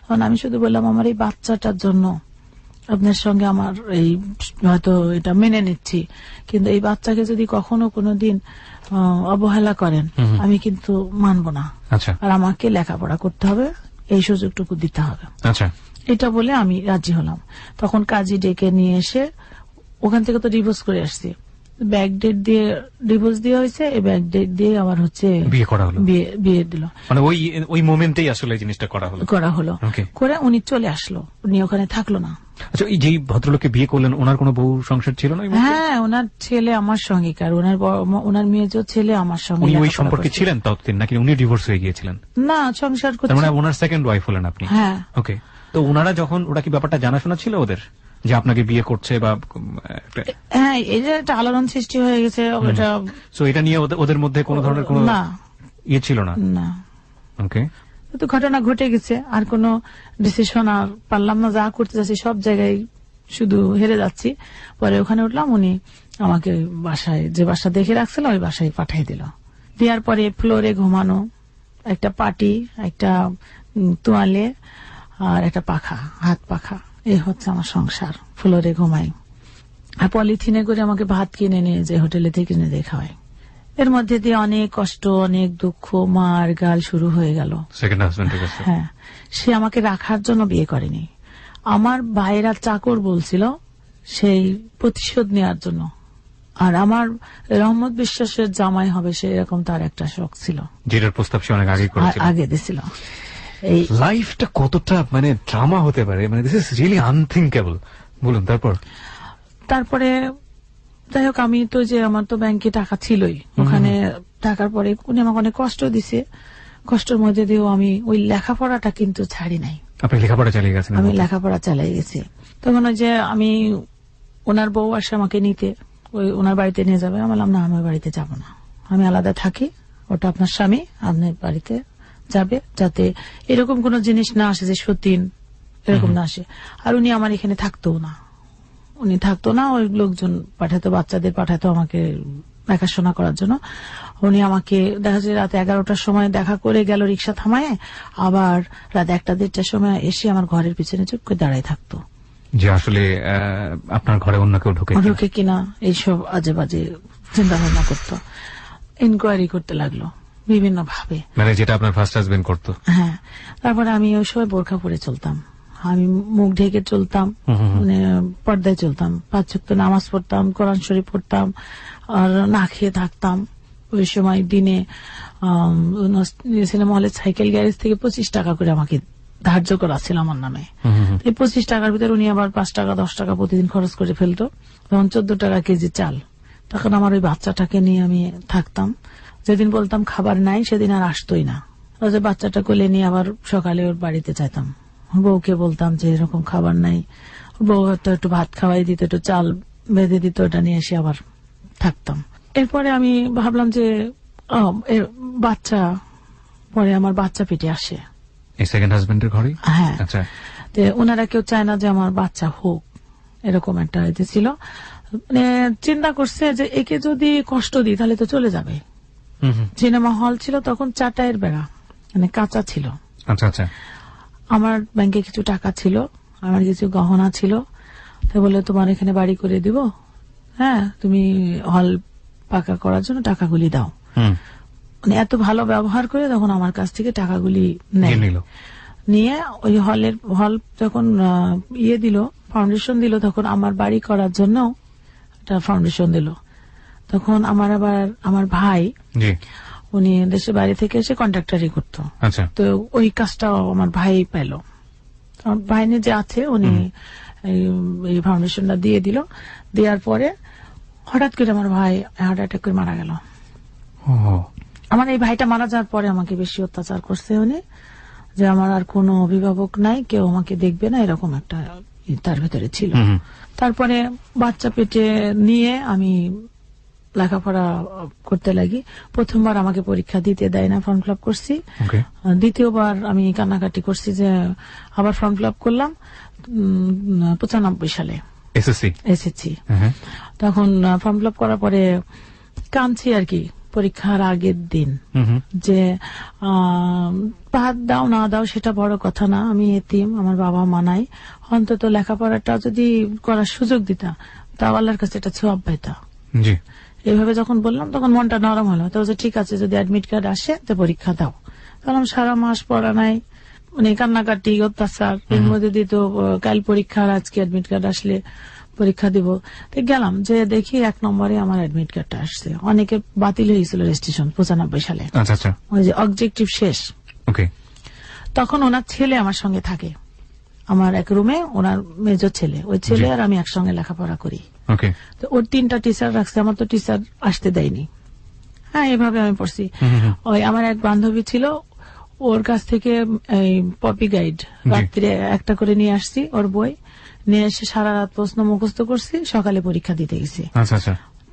কারণ আমি শুধু বললাম আমার এই বাচ্চাটার জন্য আপনার সঙ্গে আমার এই হয়তো এটা মেনে নিচ্ছি, কিন্তু এই বাচ্চাকে যদি কখনো কোনোদিন অবহেলা করেন আমি কিন্তু মানব না। আর আমাকে লেখাপড়া করতে হবে, এই সুযোগটুকু দিতে হবে। এটা বলে আমি রাজি হলাম। তখন কাজী ডেকে নিয়ে এসে ওখান থেকে তো ডিভোর্স করে আসছি, ব্যাক ডেট দিয়ে ডিভোর্স দেওয়া হয়েছে, এই ব্যাক ডেট দিয়ে আবার হচ্ছে বিয়ে করা হলো, বিয়ে দিল। মানে ওই মোমেন্টেই আসলে জিনিসটা করা হলো। করে উনি চলে আসলো, উনি ওখানে থাকলো না। আচ্ছা, এই যেই ভদ্রলোককে বিয়ে করলেন ওনার কোনো বউ সংসার ছিল না? হ্যাঁ, ওনার ছেলে আমার সঙ্গীকার, ওনার মেয়ে যে ছেলে আমার সঙ্গে। উনি ওই সম্পর্কে ছিলেন ততদিন নাকি উনি ডিভোর্স হয়ে গিয়েছিলেন? না, সংসার করতে। মানে ওনার সেকেন্ড ওয়াইফ হলেন আপনি? হ্যাঁ। ওকে, তো ওনারা যখন, ওরা কি ব্যাপারটা জানাশোনা ছিল ওদের যে আপনাকে বিয়ে করছে বা? হ্যাঁ, এই যে একটা আলোড়ন সৃষ্টি হয়ে গেছে, এটা নিয়ে ওদের মধ্যে কোনো ধরনের কোনো ইয়ে ছিল না? না। ওকে, তো ঘটনা ঘটে গেছে, আর কোনো ডিসিশন আর পারলাম না, যা করতে যাচ্ছি সব জায়গায় শুধু হেরে যাচ্ছি। পরে ওখানে উঠলাম, উনি আমাকে বাসায়, যে বাসা দেখে রাখছিল ওই বাসায় পাঠিয়ে দিল। দেওয়ার পরে ফ্লোরে ঘুমানো, একটা পাটি, একটা তোয়ালে আর একটা পাখা, হাত পাখা, এই হচ্ছে আমার সংসার। ফ্লোরে ঘুমাই, আর পলিথিনে করে আমাকে ভাত কিনে নিয়ে যে হোটেলে থেকে কিনে দিয়ে খাওয়াই। এর মধ্যে দিয়ে অনেক কষ্ট, অনেক দুঃখ, মার গাল শুরু হয়ে গেল। হ্যাঁ, সে আমাকে রাখার জন্য বিয়ে করেনি, আমার ভাইয়েরা চাকর বলছিল সেই প্রতিশোধ নেওয়ার জন্য। আর আমার রহমত বিশ্বাসের জামাই হবে সে, এরকম তার একটা শখ ছিল, যেটার প্রস্তাব সে অনেক আগে দিয়েছিল। এই লাইফটা কতটা মানে ড্রামা হতে পারে, মানে দিস ইজ রিয়েলি আনথিঙ্কেবল। বলুন তারপরে যাই হোক, আমি তো যে আমার তো ব্যাংকে টাকা ছিলই, ওখানে টাকার পরে উনি আমাকে অনেক কষ্ট দিছে। কষ্টের মধ্যে দিয়েও আমি ওই লেখাপড়াটা কিন্তু ছাড়ি নাই। আপনি লেখাপড়া চালিয়ে গেছেন? আমি লেখাপড়া চালিয়ে গেছি। তখন ওই যে আমি, ওনার বউ আসে আমাকে নিতে, ওই ওনার বাড়িতে নিয়ে যাবে। আমি বললাম না, আমি বাড়িতে যাব না, আমি আলাদা থাকি, ওটা আপনার স্বামী, আপনার বাড়িতে যাবে, যাতে এরকম কোন জিনিস না আসে যে সতীন এরকম না আসে। আর উনি আমার এখানে থাকতো না, ওই লোকজন পাঠাতো, বাচ্চাদের পাঠাতো আমাকে দেখাশোনা করার জন্য। উনি আমাকে দেখা যায় রাত 11টার সময় দেখা করে গেল রিক্সা থামায়, আবার রাত 1টা-1:30টার সময় এসে আমার ঘরের পিছনে চুপ করে দাঁড়ায় থাকতো, যে আসলে আপনার ঘরে অন্য কেউ ঢোকে কিনা, এইসব আজে বাজে চিন্তা ভাবনা করতো। ইনকোয়ারি করতে লাগলো বিভিন্ন ভাবে, মানে যেটা আপনার ফার্স্ট হাজবেন্ড করতো। হ্যাঁ, তারপরে আমি ওই সময় বোরখা পরে চলতাম, আমি মুখ ঢেকে চলতাম, মানে পর্দায় চলতাম, 5 ওয়াক্ত নামাজ পড়তাম, কোরআন শরীফ পড়তাম, আর না খেয়ে থাকতাম। ওই সময় দিনে সিনেমা হলে সাইকেল গ্যারেজ থেকে 25 টাকা করে আমাকে ধার্য করা ছিল আমার নামে। এই 25 টাকার ভিতরে উনি আবার 5 টাকা 10 টাকা প্রতিদিন খরচ করে ফেলতো। তখন 14 টাকা কেজি চাল। তখন আমার ওই বাচ্চাটাকে নিয়ে আমি থাকতাম। যেদিন বলতাম খাবার নাই সেদিন আর আসতোই না। বাচ্চাটা কোলে নিয়ে আবার সকালে ওর বাড়িতে যেতাম, বউকে বলতাম যে এরকম খাবার নাই, বউ হয়তো একটু ভাত খাওয়াই দিত, একটু চাল বেঁধে দিত, ওটা নিয়ে এসে আবার থাকতাম। এরপরে আমি ভাবলাম যে বাচ্চা, পরে আমার বাচ্চা পেটে আসে সেকেন্ড হাজবেন্ডের ঘরে। হ্যাঁ, ওনারা কেউ চায় না যে আমার বাচ্চা হোক, এরকম একটা ইয়ে ছিল। মানে চিন্তা করছে যে একে যদি কষ্ট দিই তাহলে তো চলে যাবে। সিনেমা হল ছিল তখন 4টায়ের বেড়া, মানে কাঁচা ছিল। আচ্ছা, আমার ব্যাংকে কিছু টাকা ছিল, আমার কিছু গহনা ছিল, তাই বলে তোমার এখানে বাড়ি করে দিব, হ্যাঁ তুমি হল পাকা করার জন্য টাকাগুলি দাও। মানে এত ভালো ব্যবহার করে তখন আমার কাছ থেকে টাকাগুলি নিয়ে ওই হল যখন ইয়ে দিল, ফাউন্ডেশন দিল, তখন আমার বাড়ি করার জন্য একটা ফাউন্ডেশন দিল। তখন আমার ভাই, উনি দেশের বাইরে থেকে এসে কন্ট্রাক্টারি করতো, তো ওই কাজটাও আমার ভাই পেল। আমার ভাইনে যে আছে উনি এই ফাউন্ডেশনটা দিয়ে দিল। দেওয়ার পরে হঠাৎ করে আমার ভাই হার্ট অ্যাটাক করে মারা গেল। আমার এই ভাইটা মারা যাওয়ার পরে আমাকে বেশি অত্যাচার করছে উনি, যে আমার আর কোনো অভিভাবক নাই, কেউ আমাকে দেখবে না, এরকম একটা তার ভেতরে ছিল। তারপরে বাচ্চা পেটে নিয়ে আমি লেখাপড়া করতে লাগি। প্রথমবার আমাকে পরীক্ষা দিতে দেয় না, ফর্ম ফিল আপ করছি। দ্বিতীয়বার আমি কান্নাকাটি করছি যে আবার ফর্ম ফিল আপ করলাম 95 সালে। এসএসসি। এসেছি। তখন ফর্ম ফিল আপ করার পরে কাঁদছি আর কি, পরীক্ষার আগের দিন, যে ভাত দাও না দাও সেটা বড় কথা না, আমি এতিম, আমার বাবা মা নাই, অন্তত লেখাপড়াটা যদি করার সুযোগ দিতা তাও আল্লাহর কাছে এটা ছোঁয়াব পাইতা। এইভাবে যখন বললাম তখন মনটা নরম হলো। তো ঠিক আছে, যদি অ্যাডমিট কার্ড আসে তো পরীক্ষা দাও। কারণ সারা মাস পড়া নাই, মানে কান্নাকাটি, অত্যাচার, এর মধ্যে দিয়ে তো কাল পরীক্ষা, আজকে অ্যাডমিট কার্ড আসলে পরীক্ষা দিব। তো গেলাম, যে দেখি 1 নম্বরে আমার অ্যাডমিট কার্ডটা আসছে। অনেকে বাতিল হয়েছিল রেজিস্ট্রেশন 95 সালে, ওই যে অবজেক্টিভ শেষ। তখন ওনার ছেলে আমার সঙ্গে থাকে, আমার এক রুমে ওনার মেজর ছেলে, ওই ছেলে আর আমি একসঙ্গে লেখাপড়া করি। তো ওর 3টা টিচার রাখছে, আমার তো টিচার আসতে দেয়নি। হ্যাঁ, এভাবে আমি পড়ছি। ওই আমার এক বান্ধবী ছিল, ওর কাছ থেকে এই পপি গাইড রাত্রে একটা করে নিয়ে আসছি, ওর বই নিয়ে এসে সারা রাত প্রশ্ন মুখস্থ করছি, সকালে পরীক্ষা দিতে গেছি।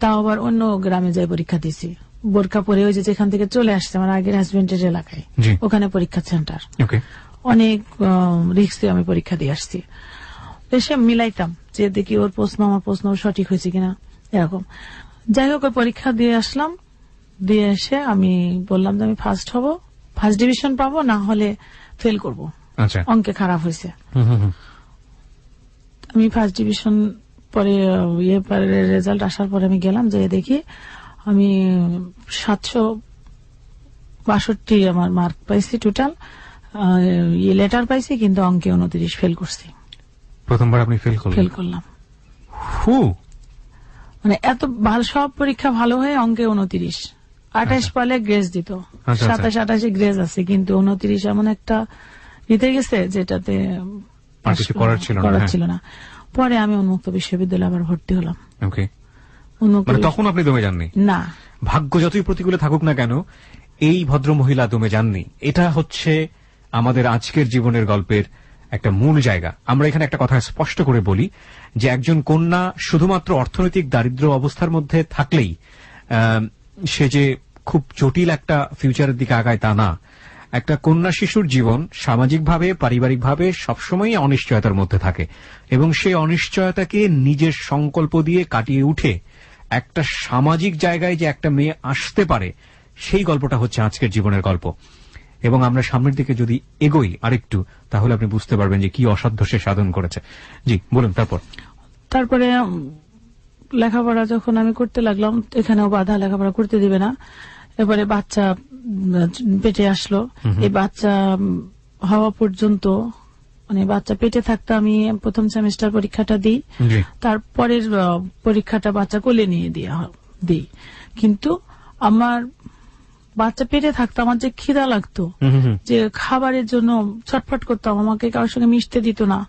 তাও আবার অন্য গ্রামে যাই পরীক্ষা দিছি, বোরকা পরে, ওই যে যেখান থেকে চলে আসছে আমার আগের হাজবেন্ডের এলাকায়, ওখানে পরীক্ষা সেন্টার। অনেক রিস্কে আমি পরীক্ষা দিয়ে আসছি। এসে মিলাইতাম যে দেখি ওর প্রশ্ন আমার প্রশ্ন সঠিক হয়েছে কিনা, এরকম। যাই হোক, ওই পরীক্ষা দিয়ে আসলাম, দিয়ে এসে আমি বললাম যে আমি ফার্স্ট হব, ফার্স্ট ডিভিশন পাবো, না হলে ফেল করব, অঙ্কে খারাপ হয়েছে। আমি ফার্স্ট ডিভিশন পরে রেজাল্ট আসার পরে আমি গেলাম, যে দেখি আমি 762 আমার মার্ক পাইছি টোটাল, লেটার পাইছি, কিন্তু অঙ্কে 29 ফেল করছি। প্রথমবার আপনি ফেল করলাম। মানে এত ভালো, সব পরীক্ষা ভালো হয়ে অঙ্কে 29, 28 পালে গ্রেস দিত, 27-28 গ্রেস আছে, কিন্তু 29 এমন একটা দিতে গেছে যেটাতে করার ছিল না। পরে আমি উন্মুক্ত বিশ্ববিদ্যালয়ে আবার ভর্তি হলাম। তখন আপনি দমে যাননি? না, ভাগ্য যতই প্রতিকূলে থাকুক না কেন, এই ভদ্র মহিলা দমে যাননি। এটা হচ্ছে আমাদের আজকের জীবনের গল্পের একটা মূল জায়গা। আমরা এখানে একটা কথা স্পষ্ট করে বলি, যে একজন কন্যা শুধুমাত্র অর্থনৈতিক দারিদ্র্য অবস্থার মধ্যে থাকলেই সে যে খুব জটিল একটা ফিউচারের দিকে আগায় তা না। একটা কন্যা শিশুর জীবন সামাজিকভাবে, পারিবারিকভাবে সবসময় অনিশ্চয়তার মধ্যে থাকে, এবং সেই অনিশ্চয়তাকে নিজের সংকল্প দিয়ে কাটিয়ে উঠে একটা সামাজিক জায়গায় যে একটা মেয়ে আসতে পারে, সেই গল্পটা হচ্ছে আজকের জীবনের গল্প। এবং আমরা সামনের দিকে যদি এগোই আরেকটু, তাহলে আপনি বুঝতে পারবেন যে কি অসাধ্য সে সাধন করেছে। জি বলুন। তারপরে লেখাপড়া যখন আমি করতে লাগলাম, এখানেও বাধা, লেখাপড়া করতে দিবে না। এবারে বাচ্চা পেটে আসলো, এই বাচ্চা হওয়া পর্যন্ত, মানে বাচ্চা পেটে থাকতে আমি প্রথম সেমিস্টার পরীক্ষাটা দিই, তারপরের পরীক্ষাটা বাচ্চা কোলে নিয়ে দিই। কিন্তু আমার বাচ্চা পেটে থাকতো, আমার যে খিদা লাগতো, যে খাবারের জন্য ছটফট করতাম, আমাকে কারোর সঙ্গে মিশতে দিত না,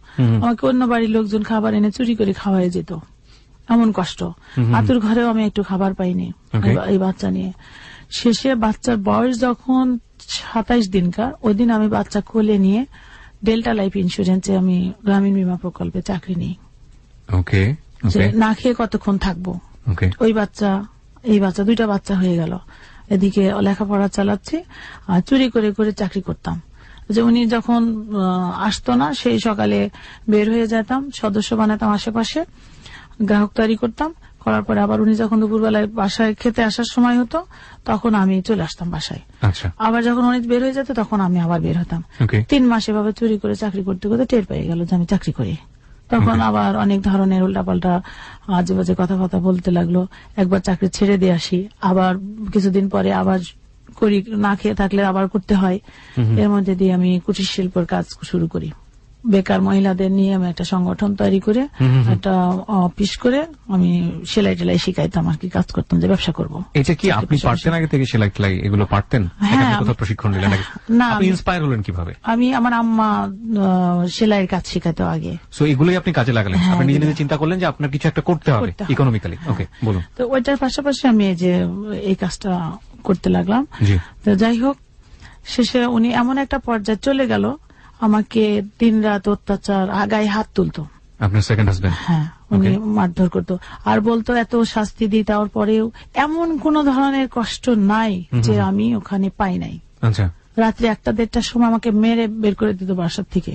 আমাকে অন্য বাড়ির লোকজন খাবার এনে চুরি করে খাওয়াই যেত, এমন কষ্ট। আতুর ঘরেও আমি একটু খাবার পাইনি এই বাচ্চা নিয়ে। শেষে বাচ্চার বয়স যখন 27 দিনকার, ওই দিন আমি বাচ্চা কোলে নিয়ে ডেল্টা লাইফ ইন্স্যুরেন্সে আমি গ্রামীণ বীমা প্রকল্পে চাকরি নিই। যে না খেয়ে কতক্ষণ থাকবো। ওই বাচ্চা, এই বাচ্চা, 2টা বাচ্চা হয়ে গেল। এদিকে লেখাপড়া চালাচ্ছি, আর চুরি করে করে চাকরি করতাম। যে উনি যখন আসতো না, সেই সকালে বের হয়ে যেতাম, সদস্য বানাতাম আশেপাশে, গ্রাহক তৈরি করতাম, করার পরে আবার উনি যখন দুপুরবেলায় বাসায় খেতে আসার সময় হতো, তখন আমি চলে আসতাম বাসায়। আবার যখন উনি বের হয়ে যেত, তখন আমি আবার বের হতাম। 3 মাস এভাবে চুরি করে চাকরি করতে করতে টের পেয়ে গেল যে আমি চাকরি করি। তখন আবার অনেক ধরনের উল্টাপাল্টা আজে বাজে কথাবার্তা বলতে লাগলো। একবার চাকরি ছেড়ে দিয়ে আসি, আবার কিছুদিন পরে আবার করি, না খেয়ে থাকলে আবার করতে হয়। এর মধ্যে দিয়ে আমি কুটির শিল্পের কাজ শুরু করি। বেকার মহিলাদের নিয়ে আমি একটা সংগঠন তৈরি করে, একটা অফিস করে আমি সেলাই টেলাই শিখাইতাম আর কি, কাজ করতাম, যে ব্যবসা করবো। এটা কি আপনি পারতেন আগে থেকে সেলাই টেলাই এগুলো পারতেন? কোথাও প্রশিক্ষণ নিলেন না? আপনি ইন্সপায়ার হলেন কিভাবে? আমি, আমার আম্মা সেলাইয়ের কাজ শিখাতো আগে, সো এগুলোই আপনি কাজে লাগালেন। আপনি নিজে নিজে চিন্তা করলেন যে আপনার কিছু একটা করতে হবে ইকোনমিক্যালি। ওকে, বলুন। তো ওইটার পাশাপাশি আমি এই যে এই কাজটা করতে লাগলাম। তো যাই হোক, শেষে উনি এমন একটা পর্যায়ে চলে গেল, আমাকে দিন রাত অত্যাচার, গায়ে হাত তুলতো। আপনার সেকেন্ড হাজবেন্ড? হ্যাঁ, উনি মারধর করতো, আর বলতো এত শাস্তি দিই, তার পরেও এমন কোন ধরনের কষ্ট নাই যে আমি ওখানে পাই নাই। রাত্রি 1টা-1:30টার সময় আমাকে মেরে বের করে দিত বাসার থেকে,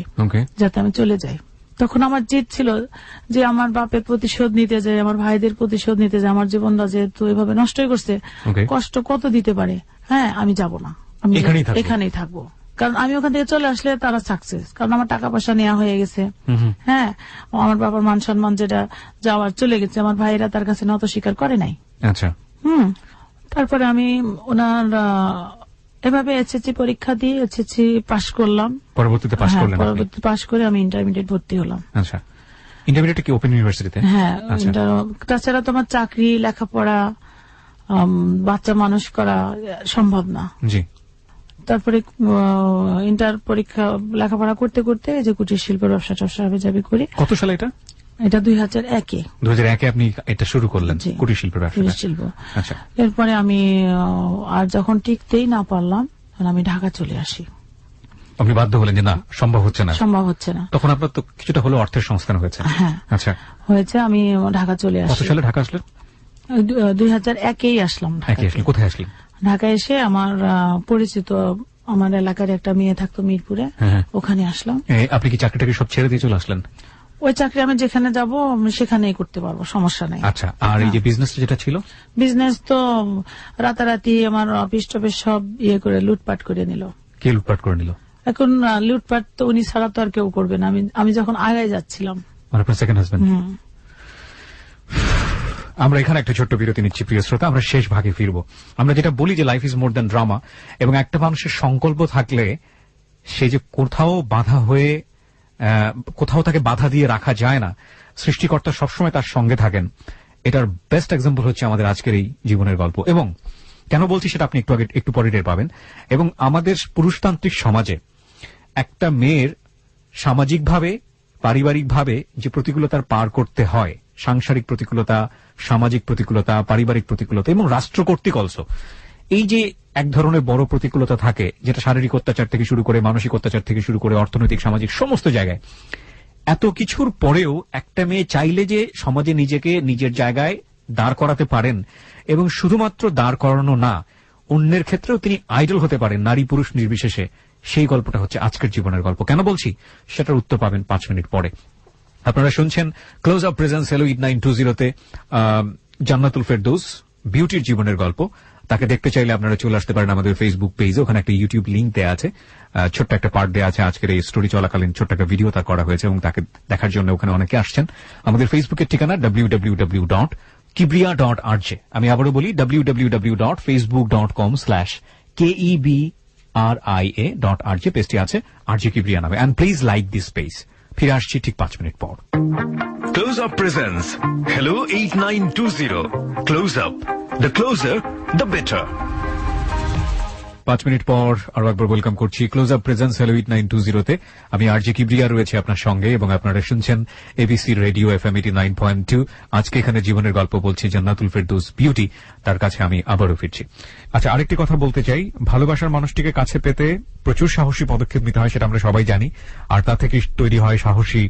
যাতে আমি চলে যাই। তখন আমার জিদ ছিল যে আমার বাপের প্রতিশোধ নিতে যায়, আমার ভাইদের প্রতিশোধ নিতে যায়, আমার জীবনটা যেহেতু এভাবে নষ্টই করছে, Okay. কষ্ট কত দিতে পারে, হ্যাঁ আমি যাব না, আমি এখানেই থাকবো। এখানেই থাকবো। কারণ আমি ওখান থেকে চলে আসলে তারা সাকসেস, কারণ আমার টাকা পয়সা নেওয়া হয়ে গেছে, হ্যাঁ আমার বাবার মান সম্মান যেটা যাওয়ার চলে গেছে, আমার ভাইরা তার কাছে নত স্বীকার করে নাই। আচ্ছা, তারপরে আমি ওনার এভাবে এসএসসি পরীক্ষা দিয়ে এসএসসি পাশ করলাম। পরবর্তীতে পাশ হ্যাঁ, করলেন আপনি? পরবর্তী পাশ করে আমি ইন্টারমিডিয়েট ভর্তি হলাম। আচ্ছা, ইন্টারমিডিয়েট কি ওপেন ইউনিভার্সিটিতে? হ্যাঁ, আচ্ছা। তাছাড়া তোমার চাকরি, লেখাপড়া, বাচ্চা মানুষ করা সম্ভব না। জি। তারপরে ইন্টার পরীক্ষা লেখাপড়া করতে করতে এই যে কুটির শিল্পের ব্যবসা টবসা যাবি করি। কত সালে এটা? এটা 2001-এ। 2001-এ আপনি এটা শুরু করলেন, জি। কুটির শিল্পের ব্যবসা? কুটির শিল্প। আচ্ছা, এরপরে আমি আর যখন টিকতেই না পারলাম তখন আমি ঢাকা চলে আসি। আপনি বাধ্য হলেন যে না, সম্ভব হচ্ছে না? সম্ভব হচ্ছে না। তখন আপনার তো কিছুটা হলো অর্থের সংস্থান হয়েছে? হ্যাঁ, আচ্ছা, হয়েছে। আমি ঢাকা চলে কত আসি। সালে ঢাকা আসলেন? 2001-এই আসলাম একই ঢাকাতে। আসলেন। কোথায় আসলেন? ঢাকায় এসে আমার পরিচিত আমার এলাকার একটা মেয়ে থাকতো মিরপুরে, হ্যাঁ। ওখানে আসলাম। আপনি কি চাকরিটাকে সব ছেড়ে দিয়ে চলে আসলেন? ওই চাকরি আমি যেখানে যাব আমি সেখানেই করতে পারবো, সমস্যা নেই। আচ্ছা, আর এই যে বিজনেসটা যেটা ছিল? বিজনেস তো রাতারাতি আমার অফিস টফিস সব ইয়ে করে লুটপাট করে নিল। কে লুটপাট করে নিল? এখন লুটপাট তো উনি ছাড়া তো আর কেউ করবে না। আমি যখন আগায় যাচ্ছিলাম। মানে আপনার সেকেন্ড হাজবেন্ড? আমরা এখানে একটা ছোট্ট বিরতি নিচ্ছি প্রিয় শ্রোতা, আমরা শেষ ভাগে ফিরবো। আমরা যেটা বলি যে life is more than drama, এবং একটা মানুষের সংকল্প থাকলে সে যে কোথাও বাধা হয়ে কোথাও তাকে বাধা দিয়ে রাখা যায় না, সৃষ্টিকর্তা সবসময় তার সঙ্গে থাকেন। এটার বেস্ট এক্সাম্পল হচ্ছে আমাদের আজকের এই জীবনের গল্প। এবং কেন বলছি সেটা আপনি একটু পরে টের পাবেন। এবং আমাদের পুরুষতান্ত্রিক সমাজে একটা মেয়ের সামাজিকভাবে, পারিবারিকভাবে যে প্রতিকূলতার পার করতে হয়, সাংসারিক প্রতিকূলতা, সামাজিক প্রতিকূলতা, পারিবারিক প্রতিকূলতা এবং রাষ্ট্র কর্তৃক অলসো, এই যে এক ধরনের বড় প্রতিকূলতা থাকে, যেটা শারীরিক অত্যাচার থেকে শুরু করে মানসিক অত্যাচার থেকে শুরু করে অর্থনৈতিক, সামাজিক সমস্ত জায়গায়, এত কিছুর পরেও একটা মেয়ে চাইলে যে সমাজে নিজেকে নিজের জায়গায় দাঁড় করাতে পারেন, এবং শুধুমাত্র দাঁড় করানো না, অন্যের ক্ষেত্রেও তিনি আইডল হতে পারেন, নারী পুরুষ নির্বিশেষে, সেই গল্পটা হচ্ছে আজকের জীবনের গল্প। কেন বলছি সেটার উত্তর পাবেন 5 মিনিট পরে। আপনারা শুনছেন close up presence hello 8920-তে Jannatul Ferdous বিউটির জীবনের গল্প। তাকে দেখতে চাইলে আপনারা চলে আসতে পারেন আমাদের ফেসবুক পেজে, ওখানে একটা ইউটিউব লিংক দেওয়া আছে, ছোট্ট একটা পার্ট দেওয়া আছে, আজকের এই স্টোরি চলাকালীন ছোট্ট একটা ভিডিও তার করা হয়েছে, এবং তাকে দেখার জন্য ওখানে অনেকে আসছেন। আমাদের ফেসবুকের ঠিকানা www.kibriya.rj। আমি আবারও বলি www.facebook.com/KEBRIA.RJ, পেজটি আছে RJ কিবরিয়া নামে। And please like this page. ফিরে আসছি ঠিক 5 মিনিট পর। Close Up presents Hello 8920. Close Up. The closer, the better. 5 minute পর আরো একবার ওয়েলকাম করছি ক্লোজ আপ প্রেজেন্স হ্যালো 8920-তে। আমি আরজে কিবরিয়া রয়েছে আপনার সঙ্গে, এবং আপনারা শুনছেন এবিসি রেডিও FM 89.2। আজকে এখানে জীবনের গল্প বলছি জান্নাতুল ফেরদৌস বিউটি, তার কাছে আমি আবারও ফিরছি। আচ্ছা, আরেকটি কথা বলতে চাই, ভালোবাসার মানুষটিকে কাছে পেতে প্রচুর সাহসী পদক্ষেপ নিতে হয়, সেটা আমরা সবাই জানি, আর তা থেকে তৈরি হয় সাহসী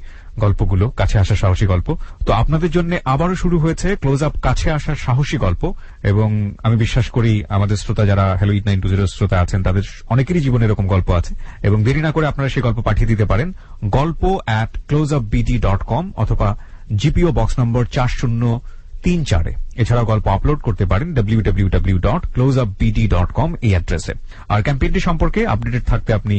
গল্পগুলো, কাছে আসার সাহসী গল্প। তো আপনাদের জন্য আবারও শুরু হয়েছে ক্লোজ আপ কাছে আসার সাহসী গল্প, এবং আমি বিশ্বাস করি আমাদের শ্রোতা যারা হ্যালো 8920 শ্রোতা আছেন তাদের অনেকেরই জীবনে এরকম গল্প আছে, এবং দেরি না করে আপনারা সেই গল্প পাঠিয়ে দিতে পারেন গল্প@closeupbt.com অথবা জিপিও বক্স নম্বর 4034। এছাড়াও গল্প আপলোড করতে পারেন www.closeupbt.com এই অ্যাড্রেসে। আর ক্যাম্পেইনটি সম্পর্কে আপডেটেড থাকতে আপনি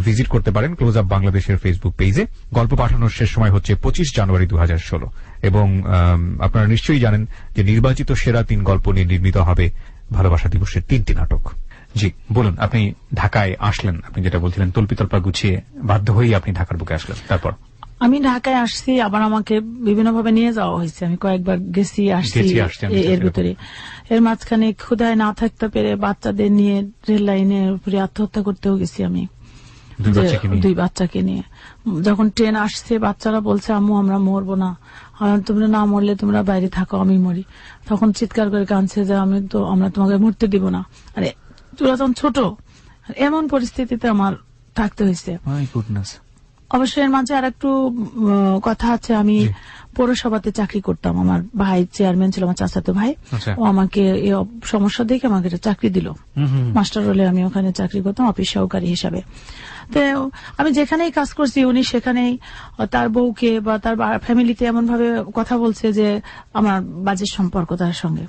ভিজিট করতে পারেন ক্লোজ আপ বাংলাদেশের ফেসবুক পেজে। গল্প পাঠানোর শেষ সময় হচ্ছে 25 জানুয়ারি 2016, এবং আপনারা নিশ্চয়ই জানেন যে নির্বাচিত সেরা 3 গল্প নিয়ে নির্মিত হবে ভালোবাসা দিবসের 3টি নাটক। জি বলুন, আপনি ঢাকায় আসলেন, আপনি যেটা বলছিলেন তল্পিতল্পা গুছিয়ে বাধ্য হয়েই আপনি ঢাকার বুকে আসলেন, তারপর? আমি ঢাকায় আসছি, আবার আমাকে বিভিন্নভাবে নিয়ে যাওয়া হয়েছে, আমি কয়েকবার গেছি আসছি এর ভিতরে। এর মাঝখানে ক্ষুধায় না থাকতে পেরে বাচ্চাদের নিয়ে রেল লাইনের উপরে আত্মহত্যা করতেও গেছি আমি, 2 বাচ্চাকে নিয়ে। যখন ট্রেন আসছে বাচ্চারা বলছে আম্মু আমরা মরবো না, তোমরা না মরলে তোমরা বাইরে থাকো, আমি মরি। তখন চিৎকার করে কাঁদছে যে আমরা তোমাকে মরতে দিব না। আরে তোরা তখন ছোট, এমন পরিস্থিতিতে আমার থাকতে হয়েছে। My goodness. অবশ্যই এর মাঝে আর একটু কথা আছে। আমি পৌরসভাতে চাকরি করতাম, আমার ভাই চেয়ারম্যান ছিল, আমার চাচাতো ভাই। আচ্ছা। ও আমাকে এই সমস্যা দেখে আমাকে একটা চাকরি দিল, মাস্টার রোলে আমি ওখানে চাকরি করতাম অফিস সহকারী হিসাবে। তো আমি যেখানেই কাজ করছি উনি সেখানেই তার বউকে বা তার ফ্যামিলিতে এমন ভাবে কথা বলছে যে আমার বাজে সম্পর্ক তার সঙ্গে,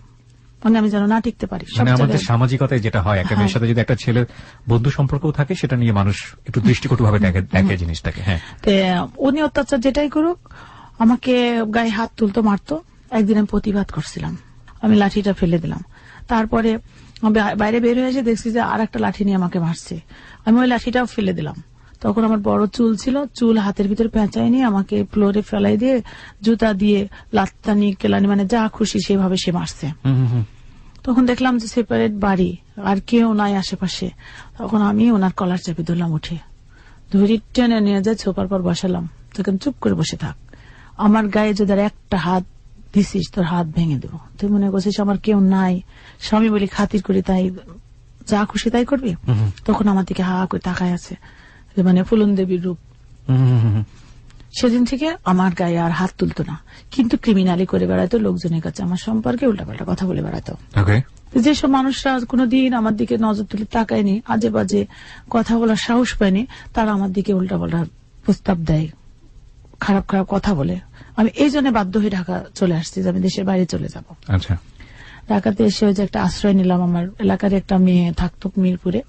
মানে আমি যেন না টিকতে পারি। সব মানে আমাদের জায়গায় সামাজিকতায় যেটা হয়, একটা মেয়ের সাথে যদি একটা ছেলের বন্ধু সম্পর্কও থাকে, সেটা নিয়ে মানুষ একটু দৃষ্টিকটুভাবে দেখে জিনিসটাকে। হ্যাঁ, তো উনি অত্যাচার যেটাই করুক আমাকে গায়ে হাত তুলতো, মারতো। একদিন আমি প্রতিবাদ করছিলাম, আমি লাঠিটা ফেলে দিলাম। তারপরে বাইরে বের হয়ে এসে দেখছি যে আর একটা লাঠি নিয়ে আমাকে মারছে, আমি ওই লাঠিটাও ফেলে দিলাম। তখন আমার বড় চুল ছিল, চুল হাতের ভিতরে পেঁচাই নিয়ে আমাকে ফ্লোরে ফেলাই দিয়ে জুতা দিয়ে লাত্তানি কেলানি মানে যা খুশি সেভাবে সে মারছে। তখন দেখলাম যে সেপারেট বাড়ি, আর কেউ নাই আশেপাশে। তখন আমি ওনার কলার চেপে ধরলাম, উঠে ধরি টেনে নিয়ে যায় ছোপার পর বসালাম। তখন চুপ করে বসে থাক, আমার গায়ে যদি আর একটা হাত দিছিস তোর হাত ভেঙে দেবো। তুই মনে করছিস আমার কেউ নাই, স্বামী বলি খাতির করি তাই যা খুশি তাই করবি? তখন আমার দিকে হা করে তাকায় আছে, মানে ফুলন দেবীর রূপ। সেদিন থেকে আমার গায়ে আর হাত তুলতো না, কিন্তু ক্রিমিনালি করে বেড়াতো, লোকজনের কাছে আমার সম্পর্কে উল্টাপাল্টা কথা বলে বেড়াতো। যেসব মানুষরা কোনোদিন আমার দিকে নজর তুলে তাকায়নি, আজে বাজে কথা বলার সাহস পায়নি, তারা আমার দিকে উল্টাপাল্টা প্রস্তাব দেয়, খারাপ খারাপ কথা বলে। আমি এই জন্য বাধ্য হয়ে ঢাকা চলে আসছি যে আমি দেশের বাইরে চলে যাব। আচ্ছা। ঢাকাতে এসে ওই যে একটা আশ্রয় নিলাম, আমার এলাকার একটা মেয়ে থাকতো মিরপুরে,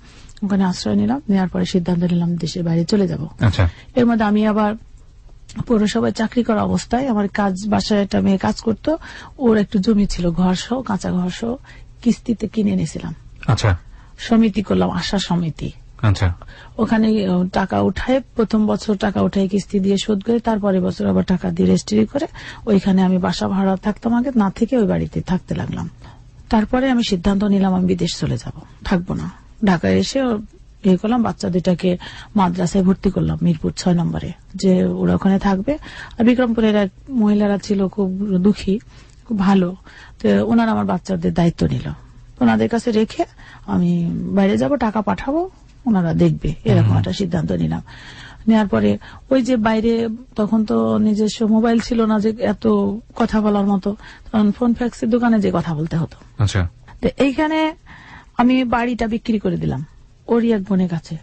ওখানে আশ্রয় নিলাম। নেওয়ার পরে সিদ্ধান্ত নিলাম দেশের বাইরে চলে যাব। আচ্ছা। এর মধ্যে আমি আবার পৌরসভায় চাকরি করা অবস্থায় আমার কাজ, বাসায় একটা মেয়ে কাজ করতো, ওর একটু জমি ছিল ঘর সহ, কাঁচা ঘর সহ, কিস্তিতে কিনে নিয়েছিলাম। আচ্ছা। সমিতি করলাম, আশা সমিতি। আচ্ছা। ওখানে টাকা উঠায়, প্রথম বছর টাকা উঠায় কিস্তি দিয়ে শোধ করে, তারপরে বছর আবার টাকা দিয়ে রেজিস্ট্রি করে ওইখানে আমি বাসা ভাড়া থাকতাম আগে, না থেকে ওই বাড়িতে থাকতে লাগলাম। তারপরে আমি সিদ্ধান্ত নিলাম আমি বিদেশ চলে যাব, থাকবো না। ঢাকায় এসে ইয়ে করলাম, বাচ্চা দুটাকে মাদ্রাসায় ভর্তি করলাম মিরপুর 6 নম্বরে, যে ওরা ওখানে থাকবে। আর বিক্রমপুরের এক মহিলারা ছিল খুব দুঃখী, খুব ভালো, তো ওনারা আমার বাচ্চাদের দায়িত্ব নিল। ওনাদের কাছে রেখে আমি বাইরে যাব, টাকা পাঠাবো, ওনারা দেখবে, এরকম একটা সিদ্ধান্ত নিলাম। নেওয়ার পরে ওই যে বাইরে তখন তো নিজস্ব মোবাইল ছিল না যে এত কথা বলার মতো, তখন ফোন ফ্যাক্সের দোকানে যে কথা বলতে হতো। আচ্ছা। তো এইখানে আমি বাড়িটা বিক্রি করে দিলাম ওরই এক বোনের কাছে,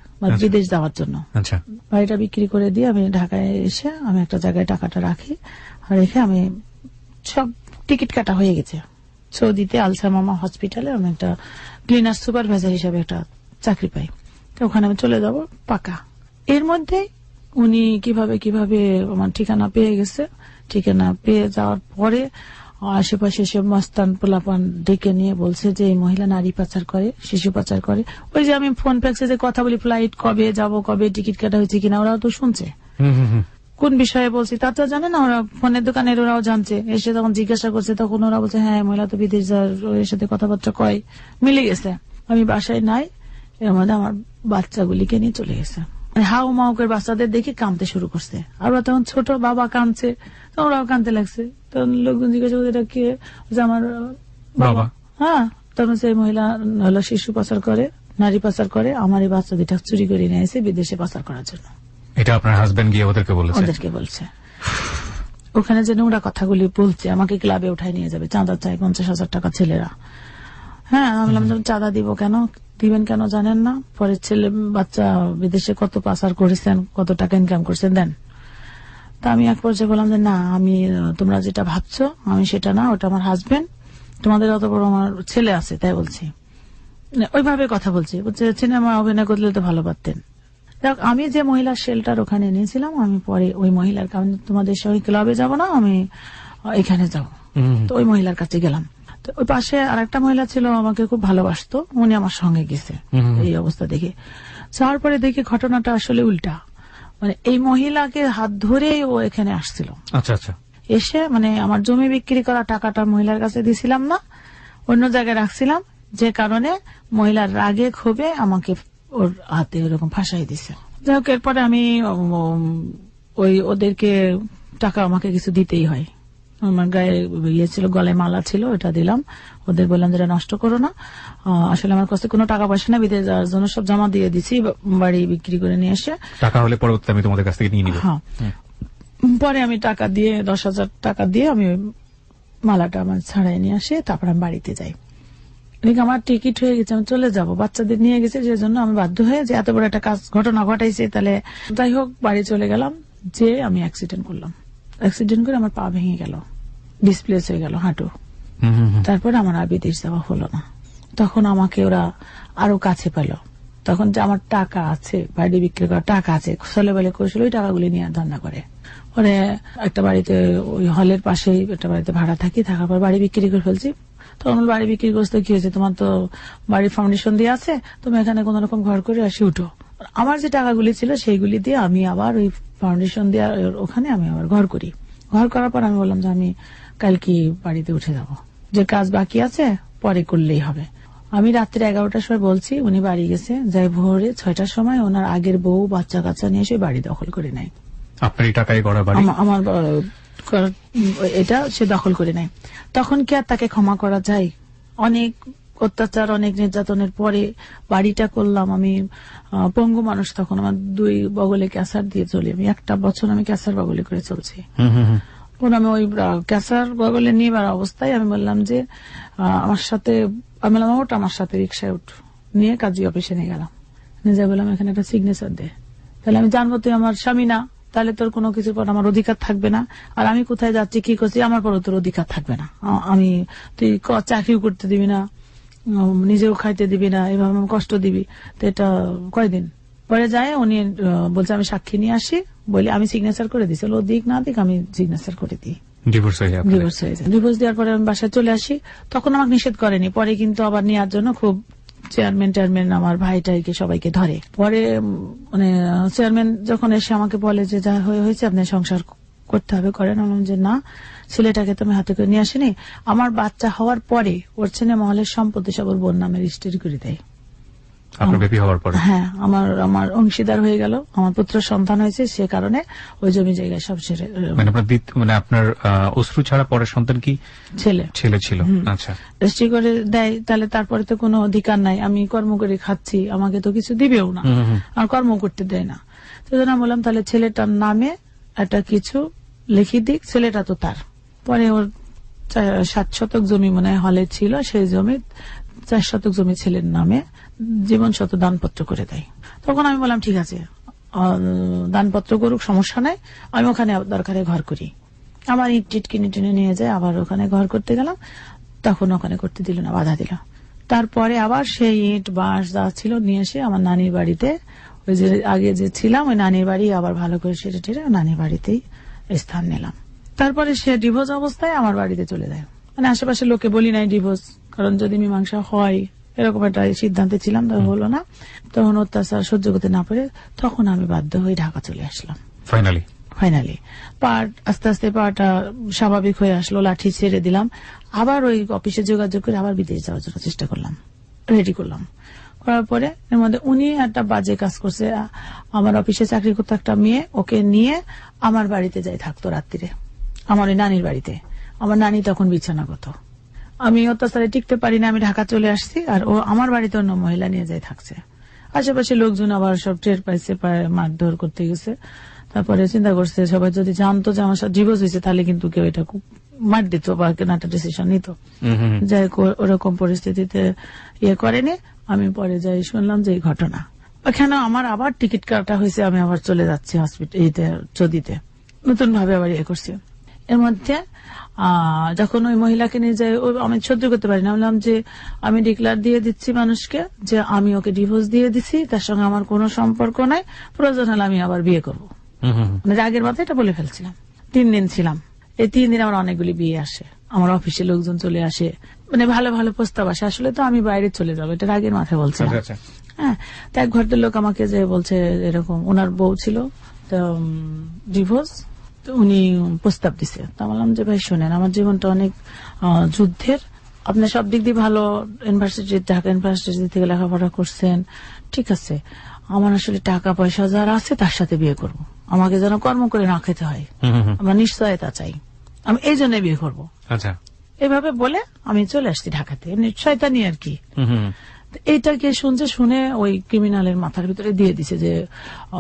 বিদেশ যাওয়ার জন্য। আচ্ছা। বাড়িটা বিক্রি করে দিয়ে আমি ঢাকায় এসে আমি একটা জায়গায় টাকাটা রাখি, আর রেখে আমি সব টিকিট কাটা হয়ে গেছে। সৌদিতে আলসা মামা হসপিটালে আমি একটা ক্লিনার সুপারভাইজার হিসেবে একটা চাকরি পাই, তো ওখানে আমি চলে যাব পাকা। এর মধ্যে উনি কিভাবে আমার ঠিকানা পেয়ে গেছে। ঠিকানা পেয়ে যাওয়ার পরে আশেপাশে সব মস্তান পোলাপান ডেকে নিয়ে বলছে যে এই মহিলা নারী পাচার করে, শিশু পাচার করে। ওই যে আমি ফোন প্যাক্সে যে কথা বলি, ফ্লাইট কবে যাব, কবে টিকিট কাটা হয়েছে কিনা, ওরাও তো শুনছে। কোন বিষয়ে বলছি তা তো জানে না, ওরা ফোনের দোকানের ওরাও জানছে। এসে তখন জিজ্ঞাসা করছে, তখন ওরা বলছে হ্যাঁ মহিলা তো বিদেশ যাওয়ার, এর সাথে কথাবার্তা কয়, মিলে গেছে। আমি বাসায় নাই, এর মধ্যে আমার বাচ্চাগুলিকে নিয়ে চলে গেছে। হাউ মাউ করে বাচ্চাদের দেখে কাঁদতে শুরু করছে, আর ওরা তখন ছোট, বাবা কাঁদছে, তখন ওরাও কাঁদতে লাগছে। তখন লোকজন জিজ্ঞাসা করছে এটা কে, আমার বাবা। হ্যাঁ, তখন সেই মহিলা হলো শিশু পাচার করে, নারী পাচার করে, আমার এই বাচ্চা দুটা চুরি করে নিয়ে এসে বিদেশে পাচার করার জন্য। এটা আপনার হাজবেন্ড গিয়ে ওদেরকে বলছে? ওখানে যে নোংরা কথাগুলি বলছে, আমাকে ক্লাবে উঠায় নিয়ে যাবে, চাঁদা চাই 50,000 টাকা ছেলেরা। হ্যাঁ, আমি বললাম চাঁদা দিব কেন, দিবেন কেন জানেন না, পরে ছেলে বাচ্চা বিদেশে কত পাচার করেছেন, কত টাকা ইনকাম করছেন দেন। তা আমি এক পর্যায়ে বললাম যে না, আমি তোমরা যেটা ভাবছো আমি সেটা না, ওটা আমার হাজবেন্ড, তোমাদের অত বড় আমার ছেলে আছে তাই বলছি। ওইভাবে কথা বলছি, সিনেমা অভিনয় করলে তো ভালো পারতেন। আমি যে মহিলার শেল্টার ওখানে নিয়েছিলাম, আমি পরে ওই মহিলার কারণে তোমাদের সঙ্গে ক্লাবে যাব না, আমি এখানে যাব, তো ওই মহিলার কাছে গেলাম। তো ওই পাশে আর একটা মহিলা ছিল, আমাকে খুব ভালোবাসতো, উনি আমার সঙ্গে গেছে। এই অবস্থা দেখে যাওয়ার পরে দেখি ঘটনাটা আসলে উল্টা, মানে এই মহিলাকে হাত ধরেই ও এখানে আসছিল। আচ্ছা আচ্ছা। এসে মানে আমার জমি বিক্রি করা টাকাটা মহিলার কাছে দিছিলাম না, অন্য জায়গায় রাখছিলাম, যে কারণে মহিলার রাগে ক্ষোভে আমাকে ওর হাতে ওরকম ফাঁসাই দিছে। যাই হোক, এরপরে আমি ওই ওদেরকে টাকা আমাকে কিছু দিতেই হয়, আমার গায়ে ইয়ে ছিল, গলায় মালা ছিল, ওটা দিলাম। ওদের বললাম যেটা নষ্ট করো না। আসলে আমার কাছে কোনো টাকা পয়সা না, বিদেশ যাওয়ার জন্য সব জমা দিয়ে দিছি, বাড়ি বিক্রি করে নিয়ে এসে। টাকা হলে পরবর্তীতে আমি তোমাদের কাছ থেকে নিয়ে নিব। হ্যাঁ, পরে আমি টাকা দিয়ে 10,000 টাকা দিয়ে আমি মালাটা আমার ছাড়াই নিয়ে আসে, তারপর আমি বাড়িতে যাই। এদিকে আমার টিকিট হয়ে গেছে, আমি চলে যাব, বাচ্চাদের নিয়ে গেছে, যে জন্য আমি বাধ্য হয়ে যে এত বড় একটা ঘটনা ঘটাইছে, তাহলে যাই হোক বাড়ি চলে গেলাম। যে আমি অ্যাক্সিডেন্ট করলাম, অ্যাক্সিডেন্ট করে আমার পা ভেঙে গেল, ডিসপ্লেস হয়ে গেল হাঁটু। তারপরে আমার আর বিদেশ যাওয়া হলো না। তখন আমাকে ওরা আরো কাছে পেল। তখন যে আমার টাকা আছে, বাড়ি বিক্রি করার টাকা আছে, ছেলে বেলে কৌশল ওই টাকাগুলি নিয়ে ধান্দা করে। পরে একটা বাড়িতে, ওই হলের পাশেই একটা বাড়িতে ভাড়া থাকি, থাকার পর বাড়ি বিক্রি করে ফেলছি। তখন বাড়ি বিক্রি করতে কি হয়েছে, তোমার তো বাড়ির ফাউন্ডেশন দিয়ে আছে, তুমি এখানে কোন রকম ঘর করে আসি উঠো। আমার যে টাকাগুলি ছিল সেইগুলি দিয়ে আমি আবার ওই ফাউন্ডেশন দিয়ে ওখানে আমি আবার ঘর করি। ঘর করার পর আমি বললাম যে আমি কালকে বাড়িতে উঠে যাব, যে কাজ বাকি আছে পরে করলেই হবে। আমি রাত্রে 11টার সময় বলছি, উনি বাড়ি গেছে, যাই ভোরে 6টার সময় ওনার আগের বউ বাচ্চা কাচ্চা নিয়ে এসে বাড়ি দখল করে নেয়। আপনারই টাকায় গড়া বাড়ি, আমার এটা সে দখল করে নেয়। তখন কি আর তাকে ক্ষমা করা যায়? অনেক অত্যাচার, অনেক নির্যাতনের পরে বাড়িটা করলাম। আমি পঙ্গু মানুষ, তখন আমার 2 বগলে ক্যান্সার দিয়ে চলি। আমি 1টা বছর আমি ক্যান্সার বগলে করে চলছি। আমি ওই ক্যান্সার বগলে নিয়ে অবস্থায় আমি বললাম যে আমার সাথে, আমি বললাম ওটা আমার সাথে রিক্সায় উঠ, নিয়ে কাজী অফিসে নিয়ে গেলাম। নিজে বললাম এখানে একটা সিগনেচার দে, তাহলে আমি জানবো তুই আমার স্বামী না, তাহলে তোর কোনো কিছুর পর আমার অধিকার থাকবে না, আর আমি কোথায় যাচ্ছি কি করছি আমার পরও তোর অধিকার থাকবে না। আমি তুই চাকরিও করতে দিবি না, নিজেও খাইতে দিবি না, এভাবে আমি কষ্ট দিবি। তো এটা কয়দিন পরে যায়, উনি বলছে আমি সাক্ষী নিয়ে আসি, বলি আমি সিগনেচার করে দিছি। ও দিক না দিক আমি সিগনেচার করে দিই, ডিভোর্স হয়ে যায়। ডিভোর্স দেওয়ার পরে আমি বাসায় চলে আসি। তখন আমাকে নিষেধ করেনি, পরে কিন্তু আবার নেওয়ার জন্য খুব চেয়ারম্যান আমার ভাইটাইকে সবাইকে ধরে। পরে মানে চেয়ারম্যান যখন এসে আমাকে বলে যে যা হয়েছে আপনি সংসার করতে হবে, করেন। বললাম যে না, ছেলেটাকে তো আমি হাতে করে নিয়ে আসিনি। আমার বাচ্চা হওয়ার পরে ওর ছেলে মহলের সম্পত্তি সব ওর বোন নামে রেজিস্ট্রি করে দেয়। আপনার বেবি হওয়ার পরে? হ্যাঁ, আমার অংশীদার হয়ে গেল, আমার পুত্র সন্তান হয়েছে, সে কারণে ওই জমি জায়গায় সব ছেড়ে। মানে আপনার অশ্রু ছাড়া পরের সন্তান কি ছেলে ছিল? আচ্ছা, রেজিস্ট্রি করে দেয়, তাহলে তারপরে তো কোনো অধিকার নাই। আমি কর্ম করে খাচ্ছি, আমাকে তো কিছু দিবেও না, আর কর্ম করতে দেয় না। তো আমি বললাম তাহলে ছেলেটার নামে একটা কিছু লিখি দিক, ছেলেটা তো তার। পরে ওর 7 শতক জমি মনে হয় হলে ছিল, সেই জমি 4 শতক জমি ছেলের নামে জীবন শত দানপত্র করে দেয়। তখন আমি বললাম ঠিক আছে, দানপত্র করুক, সমস্যা নাই, আমি ওখানে দরকারে ঘর করি। আবার ইট টিট কিনে টিনে নিয়ে যায়, আবার ওখানে ঘর করতে গেলাম, তখন ওখানে করতে দিল না, বাধা দিল। তারপরে আবার সেই ইট বাঁশ যা ছিল নিয়ে এসে আমার নানির বাড়িতে, ওই যে আগে যে ছিলাম ওই নানির বাড়ি আবার ভালো করে সেটা টেরে নানির বাড়িতেই স্থান নিলাম। তারপরে সে ডিভোর্স অবস্থায় আমার বাড়িতে চলে যায়। মানে আশেপাশে লোকে বলি নাই ডিভোর্স, কারণ যদি মীমাংসা হয় এরকম একটা সিদ্ধান্তে ছিলাম, তো হলো না। তখন অত্যাচার সহ্য করতে না পারে, তখন আমি বাধ্য হয়ে ঢাকা চলে আসলাম। ফাইনালি আস্তে আস্তে পাটা স্বাভাবিক হয়ে আসলো, লাঠি ছেড়ে দিলাম। আবার ওই অফিসে যোগাযোগ করে আবার বিদেশ যাওয়ার জন্য চেষ্টা করলাম, রেডি করলাম। করার পরে এর মধ্যে উনি একটা বাজে কাজ করছে। আমার অফিসে চাকরি করতো একটা মেয়ে, ওকে নিয়ে আমার বাড়িতে যাই থাকতো রাত্রিরে, আমার ওই নানির বাড়িতে। আমার নানি তখন বিছানাগত, আমি অত্যাচারে টিকতে পারি না, আমি ঢাকা চলে আসছি, আর ও আমার বাড়িতে অন্য মহিলা নিয়ে যাই থাকছে। আশেপাশে লোকজন আবার সব টের পাইছে, মারধর করতে গেছে। তারপরে চিন্তা করছে সবাই যদি জানতো যে আমার সাথে ডিভোর্স হয়েছে, তাহলে কিন্তু কেউ এটা মার দিত বা কেন একটা ডিসিশন নিত। যাই ওরকম পরিস্থিতিতে ইয়ে করেনি। আমি পরে যাই শুনলাম যে এই ঘটনা, ওখানে আমার আবার টিকিট কাটা হয়েছে, আমি আবার চলে যাচ্ছি হসপিটাল চদিতে, নতুন ভাবে আবার ইয়ে করছি। এর মধ্যে যখন ওই মহিলাকে নিয়ে যাই, আমি সহ্য করতে পারি না, বললাম যে আমি ডিক্লার দিয়ে দিচ্ছি মানুষকে যে আমি ওকে ডিভোর্স দিয়ে দিছি, তার সঙ্গে আমার কোনো সম্পর্ক নাই, প্রয়োজন হলে আমি আবার বিয়ে করবো। মানে রাগের মাথায় এটা বলে ফেলছিলাম। 3 দিন ছিলাম, এই 3 দিন আমার অনেকগুলি বিয়ে আসে, আমার অফিসে লোকজন চলে আসে, মানে ভালো ভালো প্রস্তাব আসে। আসলে তো আমি বাইরে চলে যাবো, এটা রাগের মাথায় বলছিলাম। হ্যাঁ, তো এক ঘরের লোক আমাকে যে বলছে এরকম, ওনার বউ ছিল তো ডিভোর্স, উনি প্রস্তাব দিছে। তা বললাম যে ভাই শোনেন, আমার জীবনটা অনেক যুদ্ধের, আপনি সব দিক দিয়ে ভালো, ইউনিভার্সিটি ঢাকা ইউনিভার্সিটি থেকে লেখাপড়া করছেন, ঠিক আছে, আমার আসলে টাকা পয়সা যারা আছে তার সাথে বিয়ে করব, আমাকে যেন কর্ম করে না খেতে হয়, আমার নিশ্চয়তা চাই, আমি এই জন্য বিয়ে করবো। আচ্ছা। এভাবে বলে আমি চলে আসছি ঢাকাতে, এমনি শয়তানি আর কি। তো এইটাকে শুনে ওই ক্রিমিনালের মাথার ভিতরে দিয়ে দিছে যে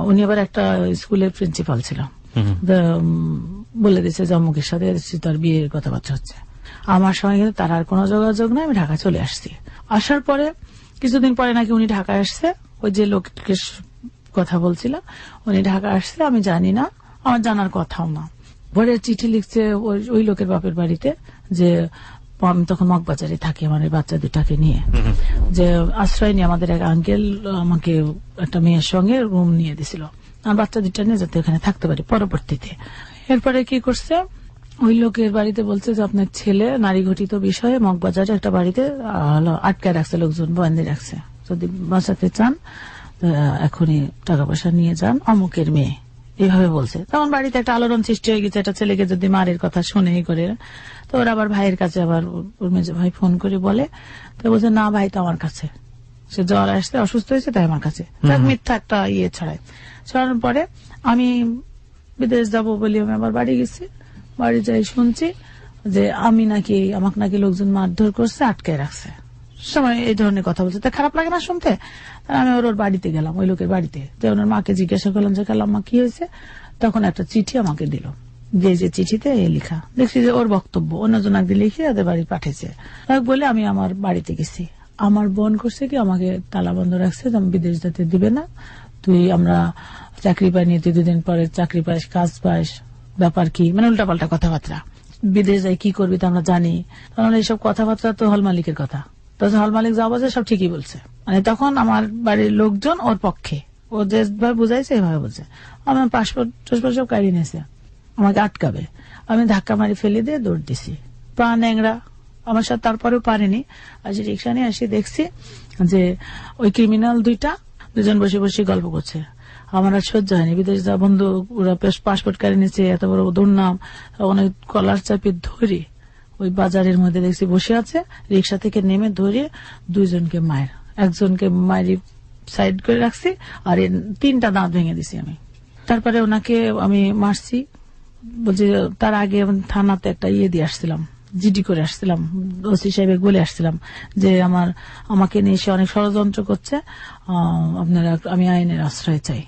উনি আবার একটা স্কুলের প্রিন্সিপাল ছিল, বলে দিছে যে অমুকের সাথে তার বিয়ের কথাবার্তা হচ্ছে। আমার সঙ্গে কিন্তু তার আর কোনো যোগাযোগ নাই, আমি ঢাকা চলে আসছি। আসার পরে কিছুদিন পরে নাকি উনি ঢাকায় আসছে, ওই যে লোককে কথা বলছিলাম উনি ঢাকা আসছে, আমি জানি না, আমার জানার কথাও না। পরে চিঠি লিখছে ওই লোকের বাপের বাড়িতে যে আমি তখন মগবাজারে থাকি আমার এই বাচ্চা দুটাকে নিয়ে, যে আশ্রয় নিয়ে আমাদের এক আঙ্কেল আমাকে একটা মেয়ের সঙ্গে রুম নিয়ে দিছিল, আমার বাচ্চা দুটা নিয়ে যাতে ওখানে থাকতে পারি পরবর্তীতে। এরপরে কি করছে, ওই লোকের বাড়িতে বলছে যে আপনার ছেলে নারী ঘটিত বিষয়ে মগবাজারে একটা বাড়িতে আটকায় রাখছে, লোকজন বন্দি রাখছে, যদি বাঁচাতে চান এখনই টাকা পয়সা নিয়ে যান, অমুকের মেয়ে, এইভাবে বলছে। তখন বাড়িতে একটা আলোড়ন সৃষ্টি হয়ে গেছে, একটা ছেলেকে যদি মারের কথা শুনে করে, তো ওর আবার ভাইয়ের কাছে আবার ওর মেজো ভাই ফোন করে বলে, তো বলছে না ভাই তো আমার কাছে, সে জ্বর আসতে অসুস্থ হয়েছে তাই আমার কাছে, মিথ্যা একটা ছড়ানোর পরে আমি বিদেশ যাবো বলে আমি আবার বাড়ি গেছি। বাড়ি যাই শুনছি যে আমাকে নাকি লোকজন মারধর করছে, আটকায় রাখছে, সময় এই ধরনের কথা বলছে। তা খারাপ লাগে না শুনতে? আমি ওর বাড়িতে গেলাম, ওই লোকের বাড়িতে, যে ওনার মাকে জিজ্ঞাসা করলাম যে মা কি হয়েছে, তখন একটা চিঠি আমাকে দিল, যে চিঠিতে লেখা, দেখছি যে ওর বক্তব্য অন্যজন একদিন লিখে ওদের বাড়ি পাঠিয়েছে। বলে আমি আমার বাড়িতে গেছি, আমার বোন করছে কি আমাকে তালা বন্ধ রাখছে, আমি বিদেশ যেতে দিবে না, আমরা চাকরি পাই নিয়ে 2 দিন পরে চাকরি পাইস, কাজ পাইস, ব্যাপার কি, মানে উল্টাপাল্টা কথাবার্তা, বিদেশ যাই কি করবি তো আমরা জানি। কারণ এইসব কথাবার্তা তো হল মালিকের কথা, তখন হল মালিক যা বলছে সব ঠিকই বলছে, মানে তখন আমার বাড়ির লোকজন ওর পক্ষে, ও যেভাবে বুঝাইছে এভাবে বলছে। আমার পাসপোর্ট সব কাড়ি নিয়েছে, আমাকে আটকাবে, আমি ধাক্কা মারি ফেলে দিয়ে দৌড় দিছি, পা ন্যাংরা আমার সাথে, তারপরেও পারেনি। আজ রিক্সা নিয়ে আসি, দেখছি যে ওই ক্রিমিনাল দুজন বসে বসে গল্প করছে। আমার আর সহ্য হয়নি, বিদেশ যা বন্ধু, ওরা পাসপোর্ট কাড়ি নিয়েছে, এত বড় দুর্নাম, অনেক কলার চাপি ধরে ওই বাজারের মধ্যে দেখছি বসে আছে, রিক্সা থেকে নেমে ধরে 2জনকে মায়ের, একজনকে মায়ের সাইড করে রাখছি, আর 3টা দাঁত ভেঙে দিছি আমি। তারপরে ওনাকে আমি মারছি, বলছি তার আগে থানাতে একটা দিয়ে আসছিলাম, জিডি করে আসছিলাম, ওসি সাহেব বলে আসছিলাম যে আমাকে নিয়ে এসে অনেক ষড়যন্ত্র করছে, আপনারা, আমি আইনের আশ্রয় চাই।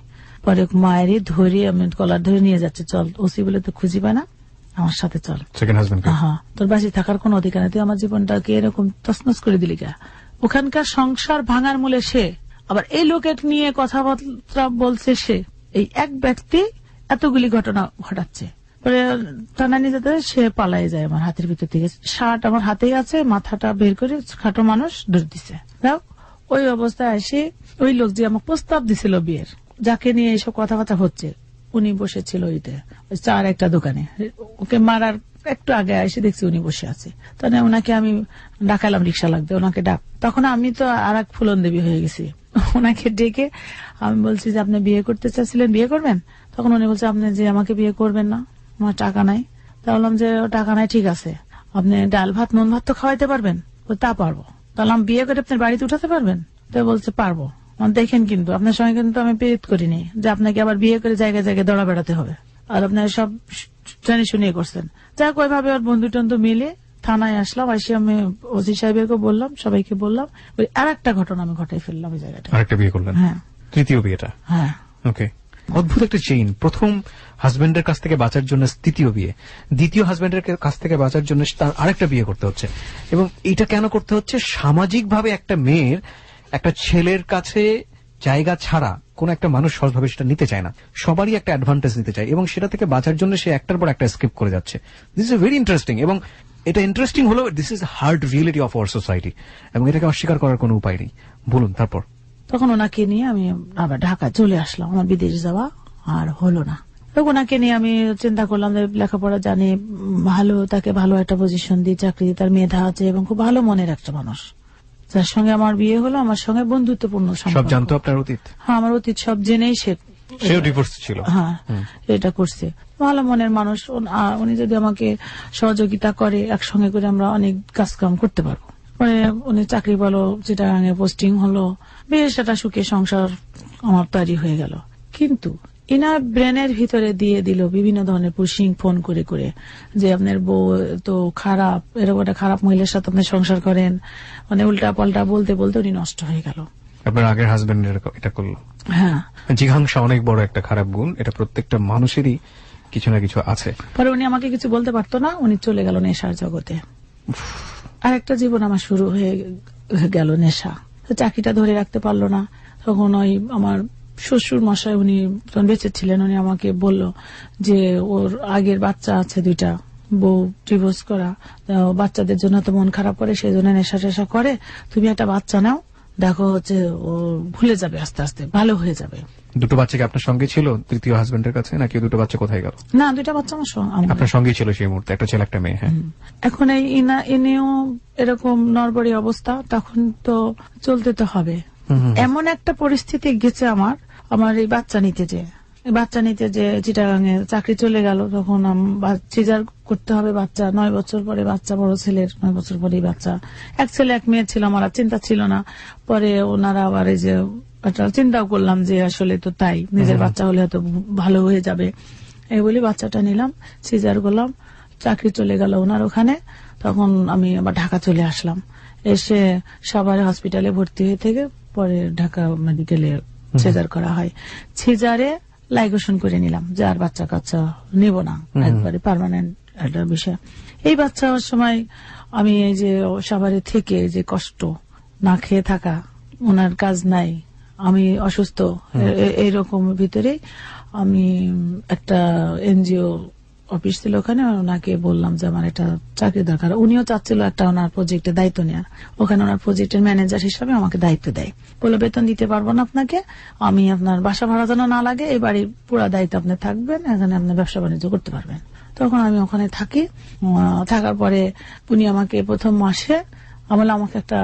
পরে মায়েরই ধরে আমি কলার ধরে নিয়ে যাচ্ছে, চল, ওসি বলে তো খুঁজি পায় না, আমার সাথে চল, হ্যাঁ তোর বাসি থাকার কোন অধিকার নেই, তুই আমার জীবনটাকে এরকম তছনছ করে দিলি গা। ওখানকার সংসার ভাঙার মূলে সে, আবার এই লোকের নিয়ে কথাবার্তা বলছে সে, এই এক ব্যক্তি এতগুলি ঘটনা ঘটাচ্ছে। পরে থানা নিয়ে যেতে সে পালাই যায় আমার হাতের ভিতর থেকে, শার্ট আমার হাতেই আছে, মাথাটা বের করে খাটো মানুষ ধরে দিছে। ওই অবস্থায় আসি, ওই লোক যে আমাকে প্রস্তাব দিছিল বিয়ের, যাকে নিয়ে এইসব কথাবার্তা হচ্ছে, উনি বসেছিল ওইতে, ওই চার একটা দোকানে, ওকে মারার একটু আগে এসে দেখছি উনি বসে আছে। তাহলে ওনাকে আমি ডাকালাম, রিক্সা লাগবে, ওনাকে ডাক। তখন আমি তো আর এক ফুলন দেবী হয়ে গেছি। ওনাকে ডেকে আমি বলছি যে আপনি বিয়ে করতে চাচ্ছিলেন, বিয়ে করবেন? তখন উনি বলছে আপনি যে আমাকে বিয়ে করবেন না, আমার টাকা নাই। তা বললাম যে টাকা নাই, ঠিক আছে, আপনি ডাল ভাত নুন ভাত তো খাওয়াইতে পারবেন? তা পারবো। তাহলে আমি বিয়ে করে আপনার বাড়িতে উঠাতে পারবেন? তো বলছে পারবো। দেখেন কিন্তু আপনার সঙ্গে কিন্তু আমি পেরিত করিনি যে আপনাকে আবার বিয়ে করে জায়গায় জায়গায় দৌড়া বেড়াতে হবে, আর আপনার সব জানি শুনিয়ে করছেন। যাক, ওইভাবে ওর বন্ধু টন্ধু মিলে থানায় আসলাম, আসি আমি ওসি সাহেবকে বললাম, সবাইকে বললাম। ওই আর একটা ঘটনা আমি ঘটাই ফেললাম ওই জায়গাটা। আরেকটা বিয়ে করলেন? হ্যাঁ, তৃতীয় বিয়েটা। হ্যাঁ, ওকে। অদ্ভুত একটা চেইন, প্রথম হাজবেন্ডের কাছ থেকে বাঁচার জন্য তৃতীয় বিয়ে, দ্বিতীয় হাজবেন্ডের কাছ থেকে বাঁচার জন্য তার আরেকটা বিয়ে করতে হচ্ছে। এবং এটা কেন করতে হচ্ছে? সামাজিকভাবে একটা মেয়ের একটা ছেলের কাছে জায়গা ছাড়া কোন একটা মানুষ সহজভাবে সেটা নিতে চায় না, সবারই একটা অ্যাডভান্টেজ নিতে চায়, এবং সেটা থেকে বাঁচার জন্য সে একটার পর একটা স্কিপ করে যাচ্ছে। দিস ইজ ভেরি ইন্টারেস্টিং, এবং এটা ইন্টারেস্টিং হলো this is hard reality of our society, এবং এটাকে অস্বীকার করার কোনো উপায় নেই। বলুন তারপর। তখন ওনাকে নিয়ে আমি আবার ঢাকা চলে আসলাম, আমার বিদেশ যাওয়া আর হলো না। ওনাকে নিয়ে আমি চিন্তা করলাম যে লেখাপড়া জানি ভালো, তাকে ভালো একটা পজিশন দিই, চাকরি, তার মেধা আছে এবং খুব ভালো মনের একটা মানুষ, যার সঙ্গে আমার বিয়ে হলো, আমার সঙ্গে বন্ধুত্বপূর্ণ সম্পর্ক। সব জানতো আপনার অতীত? হ্যাঁ, আমার অতীত সব জেনেই সেও ডিভোর্স ছিল। হ্যাঁ, এটা করছে, ভালো মনের মানুষ। উনি যদি আমাকে সহযোগিতা করে, একসঙ্গে করে আমরা অনেক কাজকাম করতে পারবো। পরে উনি চাকরি পেলো, চিটাগাঙে পোস্টিং হলো, বেশ একটা সুখে সংসার আমার তৈরি হয়ে গেল। কিন্তু ইনার ব্রেনের ভিতরে দিয়ে দিল বিভিন্ন ধরনের পুশিং ফোন করে করে, যে আপনার বউ তো খারাপ, এরকম একটা খারাপ মহিলার সাথে আপনি সংসার করেন, মানে উল্টা পাল্টা বলতে বলতে উনি নষ্ট হয়ে গেল। আপনার আগের হাজবেন্ড এটা করলো? হ্যাঁ। জিঘাংসা অনেক বড় একটা খারাপ গুণ, এটা প্রত্যেকটা মানুষেরই কিছু না কিছু আছে। পরে উনি আমাকে কিছু বলতে পারতো না, উনি চলে গেল নেশার জগতে। আর একটা জীবন আমার শুরু হয়ে গেল নেশা। চাকরিটা ধরে রাখতে পারলো না। তখন ওই আমার শ্বশুর মশাই, উনি যখন বেঁচে ছিলেন, উনি আমাকে বলল যে ওর আগের বাচ্চা আছে 2টা, বউ ডিভোর্স করা, বাচ্চাদের জন্য তো মন খারাপ করে, সেই জন্য নেশা টেশা করে, তুমি একটা বাচ্চা নাও, দেখো হচ্ছে ও ভুলে যাবে, আস্তে আস্তে ভালো হয়ে যাবে। 2টো বাচ্চা কি আপনার সঙ্গে ছিল তৃতীয় হাজবেন্ডের কাছে, নাকি 2টো বাচ্চা কোথায় গেল? না, 2টা বাচ্চা আমার আপনার সঙ্গেই ছিল সেই মুহূর্তে, একটা ছেলে একটা মেয়ে। হ্যাঁ। এখন এই এনেও এরকম নরবরি অবস্থা, তখন তো চলতে তো হবে। এমন একটা পরিস্থিতি গেছে আমার এই বাচ্চা নিতে যে চিটাগাঙে চাকরি চলে গেল, তখন সিজার করতে হবে, বাচ্চা 9 বছর পরে বাচ্চা, বড় ছেলের 9 বছর পরে বাচ্চা, এক ছেলে এক মেয়ে ছিল, আমার আর চিন্তা ছিল না। পরে ওনারা আবার এই যে একটা চিন্তাও করলাম যে আসলে তো তাই, নিজের বাচ্চা হলে হয়তো ভালো হয়ে যাবে, এই বলি বাচ্চাটা নিলাম, সিজার করলাম, চাকরি চলে গেল ওনার ওখানে। তখন আমি আবার ঢাকা চলে আসলাম, এসে সাভার হসপিটালে ভর্তি হয়ে থেকে পরে ঢাকা মেডিকেলে সিজার করা হয়। সিজারে লাইগেশন করে নিলাম যে আর বাচ্চা কাচ্চা নিব না, একবারে পার্মানেন্ট একটা বিষয়। এই বাচ্চা হওয়ার সময় আমি এই যে সাভারে থেকে যে কষ্ট, না খেয়ে থাকা, ওনার কাজ নাই, আমি অসুস্থ, এইরকম ভিতরে আমি একটা এনজিও অফিস ছিল ওখানে, ওনাকে বললাম যে আমার একটা চাকরি দরকার। উনিও চাচ্ছিল একটা ওনার প্রজেক্টের দায়িত্ব নেওয়ার, ওখানে ওনার প্রজেক্টের ম্যানেজার হিসাবে আমাকে দায়িত্ব দেয়। বলে বেতন দিতে পারবো না আপনাকে, আমি আপনার বাসা ভাড়া যেন না লাগে, এই বাড়ির পুরো দায়িত্ব আপনি থাকবেন, এখানে আপনি ব্যবসা বাণিজ্য করতে পারবেন। তখন আমি ওখানে থাকি, থাকার পরে উনি আমাকে প্রথম মাসে আমাকে একটা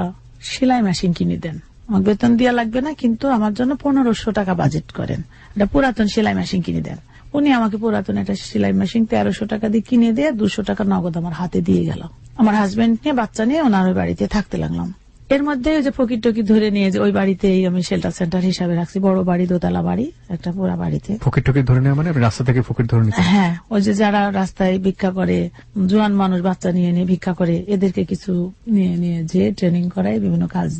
সেলাই মেশিন কিনে দেন। আমার বেতন দেওয়া লাগবে না, কিন্তু আমার জন্য 1500 টাকা বাজেট করেন, একটা পুরাতন সেলাই মেশিন কিনে দেন। উনি আমাকে পুরাতন একটা সেলাই মেশিন 1300 টাকা দিয়ে কিনে দিয়ে 200 টাকা নগদ আমার হাতে দিয়ে গেল। আমার হাজবেন্ড নিয়ে বাচ্চা নিয়ে ওনার ওই বাড়িতে থাকতে লাগলাম। এর মধ্যে ওই যে ফকির টকি ধরে নিয়ে যে ওই বাড়িতেই আমি শেল্টার সেন্টার হিসাবে রাখছি, বড় বাড়ি, দোতলা বাড়ি, একটা পুরা বাড়িতে। ফকির টকি ধরে নেওয়া মানে রাস্তা থেকে ফকির ধরে নিতে? হ্যাঁ, ওই যে যারা রাস্তায় ভিক্ষা করে, জোয়ান মানুষ বাচ্চা নিয়ে নিয়ে ভিক্ষা করে, এদেরকে কিছু নিয়ে নিয়ে যে ট্রেনিং করায় বিভিন্ন কাজ।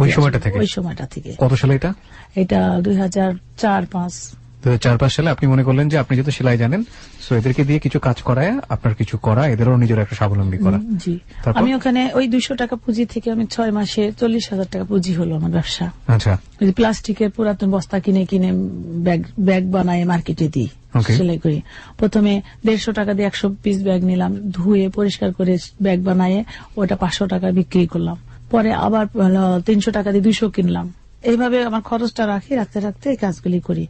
ওই সময়টা থেকে? কত সালে এটা? এটা 2004-05। 2004-05 সালে আপনি মনে করলেন যে আপনি যেহেতু সেলাই জানেন, সো এদেরকে দিয়ে কিছু কাজ করায় আপনার কিছু করা, এদেরও নিজের একটা স্বাবলম্বী করা। জি। আমি ওখানে ওই 200 টাকা পুঁজি থেকে আমি 6 মাসে 40,000 টাকা পুঁজি হলো আমার ব্যবসা। আচ্ছা। ওই প্লাস্টিকের পুরাতন বস্তা কিনে কিনে ব্যাগ বানায় মার্কেটে দিই, সেলাই করি। প্রথমে 150 টাকা দিয়ে 100 পিস ব্যাগ নিলাম, ধুয়ে পরিষ্কার করে ব্যাগ বানায় ওটা 500 টাকা বিক্রি করলাম। পরে আবার 300 টাকা দিয়ে 200 কিনলাম। এইভাবে আমার খরচটা রাখতে রাখতে এই কাজগুলি করি।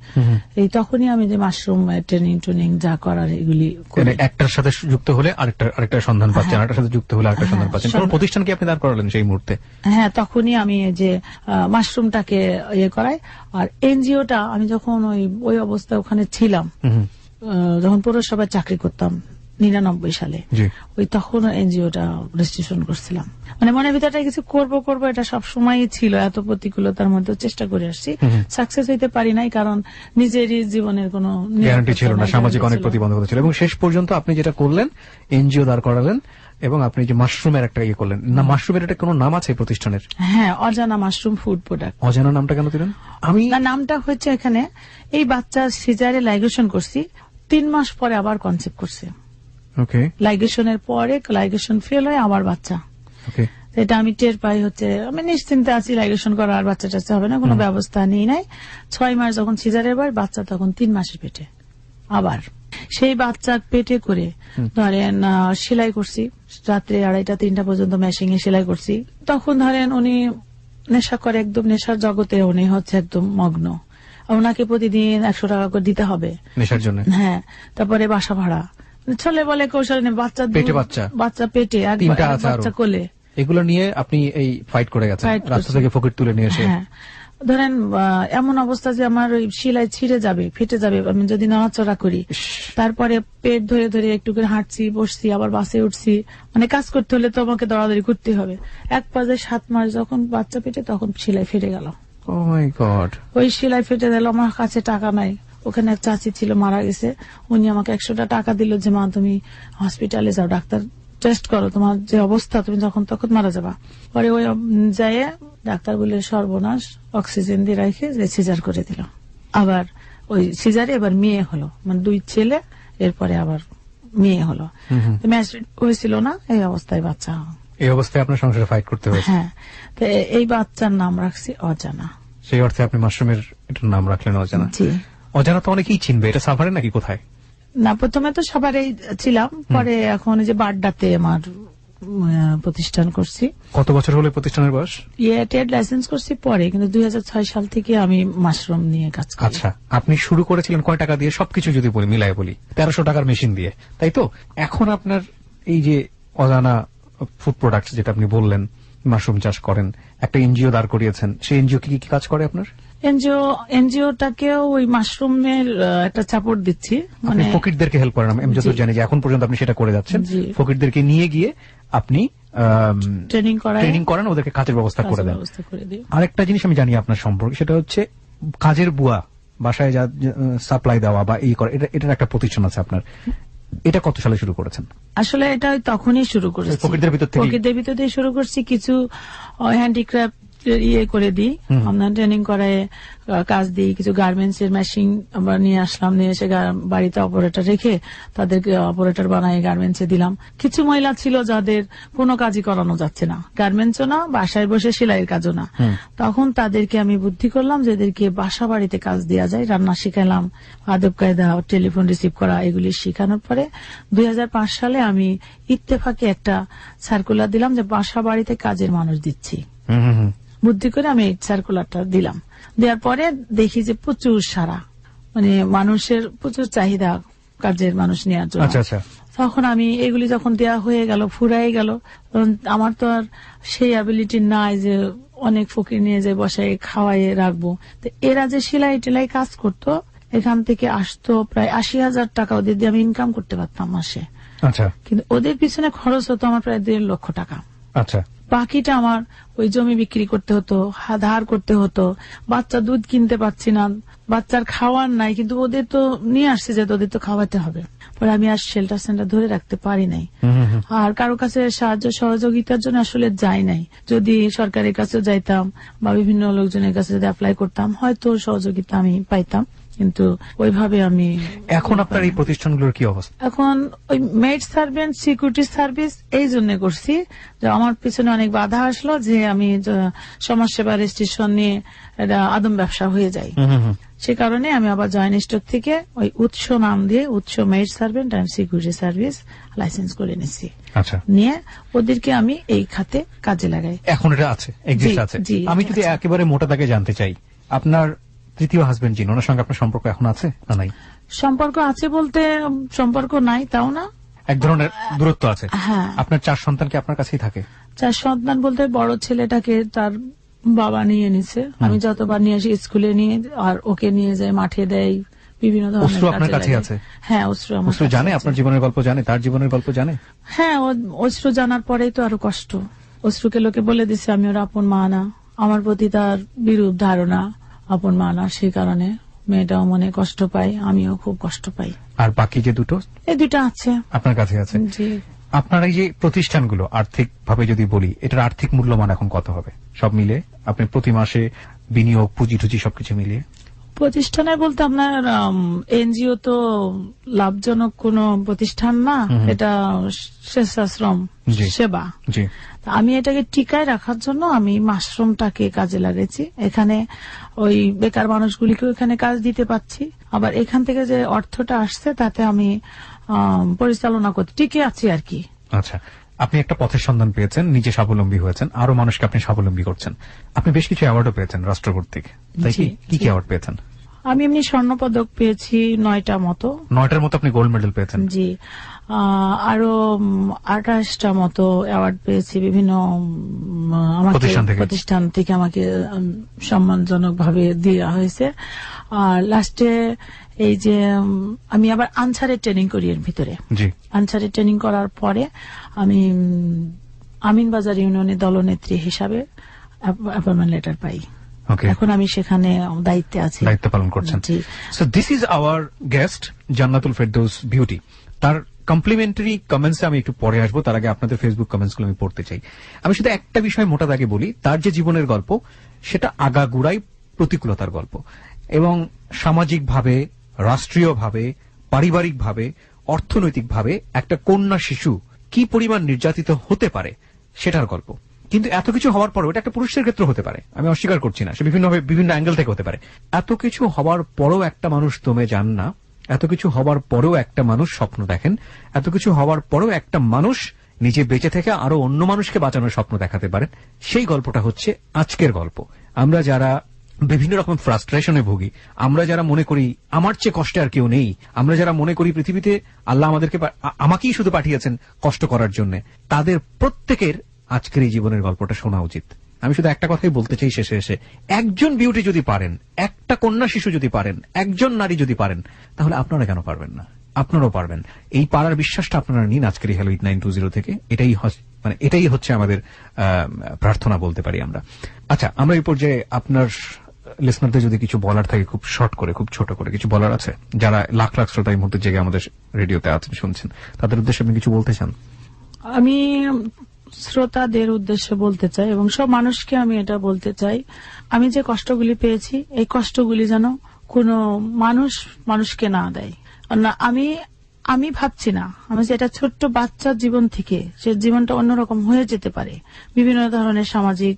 এই তখনই আমি যে মাশরুম ট্রেনিং যা করার এগুলি করি। একটার সাথে যুক্ত হলে আরেকটা সন্ধান পাচ্ছেন, আরেকটার সাথে যুক্ত হলে আরেকটা সন্ধান পাচ্ছেন। কোন প্রতিষ্ঠান কি আপনি দাঁড় করালেন সেই মুহূর্তে? হ্যাঁ, তখনই আমি যে মাশরুমটাকে ইয়ে করাই। আর এনজিওটা আমি যখন ওই অবস্থায় ওখানে ছিলাম, যখন পৌরসভায় চাকরি করতাম 99 সালে, ওই তখন এনজিওটা রেজিস্ট্রেশন করছিলাম। মানে মনের ভিতরটা কিছু করব এটা সব সময় ছিল, এত প্রতিকূলতার মধ্যে চেষ্টা করে আসছি, সাকসেস হইতে পারি নাই, কারণ নিজেরই জীবনের কোনো গ্যারান্টি ছিল না, সামাজিক অনেক প্রতিবন্ধকতা ছিল। এবং শেষ পর্যন্ত আপনি যেটা করলেন, এনজিও দাঁড় করালেন এবং আপনি যে মাশরুমের একটা ইয়ে করলেন। না, মাশরুমের একটা কোনো নাম আছে প্রতিষ্ঠানের? হ্যাঁ, অজানা মাশরুম ফুড প্রোডাক্ট। অজানা নামটা কেন দিলেন? নামটা হচ্ছে এখানে এই বাচ্চা সিজারে লাইগেশন করছি, 3 মাস পরে আবার কনসেপ্ট করছে। লাইগেশনের পরে লাইগেশন ফেল হয় আবার বাচ্চা। এটা আমি টের পাই, হচ্ছে আমি নিশ্চিন্তে আছি, লাইগেশন করা আর বাচ্চা টাচ্চা হবে না, কোনো ব্যবস্থা নেই নাই। 6 মাস যখন সিজারের বার, বাচ্চা তখন 3 মাসের পেটে। আবার সেই বাচ্চা পেটে করে ধরেন সেলাই করছি, রাত্রে 2:30-3টা পর্যন্ত মেশিনে সেলাই করছি। তখন ধরেন উনি নেশা করে, একদম নেশার জগতে উনি হচ্ছে একদম মগ্ন। ওনাকে প্রতিদিন 100 টাকা করে দিতে হবে নেশার জন্য। হ্যাঁ, তারপরে বাসা ভাড়া, ছেলে বলে কৌশল নেই, বাচ্চা পেটে, বাচ্চা কোলে, এগুলো নিয়ে আপনি এই ফাইট করে গেছেন, রাস্তা থেকে ফকির তুলে নিয়ে এসে। হ্যাঁ, ধরেন এমন অবস্থা যে আমার ওই সেলাই ছিঁড়ে যাবে, ফেটে যাবে আমি যদি নড়াচড়া করি। তারপরে পেট ধরে ধরে একটু করে হাঁটছি, বসছি, আবার বাসে উঠছি। মানে কাজ করতে হলে তো আমাকে দৌড়াদৌড়ি করতে হবে। এক পর্যায়ে 7 মাস যখন বাচ্চা পেটে, তখন সেলাই ফেটে গেল। ও মাই গড! ওই সেলাই ফেটে গেল, আমার কাছে টাকা নাই। ওখানে এক চাচি ছিল, মারা গেছে। উনি আমাকে 100টা টাকা দিল যে মা তুমি হসপিটালে যাও, ডাক্তার টেস্ট করো, তোমার যে অবস্থা তুমি যখন তখন মারা যাবা। পরে ওই যায় ডাক্তার বলে সর্বনাশ, অক্সিজেন দিয়ে রেখে যে সিজার করে দিল। আবার ওই সিজারে এবার মেয়ে হলো, মানে 2 ছেলে, এরপরে আবার মেয়ে হলো। ম্যাচুরিটি হয়েছিল না, এই অবস্থায় বাচ্চা। এই অবস্থায় আপনার সংসারে ফাইট করতে হয়েছে। হ্যাঁ, তো এই বাচ্চার নাম রাখছি অজানা। সেই অর্থে আপনি মাশরুমের এটার নাম রাখলেন অজানা। জি। অজানা তো অনেকেই চিনবে, এটা সাভারে নাকি কোথায়? না, প্রথমে তো সবারই ছিলাম, পরে এখন এই যে বাড্ডাতে আমার প্রতিষ্ঠান করছি। কত বছর হলো প্রতিষ্ঠানের বয়স? ট্রেড লাইসেন্স করছি পরে, কিন্তু 2006 সাল থেকে আমি মাশরুম নিয়ে কাজ করি। আচ্ছা, আপনি শুরু করেছিলেন কয় টাকা দিয়ে? সবকিছু যদি বলি, মিলাই বলি, 1300 টাকার মেশিন দিয়ে, তাই তো? এখন আপনার এই যে অজানা ফুড প্রোডাক্টস, যেটা আপনি বললেন মাশরুম চাষ করেন, একটা এনজিও দাঁড় করিয়েছেন, সেই এনজিও কি কি কাজ করে আপনার? এনজিওটাকেও ওই মাশরুমের একটা সাপোর্ট দিচ্ছি, মানে ফকিরদেরকে হেল্প করেন। আমি যতদূর জানি যে এখন পর্যন্ত আপনি সেটা করে যাচ্ছেন, ফকিরদেরকে নিয়ে গিয়ে আপনি ট্রেনিং করেন, ওদেরকে কাজের ব্যবস্থা করে দেন। আরেকটা জিনিস আমি জানি আপনার সম্পর্কে, সেটা হচ্ছে কাজের বুয়া, বাসায় যা সাপ্লাই দেওয়া বা এই করে, এটার একটা প্রতিষ্ঠান আছে আপনার। এটা কত সালে শুরু করেছেন? আসলে এটা তখনই শুরু করেছি, ফকিরদের ভিতর থেকে শুরু করছি। কিছু হ্যান্ডিক্রাফট করে দিই, আমরা ট্রেনিং করায় কাজ দিই। কিছু গার্মেন্টস এর মেশিন আবার নিয়ে আসলাম, নিয়ে এসে বাড়িতে অপারেটর রেখে তাদেরকে অপারেটর বানাই গার্মেন্টস এ দিলাম। কিছু মহিলা ছিল যাদের কোনো কাজই করানো যাচ্ছে না, গার্মেন্টসও না, বাসায় বসে সেলাইয়ের কাজও না। তখন তাদেরকে আমি বুদ্ধি করলাম যে এদেরকে বাসা বাড়িতে কাজ দেওয়া যায়। রান্না শিখালাম, আদব কায়দা, টেলিফোন রিসিভ করা, এগুলি শিখানোর পরে 2005 সালে আমি ইত্তেফাকে একটা সার্কুলার দিলাম যে বাসা বাড়িতে কাজের মানুষ দিচ্ছি। বুদ্ধি করে আমি এই সার্কুলারটা দিলাম। দেওয়ার পরে দেখি যে প্রচুর সারা, মানে মানুষের প্রচুর চাহিদা কাজের মানুষ নেওয়ার জন্য। তখন আমি এগুলি যখন দেওয়া হয়ে গেল, ফুরাই গেল, আমার তো আর সেই অ্যাবিলিটি নাই যে অনেক ফকির নিয়ে যে বসায় খাওয়াইয়ে রাখবো। তো এরা যে সেলাই টেলাই কাজ করতো, এখান থেকে আসতো প্রায় 80,000 টাকা, ওদের দিয়ে আমি ইনকাম করতে পারতাম মাসে। আচ্ছা। কিন্তু ওদের পিছনে খরচ হতো আমার প্রায় 1.5 লক্ষ টাকা। আচ্ছা। বাকিটা আমার ওই জমি বিক্রি করতে হতো, ধার করতে হতো, বাচ্চা দুধ কিনতে পারছি না, বাচ্চার খাওয়ার নাই, কিন্তু ওদের তো নিয়ে আসছে যে ওদের তো খাওয়াতে হবে। পরে আমি আর শেল্টার সেন্টার ধরে রাখতে পারি নাই, আর কারো কাছে সাহায্য সহযোগিতার জন্য আসলে যাই নাই। যদি সরকারের কাছে যাইতাম বা বিভিন্ন লোকজনের কাছে যদি অ্যাপ্লাই করতাম, হয়তো সহযোগিতা আমি পাইতাম, কিন্তু ওইভাবে আমি। এখন আপনার এই প্রতিষ্ঠানগুলোর কি অবস্থা? এখন ওই মেড সার্ভেন্ট, সিকিউরিটি সার্ভিস এই জন্য করছি যে আমার পিছনে অনেক বাধা আসলো যে আমি সমাজসেবা রেজিস্ট্রেশন নিয়ে এটা আদম ব্যবসা হয়ে যায়। সে কারণে আমি আবার জয়েন্ট স্টক থেকে ওই উৎস নাম দিয়ে উৎস maid servant and security service licence করে নিচ্ছি। আচ্ছা। নিয়ে ওদেরকে আমি এই খাতে কাজে লাগাই। এখন এটা আছে, এক্সিস্ট আছে। আমি যদি একেবারে মোটা দাগে জানতে চাই, আপনার তৃতীয় হাজবেন্ড যিনি, ওনার সঙ্গে আপনার সম্পর্ক এখন আছে না নাই? সম্পর্ক আছে বলতে সম্পর্ক নাই তাও না, এক ধরনের দূরত্ব আছে। হ্যাঁ। আপনার 4 সন্তান কি আপনার কাছেই থাকে? 4 সন্তান বলতে বড় ছেলেটাকে তার বাবা নিয়ে নিছে, আমি যতবার নিয়ে আসি স্কুলে নিয়ে, আর ওকে নিয়ে যায় মাঠে দেয়, বিভিন্ন ধরনের। আপনার কাছে আছে? হ্যাঁ, অশ্রু জানে আপনার জীবনের গল্প, জানে তার জীবনের গল্প জানে? হ্যাঁ, অশ্রু জানার পরেই তো আরো কষ্ট। অশ্রুকে লোকে বলে দিছে আমি ওর আপন মা না, আমার প্রতি তার বিরূপ ধারণা, আপন মা না, সেই কারণে মেয়েটাও মনে কষ্ট পায়, আমিও খুব কষ্ট পাই। আর বাকি যে দুটো, এই দুটো আছে আপনার কাছে আছে? জি। আপনার এই যে প্রতিষ্ঠানগুলো আর্থিক ভাবে যদি বলি, এটার আর্থিক মূল্যমান এখন কত হবে সব মিলে? আপনি প্রতি মাসে বিনিয়োগ, পুঁজি টুজি সবকিছু মিলিয়ে? প্রতিষ্ঠানে বলতে আপনার এনজিও তো লাভজনক কোন প্রতিষ্ঠান না, এটা স্বেচ্ছাশ্রম সেবা। আমি এটাকে টিকায় রাখার জন্য আমি মাশরুমটাকে কাজে লাগাইছি। এখানে ওই বেকার মানুষগুলিকেও এখানে কাজ দিতে পারছি, আবার এখান থেকে যে অর্থটা আসছে তাতে আমি পরিচালনা করতে টিকে আছি আর কি। আচ্ছা, আপনি একটা পথের সন্ধান পেয়েছেন, নিজে স্বাবলম্বী হয়েছেন, আরো মানুষকে আপনি স্বাবলম্বী করছেন। আপনি বেশ কিছু অ্যাওয়ার্ডও পেয়েছেন রাষ্ট্র কর্তৃক, তাই কি? কি কি অ্যাওয়ার্ড পেয়েছেন? আমি এমনি স্বর্ণপদক পেয়েছি 9টা মতো। 9টার মতো আপনি গোল্ড মেডেল পেয়েছেন? জি। আরো 28টা মতো অ্যাওয়ার্ড পেয়েছি বিভিন্ন প্রতিষ্ঠান থেকে আমাকে সম্মানজনক ভাবে দেওয়া হয়েছে। আর লাস্টে এই যে আমি আবার আনসারের ট্রেনিং করি এর ভিতরে। আনসারের ট্রেনিং করার পরে আমি আমিনবাজার ইউনিয়নের দলনেত্রী হিসাবে অ্যাপয়েন্টমেন্ট লেটার পাই। Okay. এখন আমি সেখানে দায়িত্বে আছি। দায়িত্ব পালন করছেন। জি। So this is our guest Jannatul Ferdous Beauty. তার কমপ্লিমেন্টারি কমেন্টস আমি একটু পরে আসবো, তার আগে আপনাদের ফেসবুক কমেন্টস গুলো আমি পড়তে চাই। আমি শুধু একটা বিষয় মোটা দাগে বলি, তার যে জীবনের গল্প সেটা আগাগোড়াই প্রতিকূলতার গল্প, এবং সামাজিকভাবে, রাষ্ট্রীয়ভাবে, পারিবারিকভাবে, অর্থনৈতিকভাবে একটা কন্যা শিশু কি পরিমাণ নির্যাতিত হতে পারে সেটার গল্প। কিন্তু এত কিছু হওয়ার পরও, এটা একটা পুরুষের ক্ষেত্রে হতে পারে, আমি অস্বীকার করছি না, সে বিভিন্ন অ্যাঙ্গেল থেকে হতে পারে। এত কিছু হওয়ার পরও একটা মানুষ দমে যান না, এত কিছু হওয়ার পরেও একটা মানুষ স্বপ্ন দেখেন, এত কিছু হওয়ার পরেও একটা মানুষ নিজে বেঁচে থেকে আরো অন্য মানুষকে বাঁচানোর স্বপ্ন দেখাতে পারেন। সেই গল্পটা হচ্ছে আজকের গল্প। আমরা যারা বিভিন্ন রকম ফ্রাস্ট্রেশনে ভুগি, আমরা যারা মনে করি আমার চেয়ে কষ্টে আর কেউ নেই, আমরা যারা মনে করি পৃথিবীতে আল্লাহ আমাকেই শুধু পাঠিয়েছেন কষ্ট করার জন্য, তাদের প্রত্যেকের আজকের এই জীবনের গল্পটা শোনা উচিত। আমি শুধু একটা কথাই বলতে চাই শেষে এসে, একজন বিউটি যদি পারেন, একটা কন্যা শিশু যদি পারেন, একজন নারী যদি পারেন, তাহলে আপনারা কেন পারবেন না? আপনারাও পারবেন। এই পারার বিশ্বাসটা আপনারা নিন আজকের এই হ্যালো 8920 থেকে। এটাই হচ্ছে আমাদের প্রার্থনা বলতে পারি আমরা। আচ্ছা, আমরা এই পর্যায়ে আপনার লিসনারদের যদি কিছু বলার থাকে, খুব শর্ট করে, খুব ছোট করে কিছু বলার আছে, যারা লাখ লাখ শ্রোতা এই মুহূর্তে জেগে আমাদের রেডিওতে আছেন, শুনছেন, তাদের উদ্দেশ্যে আপনি কিছু বলতে চান? আমি শ্রোতাদের উদ্দেশ্যে বলতে চাই এবং সব মানুষকে আমি এটা বলতে চাই, আমি যে কষ্টগুলি পেয়েছি, এই কষ্টগুলি যেন কোনো মানুষকে না দেয়। না, আমি ভাবছি না, আমি যে এটা ছোট্ট বাচ্চার জীবন থেকে সে জীবনটা অন্যরকম হয়ে যেতে পারে, বিভিন্ন ধরনের সামাজিক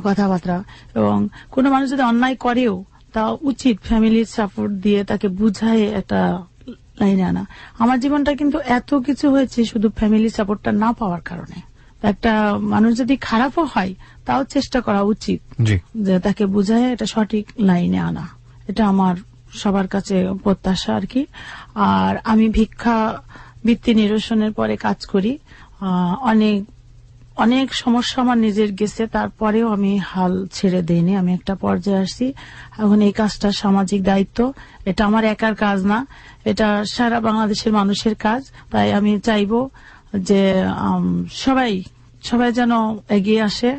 কথাবার্তা, এবং কোনো মানুষ যদি অন্যায় করেও তা উচিত ফ্যামিলির সাপোর্ট দিয়ে তাকে বুঝায় একটা লাইনে আনা। আমার জীবনটা কিন্তু এত কিছু হয়েছে শুধু ফ্যামিলি সাপোর্টটা না পাওয়ার কারণে। একটা মানুষ যদি খারাপও হয় তাও চেষ্টা করা উচিত যে তাকে বুঝায় এটা সঠিক লাইনে আনা। এটা আমার সবার কাছে প্রত্যাশা আর কি। আর আমি ভিক্ষা বৃত্তি নিরসনের পরে কাজ করি, অনেক সমস্যা আমার নিজের গেছে, তারপরেও আমি হাল ছেড়ে দেইনি। আমি একটা পর্যায়ে আসছি, এখন এই কাজটা সামাজিক দায়িত্ব, এটা আমার একার কাজ না, এটা সারা বাংলাদেশের মানুষের কাজ। তাই আমি চাইবো যে সবাই যেন এগিয়ে আসে,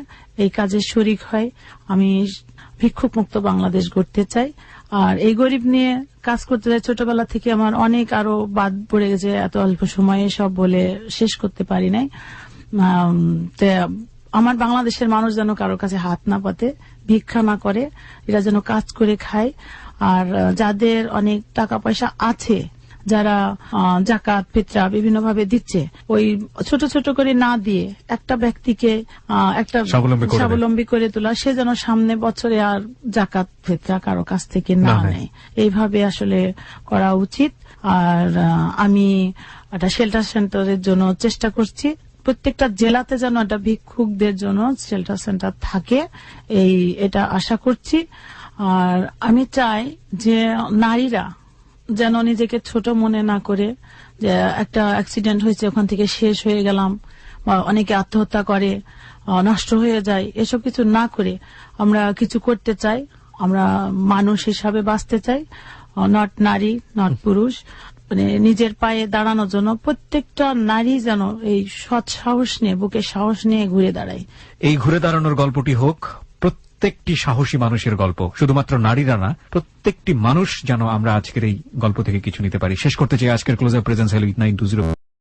এই কাজে শরিক হয়। আমি ভিক্ষুক মুক্ত বাংলাদেশ গড়তে চাই, আর এই গরিব নিয়ে কাজ করতে চাই। ছোটবেলা থেকে আমার অনেক আরো বাদ পড়ে গেছে, এত অল্প সময়ে সব বলে শেষ করতে পারি নাই। আমার বাংলাদেশের মানুষ যেন কারোর কাছে হাত না পাতে, ভিক্ষা না করে, এরা যেন কাজ করে খায়। আর যাদের অনেক টাকা পয়সা আছে, যারা জাকাত ফিতরা বিভিন্ন ভাবে দিচ্ছে, ওই ছোট ছোট করে না দিয়ে একটা ব্যক্তিকে একটা স্বাবলম্বী করে তোলা, সে যেন সামনে বছরে আর জাকাত ফিতরা কারো কাছ থেকে না নেয়, এইভাবে আসলে করা উচিত। আর আমি একটা শেল্টার সেন্টারের জন্য চেষ্টা করছি, প্রত্যেকটা জেলাতে যেন একটা ভিক্ষুকদের জন্য শেল্টার সেন্টার থাকে, এটা আশা করছি। আর আমি চাই যে নারীরা যেন নিজেকে ছোট মনে না করে, যে একটা অ্যাক্সিডেন্ট হয়েছে ওখান থেকে শেষ হয়ে গেলাম, বা অনেকে আত্মহত্যা করে, নষ্ট হয়ে যায়, এসব কিছু না করে আমরা কিছু করতে চাই। আমরা মানুষ হিসাবে বাঁচতে চাই, নট নারী, নট পুরুষ। মানে নিজের পায়ে দাঁড়ানোর জন্য প্রত্যেকটা নারী যেন এই সৎ সাহস নিয়ে, বুকে সাহস নিয়ে ঘুরে দাঁড়ায়। এই ঘুরে দাঁড়ানোর গল্পটি হোক প্রত্যেকটি সাহসী মানুষের গল্প, শুধুমাত্র নারীরা না, প্রত্যেকটি মানুষ যেন আমরা আজকের এই গল্প থেকে কিছু নিতে পারি। শেষ করতে চাই আজকের ক্লোজার প্রেজেন্স হ্যালো 8920।